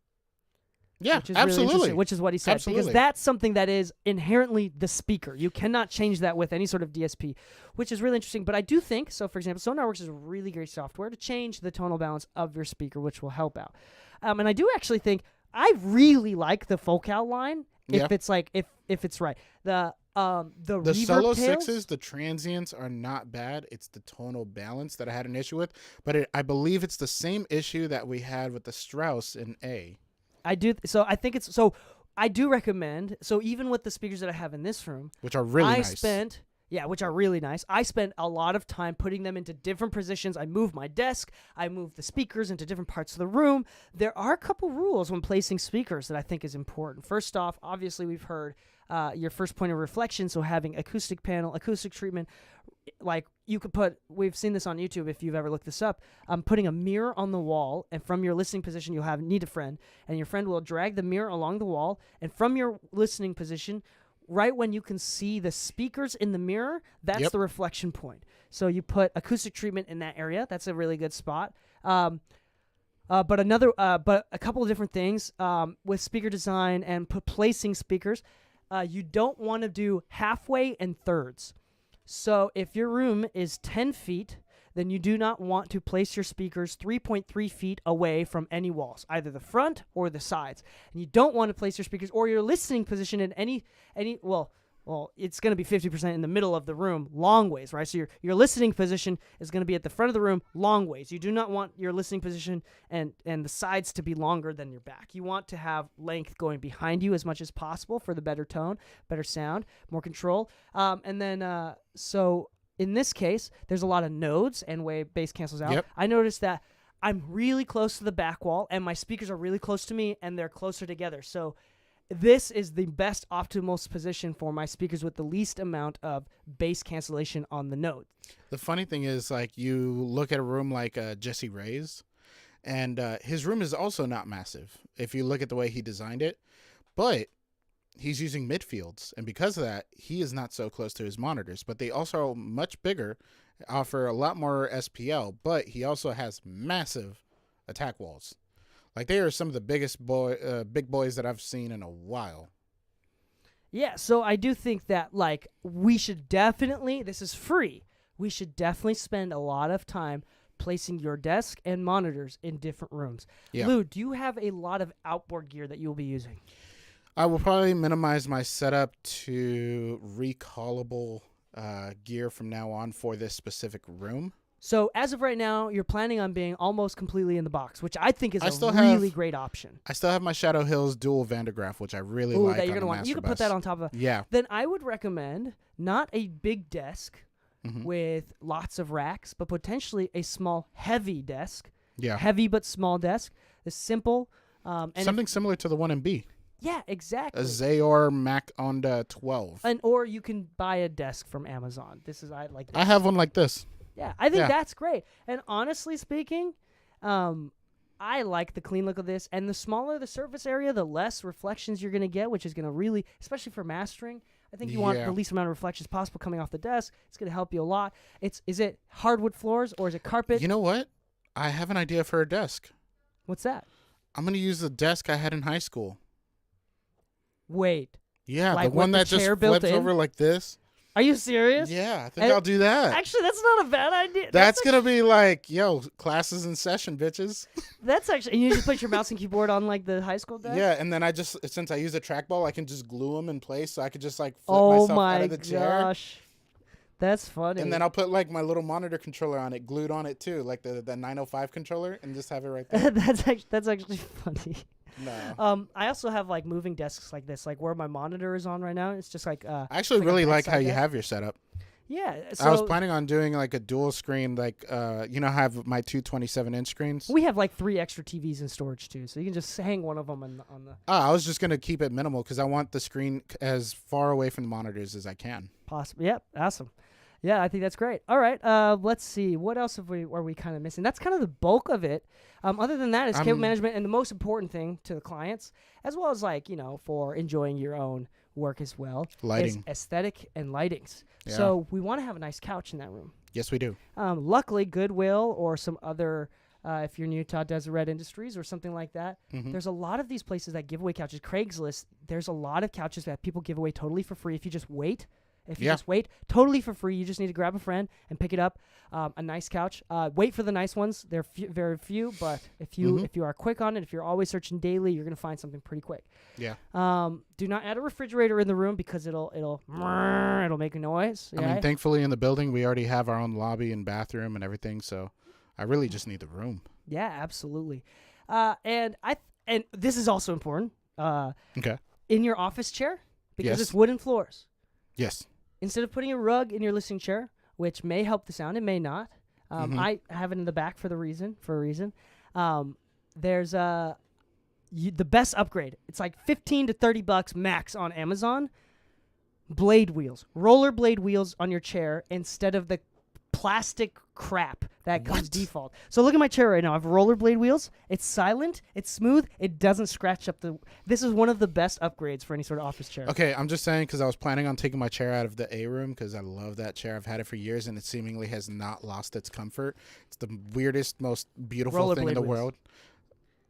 Speaker 2: Yeah,
Speaker 1: Which is really
Speaker 2: absolutely.
Speaker 1: interesting, which is what he said.
Speaker 2: Absolutely.
Speaker 1: Because that's something that is inherently the speaker. You cannot change that with any sort of DSP, which is really interesting. But I do think, so for example, SonarWorks is a really great software to change the tonal balance of your speaker, which will help out. And I do actually think, I really like the Focal line if
Speaker 2: Yeah.
Speaker 1: it's like, if it's right. The
Speaker 2: The
Speaker 1: reverb
Speaker 2: Solo
Speaker 1: tails,
Speaker 2: 6s, the transients are not bad. It's the tonal balance that I had an issue with. But I believe it's the same issue that we had with the Strauss in A.
Speaker 1: I do. So I think it's, so I do recommend, so even with the speakers that I have in this room,
Speaker 2: Which are really nice.
Speaker 1: which are really nice. I spent a lot of time putting them into different positions. I moved my desk. I moved the speakers into different parts of the room. There are a couple rules when placing speakers that I think is important. First off, obviously we've heard your first point of reflection, so having acoustic panel, acoustic treatment, like you could put, we've seen this on YouTube if you've ever looked this up, putting a mirror on the wall, and from your listening position you'll need a friend, and your friend will drag the mirror along the wall, and from your listening position, right when you can see the speakers in the mirror, that's
Speaker 2: Yep.
Speaker 1: the reflection point. So you put acoustic treatment in that area. That's a really good spot. But a couple of different things with speaker design and placing speakers. You don't want to do halfway and thirds. So if your room is 10 feet, then you do not want to place your speakers 3.3 feet away from any walls, either the front or the sides. And you don't want to place your speakers or your listening position in any well, it's going to be 50% in the middle of the room, long ways, right? So your listening position is going to be at the front of the room, long ways. You do not want your listening position and the sides to be longer than your back. You want to have length going behind you as much as possible for the better tone, better sound, more control. So in this case, there's a lot of nodes and way bass cancels out.
Speaker 2: Yep.
Speaker 1: I noticed that I'm really close to the back wall and my speakers are really close to me and they're closer together. So this is the best optimal position for my speakers with the least amount of bass cancellation on the note.
Speaker 2: The funny thing is, like, you look at a room like Jesse Ray's, and his room is also not massive if you look at the way he designed it, but he's using midfields, and because of that, he is not so close to his monitors, but they also are much bigger, offer a lot more SPL, but he also has massive attack walls. Like, they are some of the biggest big boys that I've seen in a while.
Speaker 1: Yeah, so I do think that, like, we should definitely, this is free, we should definitely spend a lot of time placing your desk and monitors in different rooms.
Speaker 2: Yeah.
Speaker 1: Lou, do you have a lot of outboard gear that you'll be using?
Speaker 2: I will probably minimize my setup to recallable gear from now on for this specific room.
Speaker 1: So as of right now, you're planning on being almost completely in the box, which I think is
Speaker 2: I still
Speaker 1: a really
Speaker 2: have-
Speaker 1: great option.
Speaker 2: I still have my Shadow Hills dual Van de Graaff, which I really
Speaker 1: Ooh,
Speaker 2: like.
Speaker 1: that you're
Speaker 2: on
Speaker 1: gonna
Speaker 2: the
Speaker 1: want. You
Speaker 2: Master
Speaker 1: can put that
Speaker 2: Bus.
Speaker 1: on top of.
Speaker 2: Yeah.
Speaker 1: Then I would recommend not a big desk
Speaker 2: Mhm.
Speaker 1: with lots of racks, but potentially a small, heavy desk.
Speaker 2: Yeah.
Speaker 1: Heavy but small desk. It's simple. And
Speaker 2: Something similar to the one in B.
Speaker 1: yeah, exactly.
Speaker 2: A Zayor Mac Onda 12.
Speaker 1: Or you can buy a desk from Amazon. I like.
Speaker 2: I have one like this.
Speaker 1: Yeah, I think
Speaker 2: Yeah.
Speaker 1: that's great. And honestly speaking, I like the clean look of this. And the smaller the surface area, the less reflections you're going to get, which is going to really, especially for mastering, I think you want
Speaker 2: Yeah.
Speaker 1: the least amount of reflections possible coming off the desk. It's going to help you a lot. Is it hardwood floors or is it carpet?
Speaker 2: You know what? I have an idea for a desk.
Speaker 1: What's that?
Speaker 2: I'm going to use the desk I had in high school.
Speaker 1: Wait.
Speaker 2: Yeah,
Speaker 1: Like
Speaker 2: the one
Speaker 1: with
Speaker 2: that
Speaker 1: the chair
Speaker 2: just
Speaker 1: built
Speaker 2: flips
Speaker 1: in?
Speaker 2: over like this.
Speaker 1: Are you serious?
Speaker 2: Yeah, I think
Speaker 1: And-
Speaker 2: I'll do that.
Speaker 1: Actually, that's not a bad idea.
Speaker 2: That's going to be like, yo, classes in session, bitches.
Speaker 1: That's actually, and you just put your mouse and keyboard on like the high school desk?
Speaker 2: Yeah, and then I just, since I use a trackball, I can just glue them in place so I could just like flip
Speaker 1: Oh
Speaker 2: myself
Speaker 1: my
Speaker 2: out of the chair.
Speaker 1: gosh. That's funny.
Speaker 2: And then I'll put like my little monitor controller on it, glued on it too, like the 905 controller, and just have it right there.
Speaker 1: that's actually funny.
Speaker 2: No.
Speaker 1: I also have like moving desks like this, like where my monitor is on right now. It's just like
Speaker 2: I actually
Speaker 1: like a
Speaker 2: really like how
Speaker 1: bedside
Speaker 2: you
Speaker 1: desk.
Speaker 2: have your setup.
Speaker 1: yeah.
Speaker 2: I was
Speaker 1: So
Speaker 2: planning on doing like a dual screen, like you know, I have my two 27-inch screens.
Speaker 1: we have like 3 extra TVs in storage too, so you can just hang one of them on the
Speaker 2: I was just gonna keep it minimal because I want the screen as far away from the monitors as I can.
Speaker 1: possible. Yep, awesome. Yeah, I think that's great. All right, let's see. What else are we kind of missing? That's kind of the bulk of it. Other than that, it's cable management and the most important thing to the clients, as well as like, for enjoying your own work as well.
Speaker 2: Lighting.
Speaker 1: Is aesthetic and lightings.
Speaker 2: Yeah.
Speaker 1: So we want to have a nice couch in that room.
Speaker 2: Yes, we do.
Speaker 1: Luckily, Goodwill or some other, if you're in Utah, Deseret Industries or something like that,
Speaker 2: Mm-hmm.
Speaker 1: there's a lot of these places that give away couches. Craigslist, there's a lot of couches that people give away totally for free if you just wait. If you
Speaker 2: Yeah.
Speaker 1: just wait, totally for free. You just need to grab a friend and pick it up. A nice couch. Wait for the nice ones. They're very few, but if you are quick on it, if you're always searching daily, you're gonna find something pretty quick.
Speaker 2: Yeah.
Speaker 1: Do not add a refrigerator in the room because it'll make a noise.
Speaker 2: I mean, thankfully in the building we already have our own lobby and bathroom and everything, so I really just need the room.
Speaker 1: Yeah, absolutely. And this is also important.
Speaker 2: Okay.
Speaker 1: In your office chair, because
Speaker 2: Yes.
Speaker 1: it's wooden floors.
Speaker 2: Yes.
Speaker 1: Instead of putting a rug in your listening chair, which may help the sound, it may not. I have it in the back for a reason. There's the best upgrade. It's like $15 to $30 max on Amazon. Blade wheels, roller blade wheels on your chair instead of the plastic crap that comes default. So look at my chair right now. I have rollerblade wheels. It's silent. It's smooth. It doesn't scratch up the. This is one of the best upgrades for any sort of office chair.
Speaker 2: Okay, I'm just saying because I was planning on taking my chair out of the A room because I love that chair. I've had it for years and it seemingly has not lost its comfort. It's the weirdest, most beautiful thing in
Speaker 1: Rollerblade
Speaker 2: the
Speaker 1: wheels.
Speaker 2: world.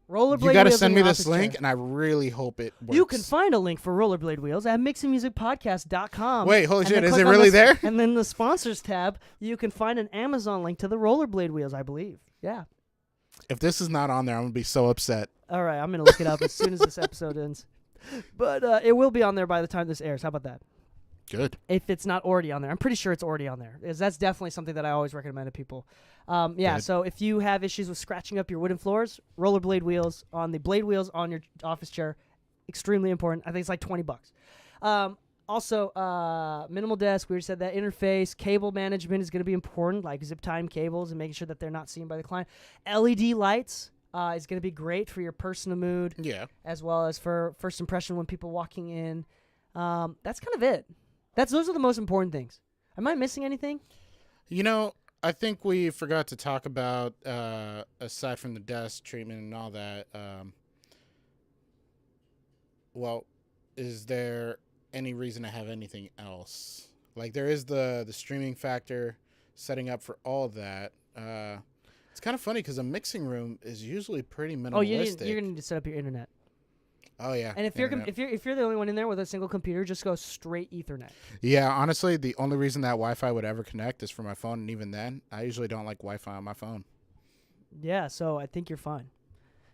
Speaker 1: Rollerblade
Speaker 2: You got to
Speaker 1: wheels
Speaker 2: send
Speaker 1: in
Speaker 2: me
Speaker 1: your
Speaker 2: this
Speaker 1: office
Speaker 2: link,
Speaker 1: chair.
Speaker 2: and I really hope it works.
Speaker 1: You can find a link for rollerblade wheels at mixingmusicpodcast.com.
Speaker 2: Wait, holy
Speaker 1: And
Speaker 2: shit,
Speaker 1: then
Speaker 2: is
Speaker 1: click
Speaker 2: it
Speaker 1: on
Speaker 2: really
Speaker 1: the-
Speaker 2: there?
Speaker 1: And then the sponsors tab, you can find an Amazon link to the rollerblade wheels, I believe. Yeah.
Speaker 2: If this is not on there, I'm gonna be so upset.
Speaker 1: All right, I'm going to look it up as soon as this episode ends. But it will be on there by the time this airs. How about that?
Speaker 2: Good.
Speaker 1: If it's not already on there. I'm pretty sure it's already on there. That's definitely something that I always recommend to people. Yeah,
Speaker 2: Good.
Speaker 1: so if you have issues with scratching up your wooden floors, rollerblade wheels on the blade wheels on your office chair, extremely important. I think it's like $20. Also, minimal desk, we already said that. Interface, cable management is going to be important, like zip time cables and making sure that they're not seen by the client. LED lights is going to be great for your personal mood,
Speaker 2: Yeah.
Speaker 1: as well as for first impression when people walking in. That's kind of it. Those are the most important things. Am I missing anything?
Speaker 2: You know, I think we forgot to talk about, aside from the desk treatment and all that, well, is there any reason to have anything else? Like, there is the streaming factor, setting up for all that. It's kind of funny because a mixing room is usually pretty minimalistic.
Speaker 1: Oh, you're gonna need to set up your internet.
Speaker 2: Oh, yeah.
Speaker 1: And if
Speaker 2: internet.
Speaker 1: you're the only one in there with a single computer, just go straight Ethernet.
Speaker 2: Yeah, honestly, the only reason that Wi-Fi would ever connect is for my phone, and even then, I usually don't like Wi-Fi on my phone.
Speaker 1: Yeah, so I think you're fine.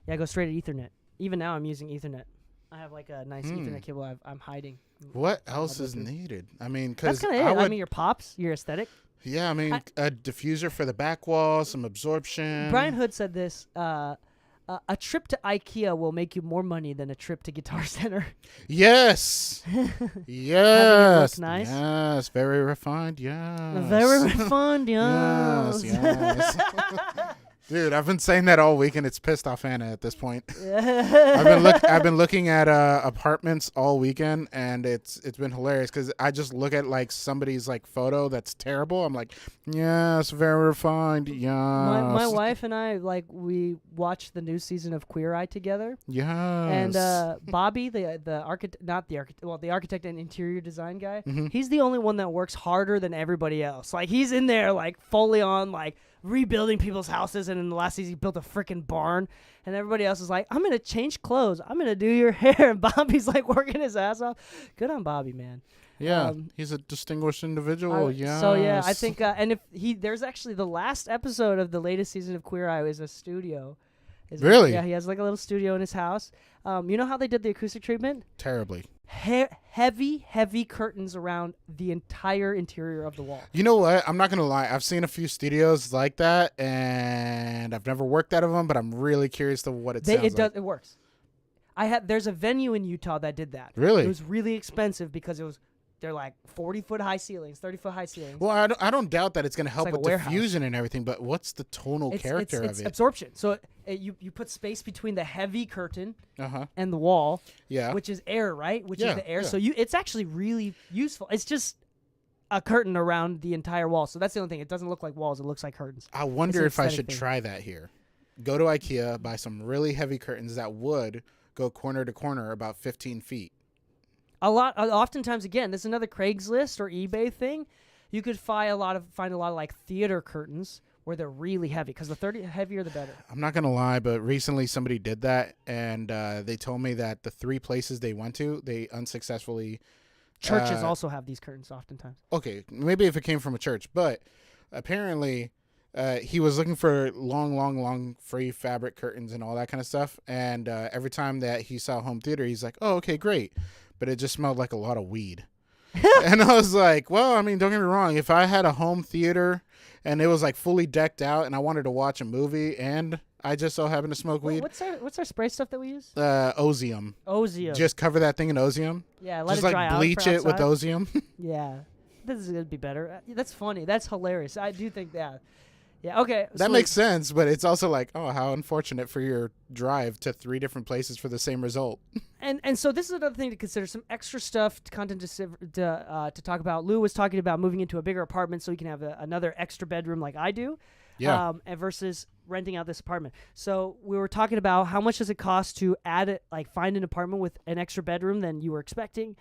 Speaker 1: Yeah, go straight to Ethernet. Even now, I'm using Ethernet. I have like a nice Ethernet cable I'm hiding.
Speaker 2: What else
Speaker 1: go
Speaker 2: is
Speaker 1: through.
Speaker 2: needed? I mean,
Speaker 1: That's
Speaker 2: because
Speaker 1: kind of it. I mean, your pops, your aesthetic.
Speaker 2: Yeah, I mean, a diffuser for the back wall, some absorption.
Speaker 1: Brian Hood said this. A trip to IKEA will make you more money than a trip to Guitar Center.
Speaker 2: Yes.
Speaker 1: Having it
Speaker 2: Yes.
Speaker 1: look nice.
Speaker 2: Yes. Very refined. Yes.
Speaker 1: Very refined, yes.
Speaker 2: Yes. Dude, I've been saying that all week, and it's pissed off Anna at this point.
Speaker 1: Yeah.
Speaker 2: I've been looking at apartments all weekend, and it's been hilarious because I just look at like somebody's like photo that's terrible. I'm like, yes, very refined. Yes.
Speaker 1: My wife and I, like, we watched the new season of Queer Eye together.
Speaker 2: Yes.
Speaker 1: And Bobby, the architect, not the architect, well, the architect and interior design guy,
Speaker 2: Mm-hmm.
Speaker 1: he's the only one that works harder than everybody else. Like, he's in there, like, fully on, like, rebuilding people's houses, and in the last season he built a freaking barn, and everybody else is like, I'm gonna change clothes, I'm gonna do your hair, and Bobby's like working his ass off. Good on Bobby, man.
Speaker 2: Yeah, he's a distinguished individual. Yeah.
Speaker 1: So yeah, I think and if there's actually the last episode of the latest season of Queer Eye is a studio.
Speaker 2: Really?
Speaker 1: Yeah, he has like a little studio in his house. You know how they did the acoustic treatment?
Speaker 2: Terribly.
Speaker 1: Heavy curtains around the entire interior of the wall.
Speaker 2: You know what? I'm not gonna lie. I've seen a few studios like that, and I've never worked out of them. But I'm really curious to what it sounds like.
Speaker 1: It works. There's a venue in Utah that did that.
Speaker 2: Really?
Speaker 1: It was really expensive because they're like 40-foot high ceilings, 30-foot high ceilings.
Speaker 2: Well, I don't doubt that it's going to help
Speaker 1: like a
Speaker 2: with
Speaker 1: warehouse.
Speaker 2: diffusion and everything, but what's the tonal character
Speaker 1: it's
Speaker 2: of it?
Speaker 1: absorption. So you put space between the heavy curtain
Speaker 2: Uh-huh.
Speaker 1: and the wall,
Speaker 2: Yeah.
Speaker 1: which is air, right? Which is
Speaker 2: Yeah,
Speaker 1: the air.
Speaker 2: yeah.
Speaker 1: So it's actually really useful. It's just a curtain around the entire wall. So that's the only thing. It doesn't look like walls. It looks like curtains.
Speaker 2: I wonder
Speaker 1: It's an
Speaker 2: if I
Speaker 1: aesthetic
Speaker 2: should
Speaker 1: thing.
Speaker 2: try that here. Go to IKEA, buy some really heavy curtains that would go corner to corner about 15 feet.
Speaker 1: Oftentimes, again, this is another Craigslist or eBay thing. You could find a lot of like theater curtains where they're really heavy because the heavier the better.
Speaker 2: I'm not going to lie, but recently somebody did that, and they told me that the 3 places they went to, they unsuccessfully...
Speaker 1: Churches also have these curtains oftentimes.
Speaker 2: Okay, maybe if it came from a church, but apparently he was looking for long free fabric curtains and all that kind of stuff, and every time that he saw home theater, he's like, oh, okay, great, but it just smelled like a lot of weed. And I was like, well, I mean, don't get me wrong, if I had a home theater and it was like fully decked out and I wanted to watch a movie and I just so happen to smoke weed,
Speaker 1: What's our spray stuff that we use?
Speaker 2: Ozium.
Speaker 1: Ozium.
Speaker 2: Just cover that thing in Ozium.
Speaker 1: Yeah, let
Speaker 2: just
Speaker 1: it dry
Speaker 2: like
Speaker 1: out
Speaker 2: bleach
Speaker 1: for
Speaker 2: it with
Speaker 1: outside.
Speaker 2: Ozium.
Speaker 1: Yeah, this is gonna be better. That's funny. That's hilarious. I do think that. Yeah. Okay.
Speaker 2: That
Speaker 1: so
Speaker 2: makes sense, but it's also like, oh, how unfortunate for your drive to 3 different places for the same result.
Speaker 1: And so this is another thing to consider. Some extra stuff, content to talk about. Lou was talking about moving into a bigger apartment so he can have another extra bedroom like I do.
Speaker 2: Yeah.
Speaker 1: And versus renting out this apartment. So we were talking about how much does it cost to add it, like find an apartment with an extra bedroom than you were expecting,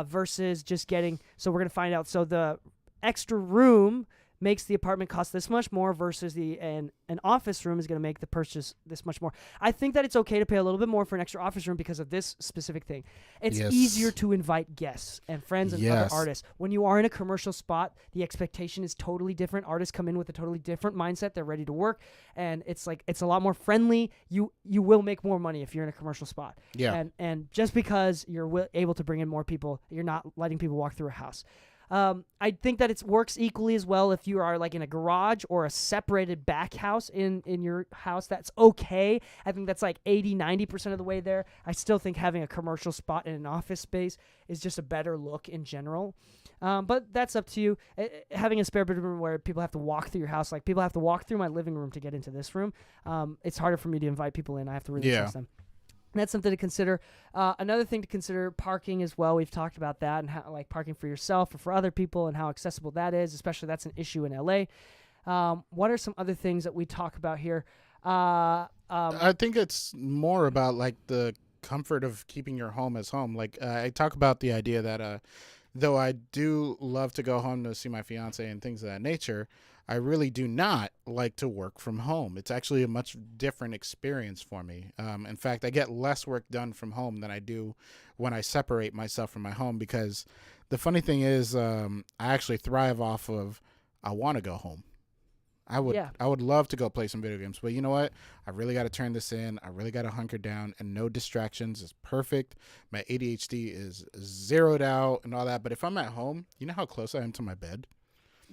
Speaker 1: versus just getting. So we're gonna find out. So the extra room makes the apartment cost this much more versus an office room is going to make the purchase this much more. I think that it's okay to pay a little bit more for an extra office room because of this specific thing. It's
Speaker 2: Yes.
Speaker 1: easier to invite guests and friends and
Speaker 2: Yes.
Speaker 1: other artists. When you are in a commercial spot, the expectation is totally different. Artists come in with a totally different mindset. They're ready to work, and it's a lot more friendly. You will make more money if you're in a commercial spot.
Speaker 2: Yeah.
Speaker 1: And just because you're able to bring in more people, you're not letting people walk through a house. I think that it works equally as well if you are like in a garage or a separated back house in your house. That's okay. I think that's like 80-90% of the way there. I still think having a commercial spot in an office space is just a better look in general. But that's up to you. Having a spare bedroom where people have to walk through your house, like people have to walk through my living room to get into this room. It's harder for me to invite people in. I have to really trust them. That's something to consider. Another thing to consider, parking as well. We've talked about that and how, like, parking for yourself or for other people and how accessible that is, especially that's an issue in LA. What are some other things that we talk about here?
Speaker 2: I think it's more about like the comfort of keeping your home as home. Like I talk about the idea that though I do love to go home to see my fiance and things of that nature, I really do not like to work from home. It's actually a much different experience for me. In fact, I get less work done from home than I do when I separate myself from my home, because the funny thing is I actually thrive off of I want to go home. I would love to go play some video games, but you know what? I really got to turn this in. I really got to hunker down, and no distractions is perfect. My ADHD is zeroed out and all that. But if I'm at home, you know how close I am to my bed?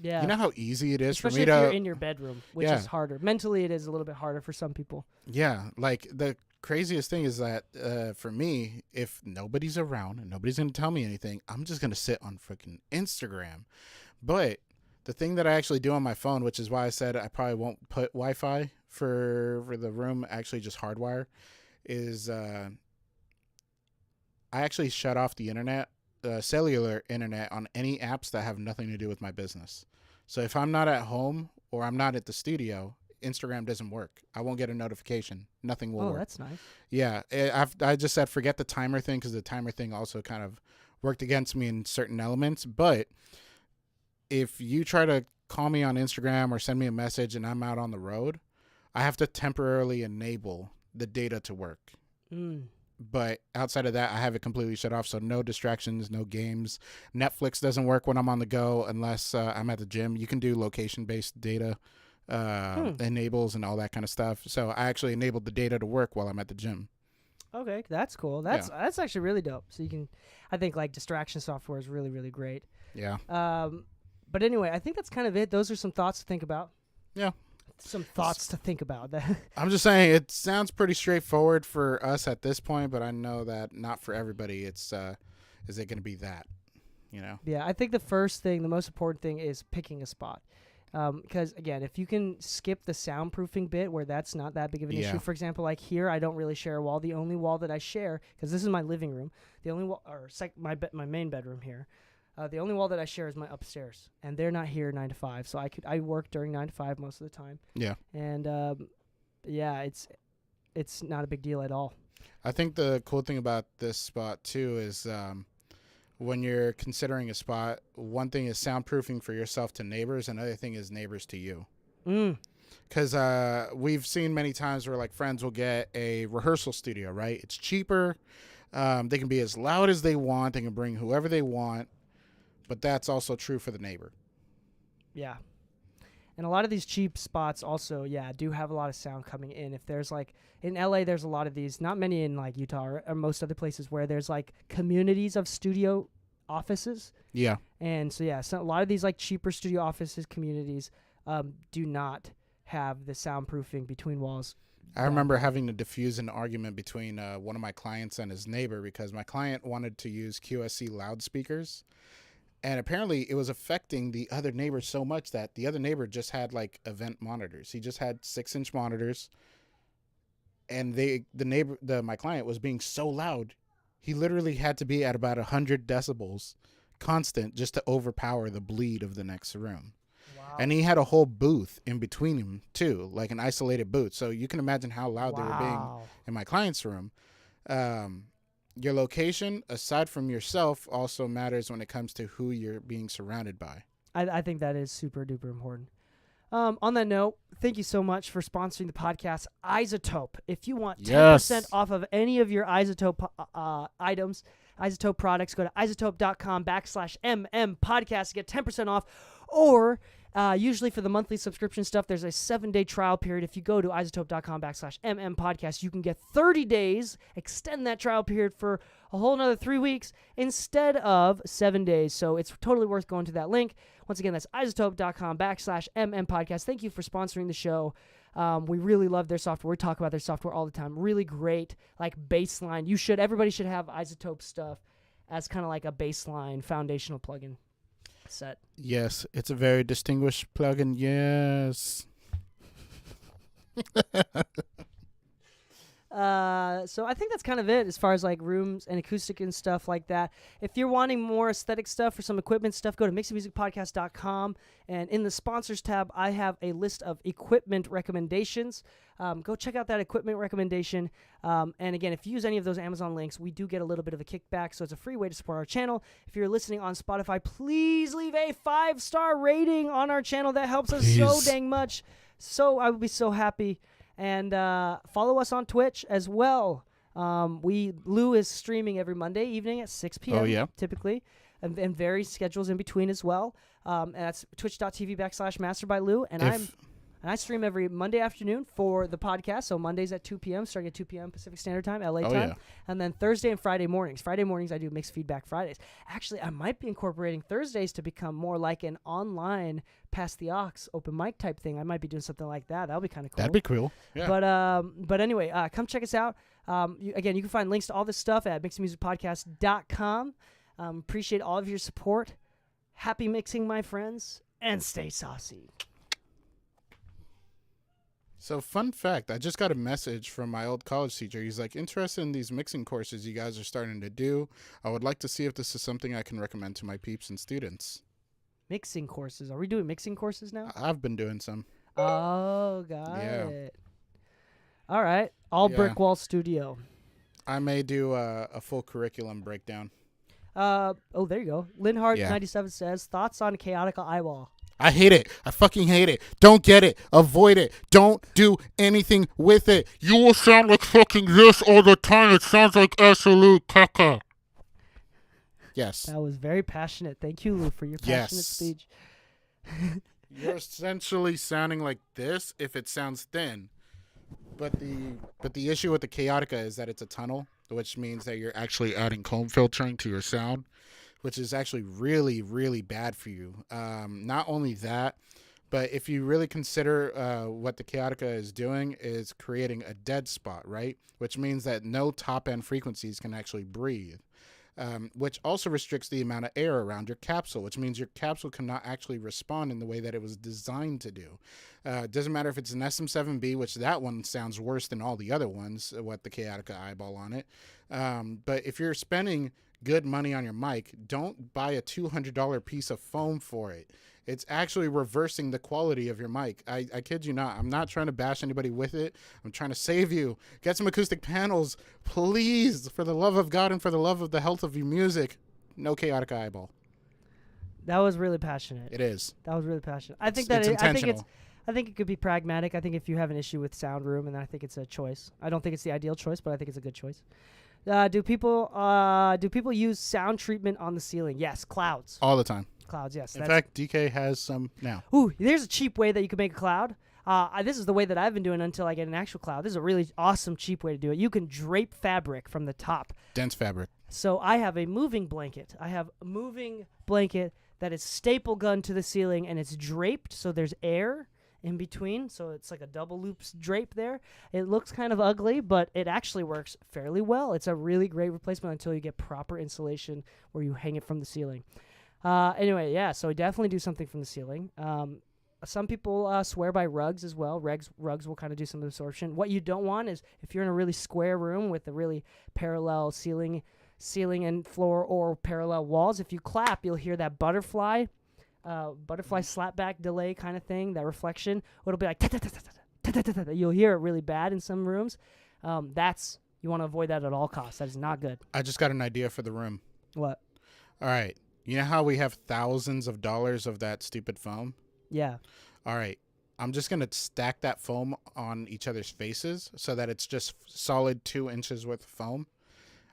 Speaker 1: Yeah.
Speaker 2: You know how easy it is
Speaker 1: Especially
Speaker 2: for me
Speaker 1: if
Speaker 2: to
Speaker 1: you're in your bedroom, which is harder. Mentally, it is a little bit harder for some people.
Speaker 2: Yeah, like the craziest thing is that for me, if nobody's around and nobody's going to tell me anything, I'm just going to sit on freaking Instagram. But the thing that I actually do on my phone, which is why I said I probably won't put Wi-Fi for the room, actually just hardwire, is I actually shut off the internet, cellular internet, on any apps that have nothing to do with my business. So if I'm not at home or I'm not at the studio, Instagram doesn't work. I won't get a notification. Nothing will work.
Speaker 1: Oh, that's nice.
Speaker 2: Yeah, I just said forget the timer thing because the timer thing also kind of worked against me in certain elements. But if you try to call me on Instagram or send me a message and I'm out on the road, I have to temporarily enable the data to work. But outside of that, I have it completely shut off. So no distractions, no games. Netflix doesn't work when I'm on the go unless I'm at the gym. You can do location-based data enables and all that kind of stuff. So I actually enabled the data to work while I'm at the gym.
Speaker 1: Okay, that's cool. That's actually really dope. So you can, I think like distraction software is really, really great.
Speaker 2: Yeah.
Speaker 1: But anyway, I think that's kind of it. Those are some thoughts to think about.
Speaker 2: Yeah.
Speaker 1: Some thoughts to think about.
Speaker 2: I'm just saying it sounds pretty straightforward for us at this point, but I know that not for everybody. It's is it going to be that, you know?
Speaker 1: Yeah, I think the most important thing is picking a spot. Because again, if you can skip the soundproofing bit where that's not that big of an issue. For example, like here, I don't really share a wall. The only wall that I share, because this is my living room, the only wall, or my main bedroom here, the only wall that I share is my upstairs, and they're not here 9 to 5, so I work during 9 to 5 most of the time. Yeah. And it's not a big deal at all.
Speaker 2: I think the cool thing about this spot too is when you're considering a spot, one thing is soundproofing for yourself to neighbors, another thing is neighbors to you. Because we've seen many times where like friends will get a rehearsal studio, right? It's cheaper. They can be as loud as they want. They can bring whoever they want. But that's also true for the neighbor. Yeah.
Speaker 1: And a lot of these cheap spots also, do have a lot of sound coming in. If there's like, in LA, there's a lot of these, not many in like Utah or most other places where there's like communities of studio offices.
Speaker 2: Yeah.
Speaker 1: And so, so a lot of these like cheaper studio offices, communities, do not have the soundproofing between walls.
Speaker 2: I remember having to diffuse an argument between one of my clients and his neighbor because my client wanted to use QSC loudspeakers. And apparently it was affecting the other neighbor so much that the other neighbor just had like event monitors. He just had 6-inch monitors. And my client was being so loud, he literally had to be at about 100 decibels constant just to overpower the bleed of the next room. Wow. And he had a whole booth in between him too, like an isolated booth. So you can imagine how loud they were being in my client's room. Your location, aside from yourself, also matters when it comes to who you're being surrounded by.
Speaker 1: I think that is super duper important. On that note, thank you so much for sponsoring the podcast, iZotope. If you want 10% off of any of your iZotope items, iZotope products, go to iZotope.com/MM podcast to get 10% off. Or usually for the monthly subscription stuff, there's a 7-day trial period. If you go to iZotope.com/MM podcast, you can get 30 days, extend that trial period for a whole another 3 weeks instead of 7 days. So it's totally worth going to that link. Once again, that's iZotope.com/MM podcast. Thank you for sponsoring the show. We really love their software. We talk about their software all the time. Really great, like baseline. Everybody should have iZotope stuff as kind of like a baseline foundational plugin set.
Speaker 2: Yes, it's a very distinguished plugin. Yes.
Speaker 1: So I think that's kind of it as far as like rooms and acoustic and stuff like that. If you're wanting more aesthetic stuff or some equipment stuff, go to mixingmusicpodcast.com, and in the sponsors tab, I have a list of equipment recommendations. Go check out that equipment recommendation. And again, if you use any of those Amazon links, we do get a little bit of a kickback, so it's a free way to support our channel. If you're listening on Spotify, please leave a 5-star rating on our channel. That helps us so dang much. So I would be so happy. And follow us on Twitch as well. Lou is streaming every Monday evening at 6 p.m. Typically, and various schedules in between as well. And that's twitch.tv/master by Lou. And And I stream every Monday afternoon for the podcast. So Mondays at 2 p.m., starting at 2 p.m. Pacific Standard Time, LA time.
Speaker 2: Yeah.
Speaker 1: And then Thursday and Friday mornings. Friday mornings, I do Mixed Feedback Fridays. Actually, I might be incorporating Thursdays to become more like an online Pass the Aux open mic type thing. I might be doing something like that. That'll be kind of cool.
Speaker 2: That'd be cool. Yeah.
Speaker 1: But anyway, come check us out. You can find links to all this stuff at mixingmusicpodcast.com. Appreciate all of your support. Happy mixing, my friends, and stay saucy.
Speaker 2: So, fun fact, I just got a message from my old college teacher. He's like, interested in these mixing courses you guys are starting to do. I would like to see if this is something I can recommend to my peeps and students.
Speaker 1: Mixing courses. Are we doing mixing courses now?
Speaker 2: I've been doing some.
Speaker 1: Oh, got
Speaker 2: Yeah.
Speaker 1: it. All right. All Brick Wall Studio.
Speaker 2: I may do a full curriculum breakdown.
Speaker 1: There you go. Linhart
Speaker 2: Yeah.
Speaker 1: 97 says, thoughts on Chaotica Eyeball.
Speaker 2: I hate it. I fucking hate it. Don't get it. Avoid it. Don't do anything with it. You will sound like fucking this all the time. It sounds like absolute caca. Yes.
Speaker 1: That was very passionate. Thank you, Lou, for your passionate
Speaker 2: Yes.
Speaker 1: speech.
Speaker 2: You're essentially sounding like this if it sounds thin. But the issue with the Chaotica is that it's a tunnel, which means that you're actually adding comb filtering to your sound, which is actually really, really bad for you. Not only that, but if you really consider what the Chaotica is doing is creating a dead spot, right? Which means that no top-end frequencies can actually breathe. Which also restricts the amount of air around your capsule, which means your capsule cannot actually respond in the way that it was designed to do. It doesn't matter if it's an SM7B, which that one sounds worse than all the other ones, what the Chaotica eyeball on it. But if you're spending good money on your mic, don't buy a $200 piece of foam for it. It's actually reversing the quality of your mic. I kid you not. I'm not trying to bash anybody with it. I'm trying to save you. Get some acoustic panels, please, for the love of God and for the love of the health of your music. No Chaotic eyeball.
Speaker 1: That was really passionate.
Speaker 2: It is.
Speaker 1: That was really passionate.
Speaker 2: It's intentional.
Speaker 1: I think it could be pragmatic. I think if you have an issue with sound room, and I think it's a choice. I don't think it's the ideal choice, but I think it's a good choice. Do people use sound treatment on the ceiling? Yes, clouds.
Speaker 2: All the time.
Speaker 1: Clouds, yes.
Speaker 2: In fact, DK has some now.
Speaker 1: Ooh, there's a cheap way that you can make a cloud. This is the way that I've been doing until I get an actual cloud. This is a really awesome, cheap way to do it. You can drape fabric from the top.
Speaker 2: Dense fabric.
Speaker 1: So I have a moving blanket. I have a moving blanket that is staple gun to the ceiling, and it's draped, so there's air in between. So it's like a double loops drape there. It looks kind of ugly, but it actually works fairly well. It's a really great replacement until you get proper insulation where you hang it from the ceiling. Anyway, yeah, so definitely do something from the ceiling. Some people swear by rugs as well. Rugs will kind of do some absorption. What you don't want is if you're in a really square room with a really parallel ceiling and floor or parallel walls, if you clap, you'll hear that butterfly slapback delay kind of thing, that reflection. It'll be like, you'll hear it really bad in some rooms. You want to avoid that at all costs. That is not good.
Speaker 2: I just got an idea for the room.
Speaker 1: What?
Speaker 2: All right. You know how we have thousands of dollars of that stupid foam?
Speaker 1: Yeah.
Speaker 2: All right. I'm just going to stack that foam on each other's faces so that it's just solid 2 inches worth of foam.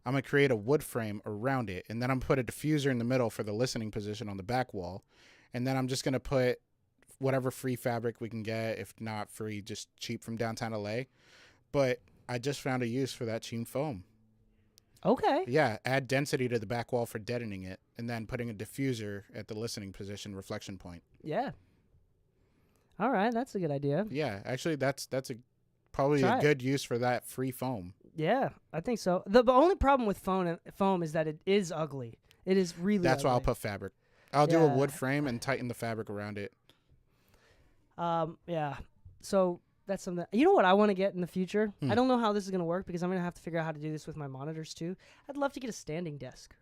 Speaker 2: I'm going to create a wood frame around it, and then I'm going to put a diffuser in the middle for the listening position on the back wall. And then I'm just going to put whatever free fabric we can get, if not free, just cheap from downtown LA. But I just found a use for that cheap foam.
Speaker 1: Okay.
Speaker 2: Yeah, add density to the back wall for deadening it, and then putting a diffuser at the listening position reflection point.
Speaker 1: Yeah. All right, that's a good idea.
Speaker 2: Yeah, actually, that's probably
Speaker 1: Try
Speaker 2: a good use for that free foam.
Speaker 1: Yeah, I think so. The only problem with foam is that it is ugly. It is really
Speaker 2: That's
Speaker 1: ugly.
Speaker 2: why I'll put fabric. I'll do a
Speaker 1: Yeah.
Speaker 2: wood frame and tighten the fabric around it.
Speaker 1: Yeah. So that's something. You know what I want to get in the future?
Speaker 2: Hmm.
Speaker 1: I don't know how this is going to work because I'm going to have to figure out how to do this with my monitors too. I'd love to get a standing desk.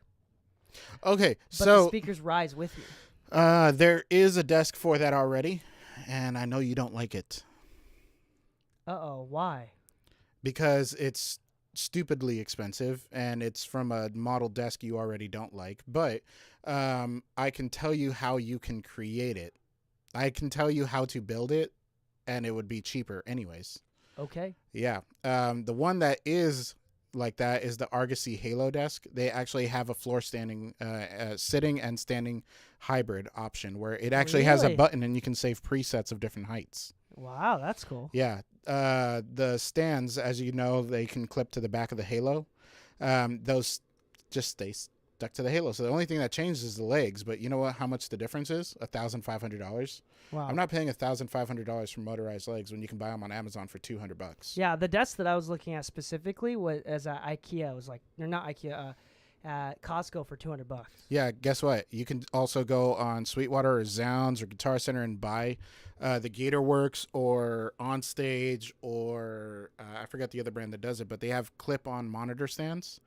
Speaker 2: Okay,
Speaker 1: But the
Speaker 2: so
Speaker 1: speakers rise with you.
Speaker 2: there is a desk for that already, and I know you don't like it
Speaker 1: Uh-oh, why?
Speaker 2: because it's stupidly expensive and it's from a model desk you already don't like. But I can tell you how you can create it. I can tell you how to build it, and it would be cheaper anyways.
Speaker 1: Okay.
Speaker 2: Yeah. The one that is like that is the Argosy Halo desk. They actually have a floor standing, sitting and standing hybrid option where it actually has a
Speaker 1: Really?
Speaker 2: button and you can save presets of different heights.
Speaker 1: Wow, that's cool.
Speaker 2: Yeah. The stands, as you know, they can clip to the back of the halo. Those just stay stuck to the halo. So the only thing that changes is the legs. But you know what? How much the difference is? $1,500.
Speaker 1: Wow.
Speaker 2: I'm not paying $1,500 for motorized legs when you can buy them on Amazon for $200.
Speaker 1: Yeah, the desk that I was looking at specifically was at IKEA. It was like, or not IKEA, at Costco for $200.
Speaker 2: Yeah, guess what? You can also go on Sweetwater or Zounds or Guitar Center and buy the Gatorworks or OnStage or I forgot the other brand that does it, but they have clip-on monitor stands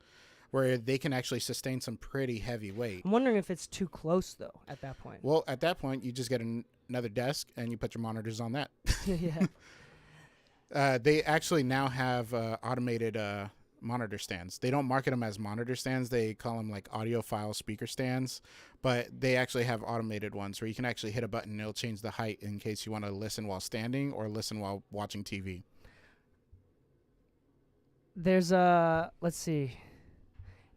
Speaker 2: where they can actually sustain some pretty heavy weight.
Speaker 1: I'm wondering if it's too close though at that point.
Speaker 2: Well, at that point, you just get another desk and you put your monitors on that.
Speaker 1: Yeah.
Speaker 2: They actually now have automated monitor stands. They don't market them as monitor stands. They call them like audiophile speaker stands, but they actually have automated ones where you can actually hit a button and it'll change the height in case you want to listen while standing or listen while watching TV.
Speaker 1: There's let's see,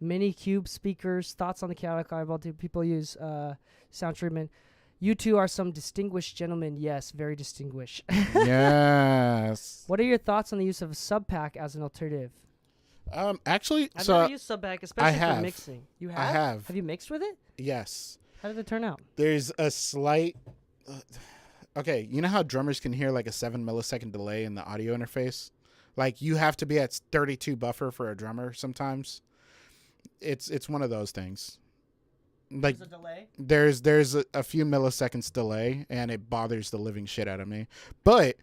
Speaker 1: mini cube speakers. Thoughts on the chaotic eyeball? Do people use sound treatment? You two are some distinguished gentlemen. Yes, very distinguished.
Speaker 2: Yes.
Speaker 1: What are your thoughts on the use of a sub pack as an alternative?
Speaker 2: Actually,
Speaker 1: I've
Speaker 2: so
Speaker 1: never used sub pack, especially for
Speaker 2: have.
Speaker 1: mixing. You have?
Speaker 2: I have.
Speaker 1: Have you mixed with it?
Speaker 2: Yes.
Speaker 1: How did it turn out?
Speaker 2: There's a slight. Okay, you know how drummers can hear like a 7 millisecond delay in the audio interface? Like you have to be at 32 buffer for a drummer sometimes. It's one of those things. Like
Speaker 1: There's a delay?
Speaker 2: there's a few milliseconds delay and it bothers the living shit out of me. But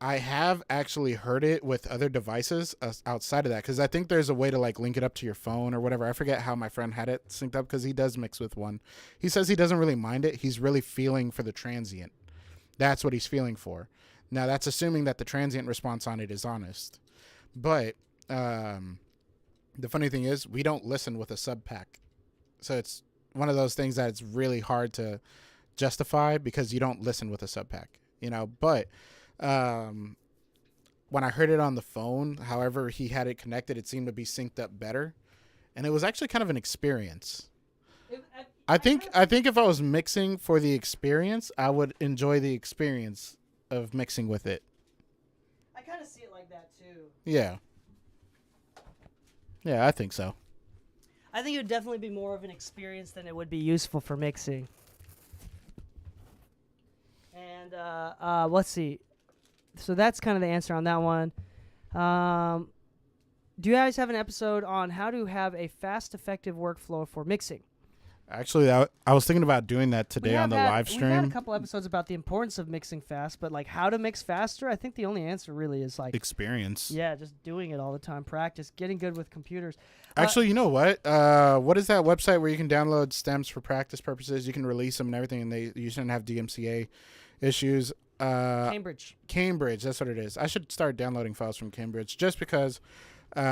Speaker 2: I have actually heard it with other devices outside of that, because I think there's a way to like link it up to your phone or whatever. I forget how my friend had it synced up because he does mix with one. He says he doesn't really mind it. He's really feeling for the transient. That's what he's feeling for. Now that's assuming that the transient response on it is honest. But the funny thing is we don't listen with a sub pack. So it's one of those things that it's really hard to justify because you don't listen with a sub pack, you know. But when I heard it on the phone, however he had it connected, it seemed to be synced up better, and it was actually kind of an experience. I think if I was mixing for the experience, I would enjoy the experience of mixing with it.
Speaker 1: I kind of see it like that too.
Speaker 2: Yeah, I think so.
Speaker 1: I think it would definitely be more of an experience than it would be useful for mixing. And let's see. So that's kind of the answer on that one. Do you guys have an episode on how to have a fast, effective workflow for mixing?
Speaker 2: Actually, I was thinking about doing that today on the live stream.
Speaker 1: We've had a couple episodes about the importance of mixing fast, but like how to mix faster, I think the only answer really is like
Speaker 2: experience.
Speaker 1: Yeah, just doing it all the time, practice, getting good with computers.
Speaker 2: Actually, you know what? What is that website where you can download stems for practice purposes? You can release them and everything, and you shouldn't have DMCA issues.
Speaker 1: Cambridge,
Speaker 2: that's what it is. I should start downloading files from Cambridge just because, though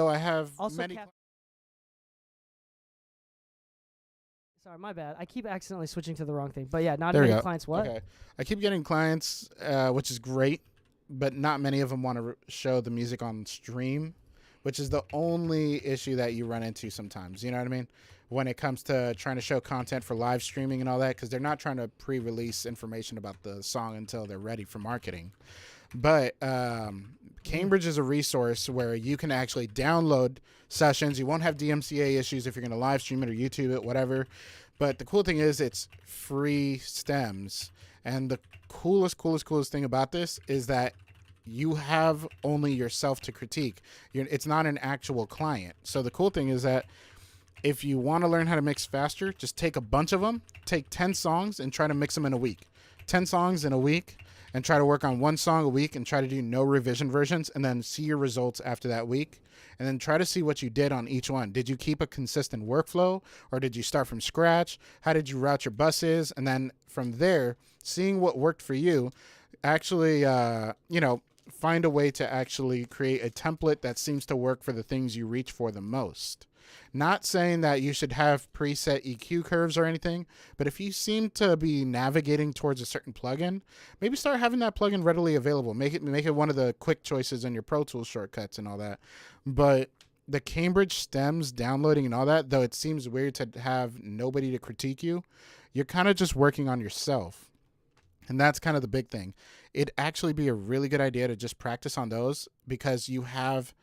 Speaker 2: I have
Speaker 1: also
Speaker 2: many.
Speaker 1: Sorry, my bad. I keep accidentally switching to the wrong thing. But yeah, not
Speaker 2: There we
Speaker 1: many
Speaker 2: go.
Speaker 1: clients. What?
Speaker 2: Okay. I keep getting clients, which is great, but not many of them want to show the music on stream, which is the only issue that you run into sometimes. You know what I mean? When it comes to trying to show content for live streaming and all that, because they're not trying to pre-release information about the song until they're ready for marketing. But Cambridge is a resource where you can actually download sessions. You won't have DMCA issues if you're going to live stream it or YouTube it, whatever. But the cool thing is it's free stems. And the coolest thing about this is that you have only yourself to critique. It's not an actual client. So the cool thing is that if you want to learn how to mix faster, just take a bunch of them, take 10 songs and try to mix them in a week. 10 songs in a week and try to work on one song a week and try to do no revision versions and then see your results after that week. And then try to see what you did on each one. Did you keep a consistent workflow or did you start from scratch? How did you route your buses? And then from there, seeing what worked for you, actually, find a way to actually create a template that seems to work for the things you reach for the most. Not saying that you should have preset EQ curves or anything, but if you seem to be navigating towards a certain plugin, maybe start having that plugin readily available. Make it one of the quick choices in your Pro Tools shortcuts and all that. But the Cambridge stems downloading and all that, though it seems weird to have nobody to critique you, you're kind of just working on yourself. And that's kind of the big thing. It'd actually be a really good idea to just practice on those because you have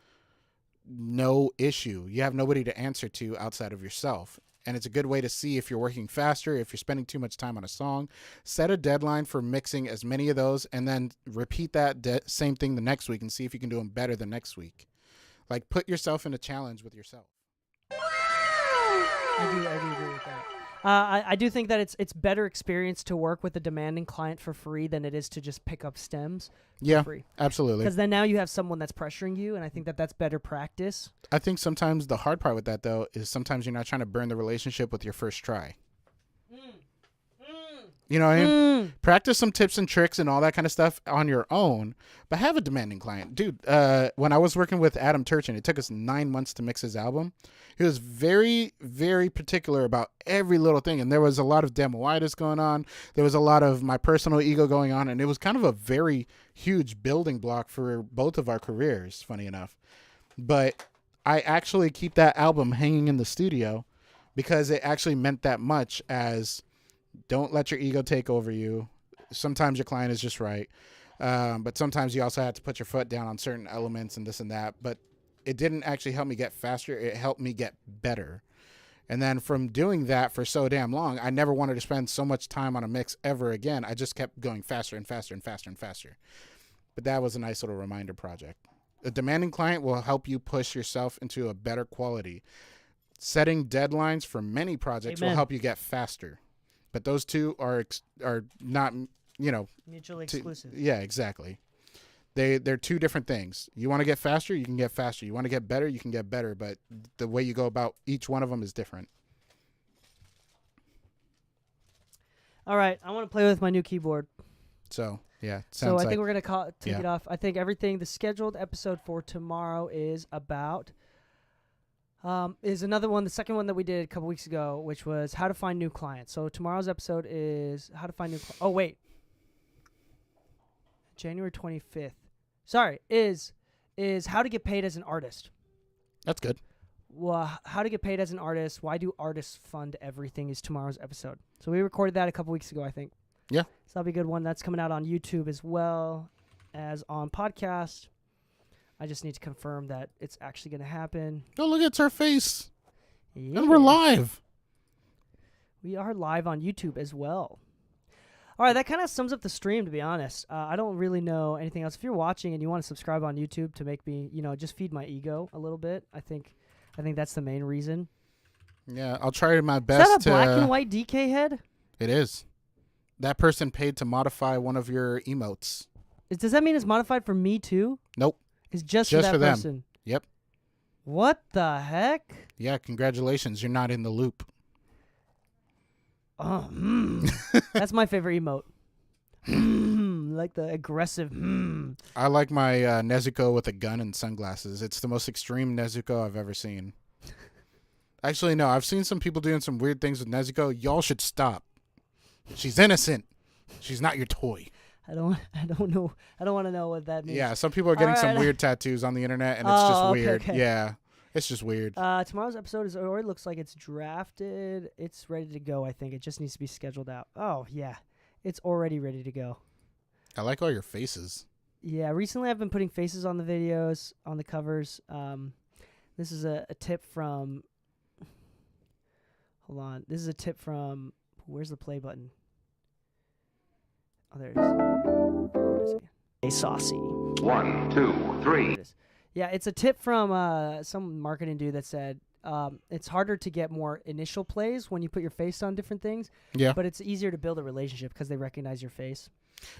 Speaker 2: no issue. You have nobody to answer to outside of yourself. And it's a good way to see if you're working faster, if you're spending too much time on a song. Set a deadline for mixing as many of those and then repeat that same thing the next week and see if you can do them better the next week. Like, put yourself in a challenge with yourself.
Speaker 1: I do agree with that. I do think that it's better experience to work with a demanding client for free than it is to just pick up stems for free.
Speaker 2: Absolutely.
Speaker 1: Because then now you have someone that's pressuring you, and I think that that's better practice.
Speaker 2: I think sometimes the hard part with that, though, is sometimes you're not trying to burn the relationship with your first try. You know what I mean? Practice some tips and tricks and all that kind of stuff on your own, but have a demanding client. Dude, when I was working with Adam Turchin, it took us 9 months to mix his album. He was very, very particular about every little thing, and there was a lot of demoitis going on. There was a lot of my personal ego going on, and it was kind of a very huge building block for both of our careers, funny enough. But I actually keep that album hanging in the studio because it actually meant that much as... Don't let your ego take over you. Sometimes your client is just right. But sometimes you also have to put your foot down on certain elements and this and that. But it didn't actually help me get faster. It helped me get better. And then from doing that for so damn long, I never wanted to spend so much time on a mix ever again. I just kept going faster and faster and faster and faster. But that was a nice little reminder project. A demanding client will help you push yourself into a better quality. Setting deadlines for many projects will help you get faster. But those two are not,
Speaker 1: Mutually exclusive.
Speaker 2: Yeah, exactly. They're two different things. You want to get faster, you can get faster. You want to get better, you can get better. But the way you go about each one of them is different.
Speaker 1: All right, I want to play with my new keyboard.
Speaker 2: So yeah.
Speaker 1: So I think we're gonna take it off. I think the scheduled episode for tomorrow is about. Is another one, the second one that we did a couple weeks ago, which was how to find new clients. So tomorrow's episode is how to find new clients. Oh, wait. January 25th. Sorry, is how to get paid as an artist.
Speaker 2: That's good.
Speaker 1: Well, how to get paid as an artist. Why do artists fund everything is tomorrow's episode. So we recorded that a couple weeks ago, I think.
Speaker 2: Yeah.
Speaker 1: So that'll be a good one. That's coming out on YouTube as well as on podcast. I just need to confirm that it's actually going to happen.
Speaker 2: Oh, look, it's our face.
Speaker 1: Yeah.
Speaker 2: And we're live.
Speaker 1: We are live on YouTube as well. All right, that kind of sums up the stream, to be honest. I don't really know anything else. If you're watching and you want to subscribe on YouTube to make me, just feed my ego a little bit, I think that's the main reason.
Speaker 2: Yeah, I'll try my best.
Speaker 1: Is that a black and white DK head?
Speaker 2: It is. That person paid to modify one of your emotes.
Speaker 1: Does that mean it's modified for me too?
Speaker 2: Nope.
Speaker 1: It's just
Speaker 2: for
Speaker 1: that
Speaker 2: them.
Speaker 1: person.
Speaker 2: Yep.
Speaker 1: What the heck?
Speaker 2: Yeah, congratulations. You're not in the loop.
Speaker 1: Oh, that's my favorite emote. Like the aggressive.
Speaker 2: I like my Nezuko with a gun and sunglasses. It's the most extreme Nezuko I've ever seen. Actually, no. I've seen some people doing some weird things with Nezuko. Y'all should stop. She's innocent. She's not your toy.
Speaker 1: I don't know. I don't want to know what that means.
Speaker 2: Yeah, some people are getting some weird tattoos on the internet, and it's just weird. Okay. Yeah, it's just weird.
Speaker 1: Tomorrow's episode already looks like it's drafted. It's ready to go, I think. It just needs to be scheduled out. Oh, yeah. It's already ready to go.
Speaker 2: I like all your faces.
Speaker 1: Yeah, recently I've been putting faces on the videos, on the covers. This is a tip from... Hold on. This is a tip from... Where's the play button? Oh, there it is. A saucy.
Speaker 5: 1, 2, 3.
Speaker 1: Yeah, it's a tip from some marketing dude that said it's harder to get more initial plays when you put your face on different things.
Speaker 2: Yeah.
Speaker 1: But it's easier to build a relationship because they recognize your face.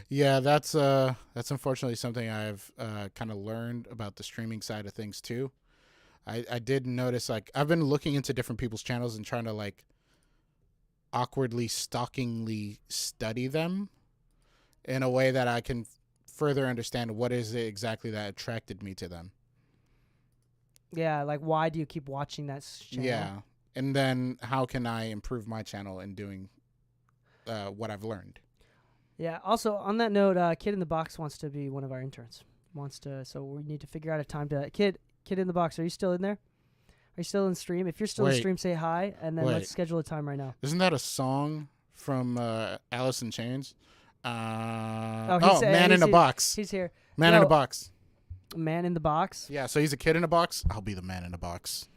Speaker 2: Yeah, that's unfortunately something I've kind of learned about the streaming side of things too. I did notice, like, I've been looking into different people's channels and trying to, like, awkwardly, stalkingly study them in a way that I can further understand what is it exactly that attracted me to them.
Speaker 1: Yeah, like, why do you keep watching that channel?
Speaker 2: Yeah, and then how can I improve my channel in doing what I've learned?
Speaker 1: Yeah, also, on that note, Kid in the Box wants to be one of our interns. So we need to figure out a time to... Kid in the Box, are you still in there? Are you still in stream? If you're still in stream, say hi, and then let's schedule a time right now.
Speaker 2: Isn't that a song from Alice in Chains? Man in a Box.
Speaker 1: He's here.
Speaker 2: Man in a Box.
Speaker 1: Man in the Box.
Speaker 2: Yeah, so he's a kid in a box. I'll be the man in a box.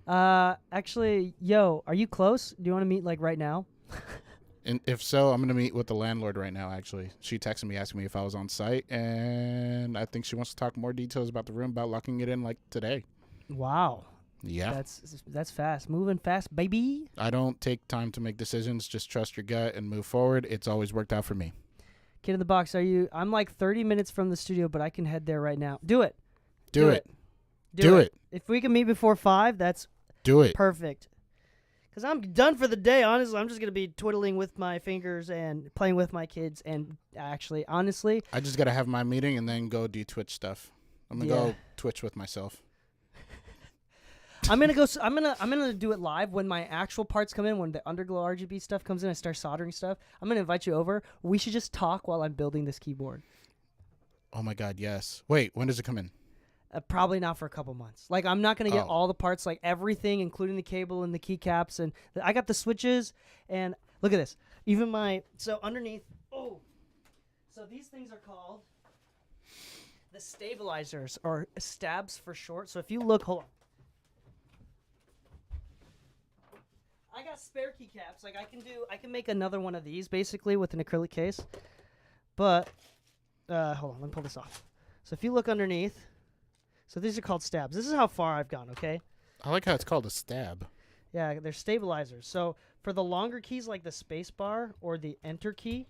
Speaker 1: Actually, yo, are you close? Do you want to meet like right now?
Speaker 2: And if so, I'm going to meet with the landlord right now, actually. She texted me asking me if I was on site, and I think she wants to talk more details about the room, about locking it in like today.
Speaker 1: Wow.
Speaker 2: Yeah.
Speaker 1: That's fast. Moving fast, baby.
Speaker 2: I don't take time to make decisions. Just trust your gut and move forward. It's always worked out for me.
Speaker 1: Kid in the Box, I'm like 30 minutes from the studio, but I can head there right now. Do it.
Speaker 2: Do it.
Speaker 1: Do it. If we can meet before 5, that's
Speaker 2: Do it.
Speaker 1: perfect. Because I'm done for the day, honestly. I'm just going to be twiddling with my fingers and playing with my kids. And actually, honestly,
Speaker 2: I just got to have my meeting and then go do Twitch stuff. I'm going to go Twitch with myself.
Speaker 1: I'm gonna do it live when my actual parts come in, when the Underglow RGB stuff comes in, I start soldering stuff. I'm gonna invite you over. We should just talk while I'm building this keyboard.
Speaker 2: Oh my God, yes. Wait, when does it come in?
Speaker 1: Probably not for a couple months. Like, I'm not gonna get all the parts, like everything, including the cable and the keycaps, and I got the switches. And look at this. Even so underneath. Oh, so these things are called the stabilizers, or stabs for short. So if you look, hold on. I got spare keycaps. Like, I can make another one of these basically with an acrylic case. But hold on, let me pull this off. So if you look underneath, so these are called stabs. This is how far I've gone, okay?
Speaker 2: I like how it's called a stab.
Speaker 1: Yeah, they're stabilizers. So for the longer keys like the space bar or the enter key,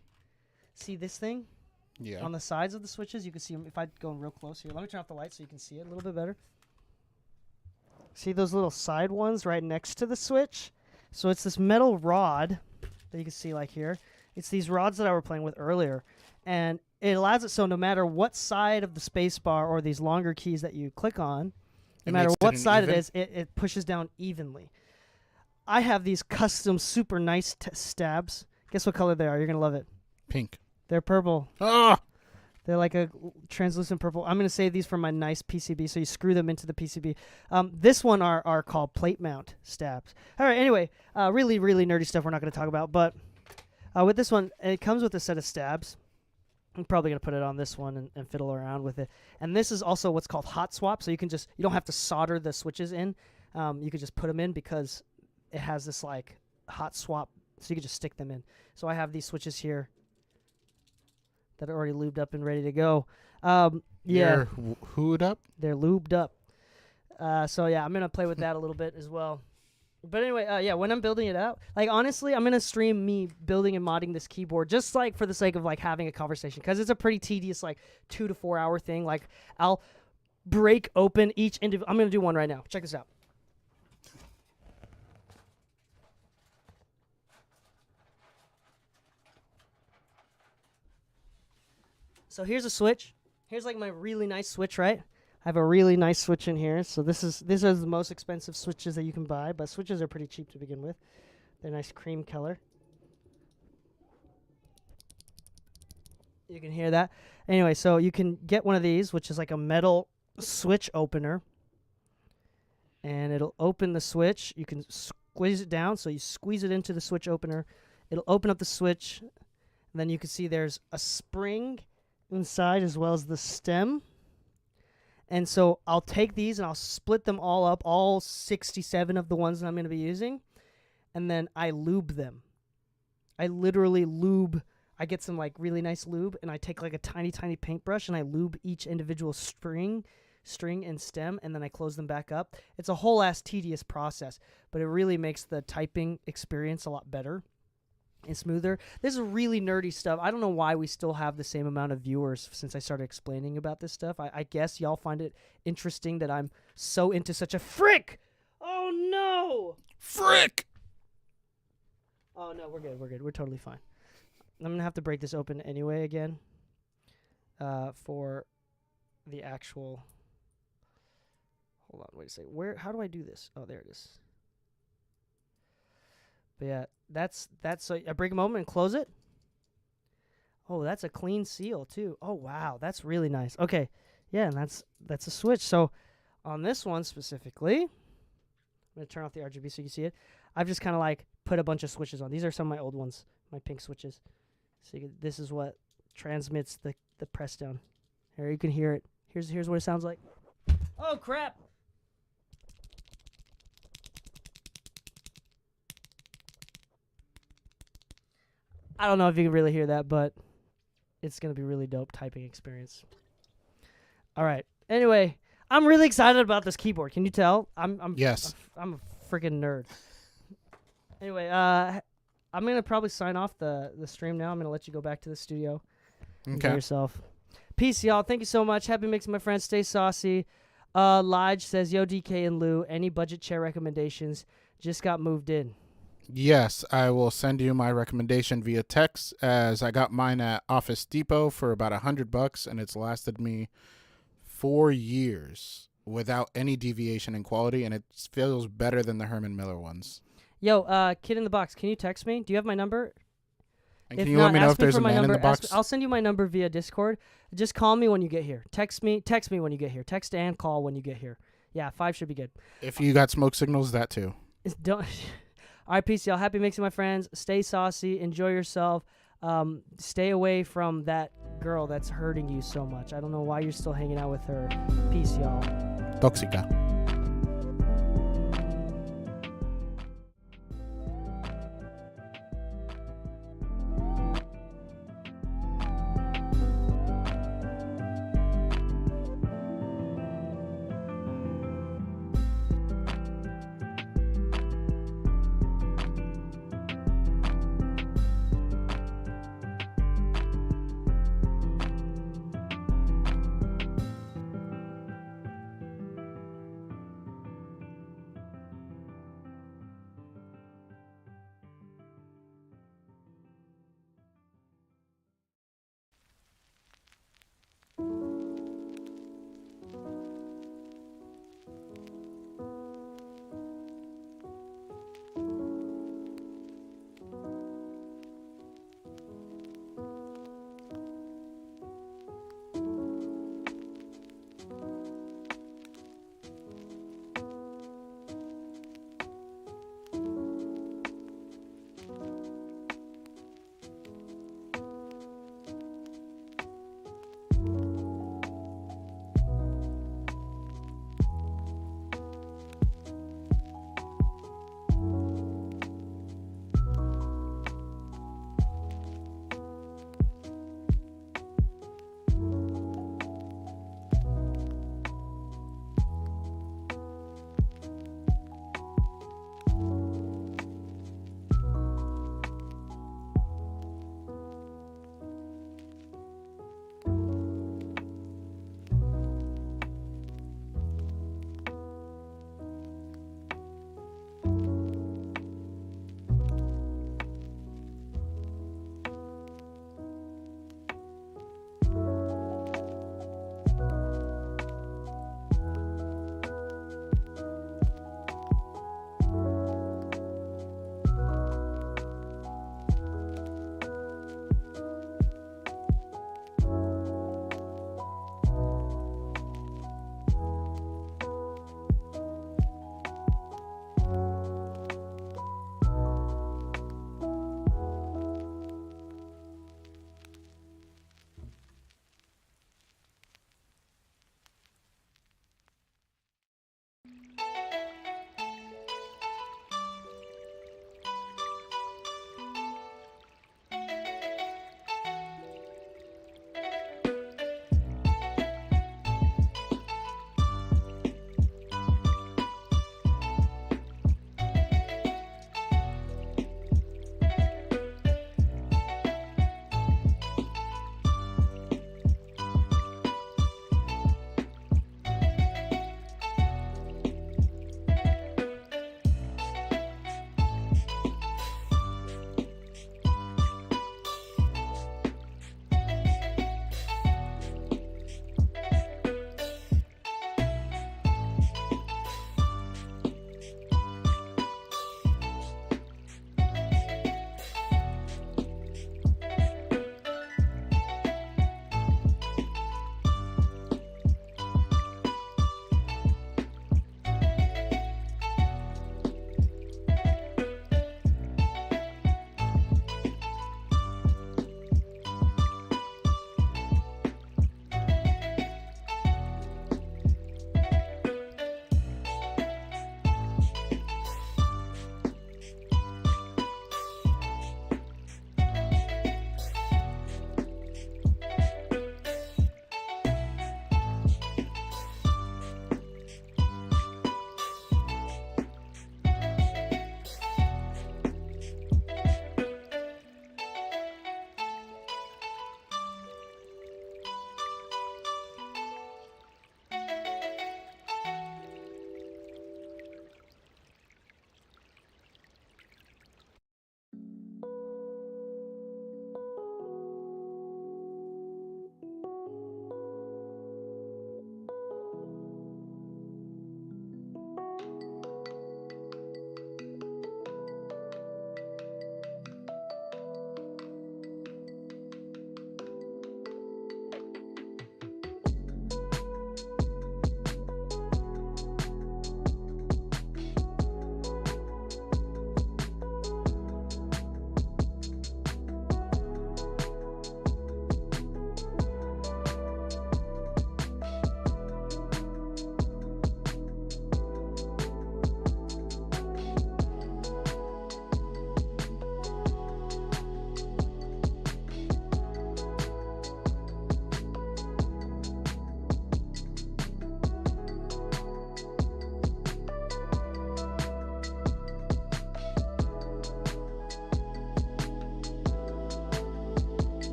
Speaker 1: see this thing?
Speaker 2: Yeah.
Speaker 1: On the sides of the switches, you can see them. If I go real close here, let me turn off the light so you can see it a little bit better. See those little side ones right next to the switch? So it's this metal rod that you can see like here. It's these rods that I were playing with earlier. And it allows it so no matter what side of the space bar or these longer keys that you click on, no matter what side it is, it pushes down evenly. I have these custom super nice stabs. Guess what color they are? You're going to love it.
Speaker 2: Pink.
Speaker 1: They're purple.
Speaker 2: Ah!
Speaker 1: They're like a translucent purple. I'm going to save these for my nice PCB, so you screw them into the PCB. This one are called plate mount stabs. All right, anyway, really, really nerdy stuff we're not going to talk about. But with this one, it comes with a set of stabs. I'm probably going to put it on this one and fiddle around with it. And this is also what's called hot swap, so you don't have to solder the switches in. You can just put them in because it has this like hot swap, so you can just stick them in. So I have these switches here that are already lubed up and ready to go. Yeah.
Speaker 2: They're hooed up?
Speaker 1: They're lubed up. So, yeah, I'm going to play with that a little bit as well. But anyway, yeah, when I'm building it out, like, honestly, I'm going to stream me building and modding this keyboard just, like, for the sake of, like, having a conversation. Because it's a pretty tedious, like, 2 to 4 hour thing. Like, I'll break open each individual. I'm going to do one right now. Check this out. So here's a switch. Here's like my really nice switch, right? I have a really nice switch in here. So these are the most expensive switches that you can buy, but switches are pretty cheap to begin with. They're nice cream color. You can hear that. Anyway, so you can get one of these, which is like a metal switch opener. And it'll open the switch. You can squeeze it down, so you squeeze it into the switch opener. It'll open up the switch. And then you can see there's a spring inside as well as the stem. And so I'll take these and I'll split them all up, all 67 of the ones that I'm going to be using, and then I lube them. I literally lube. I get some like really nice lube, and I take like a tiny paintbrush and I lube each individual string and stem, and then I close them back up. It's a whole ass tedious process, but it really makes the typing experience a lot better and smoother. This is really nerdy stuff. I don't know why we still have the same amount of viewers since I started explaining about this stuff. I guess y'all find it interesting that I'm so into such a frick. Oh no!
Speaker 2: Frick!
Speaker 1: Oh no, we're good. We're totally fine. I'm gonna have to break this open anyway again. For the actual. Hold on, wait a second. How do I do this? Oh, there it is. But yeah, that's so I break them open and close it. Oh, that's a clean seal too. Oh wow, that's really nice. Okay, yeah, and that's a switch. So on this one specifically, I'm gonna turn off the RGB so you can see it. I've just kind of like put a bunch of switches on. These are some of my old ones, my pink switches, So this is what transmits the press down. Here, you can hear it. Here's what it sounds like. Oh, crap. I don't know if you can really hear that, but it's going to be really dope typing experience. All right. Anyway, I'm really excited about this keyboard. Can you tell?
Speaker 2: Yes.
Speaker 1: I'm a freaking nerd. Anyway, I'm going to probably sign off the stream now. I'm going to let you go back to the studio. Enjoy yourself. Peace, y'all. Thank you so much. Happy mixing, my friends. Stay saucy. Lodge says, yo, DK and Lou, any budget chair recommendations? Just got moved in.
Speaker 2: Yes, I will send you my recommendation via text, as I got mine at Office Depot for about $100, and it's lasted me 4 years without any deviation in quality, and it feels better than the Herman Miller ones.
Speaker 1: Yo, Kid in the Box, can you text me? Do you have my number?
Speaker 2: And can you let me know if there's a man in the box?
Speaker 1: I'll send you my number via Discord. Just call me when you get here. Text me when you get here. Text and call when you get here. Yeah, 5 should be good.
Speaker 2: If you got smoke signals, that too.
Speaker 1: Don't. All right, peace, y'all. Happy mixing, my friends. Stay saucy. Enjoy yourself. Stay away from that girl that's hurting you so much. I don't know why you're still hanging out with her. Peace, y'all.
Speaker 2: Tóxica.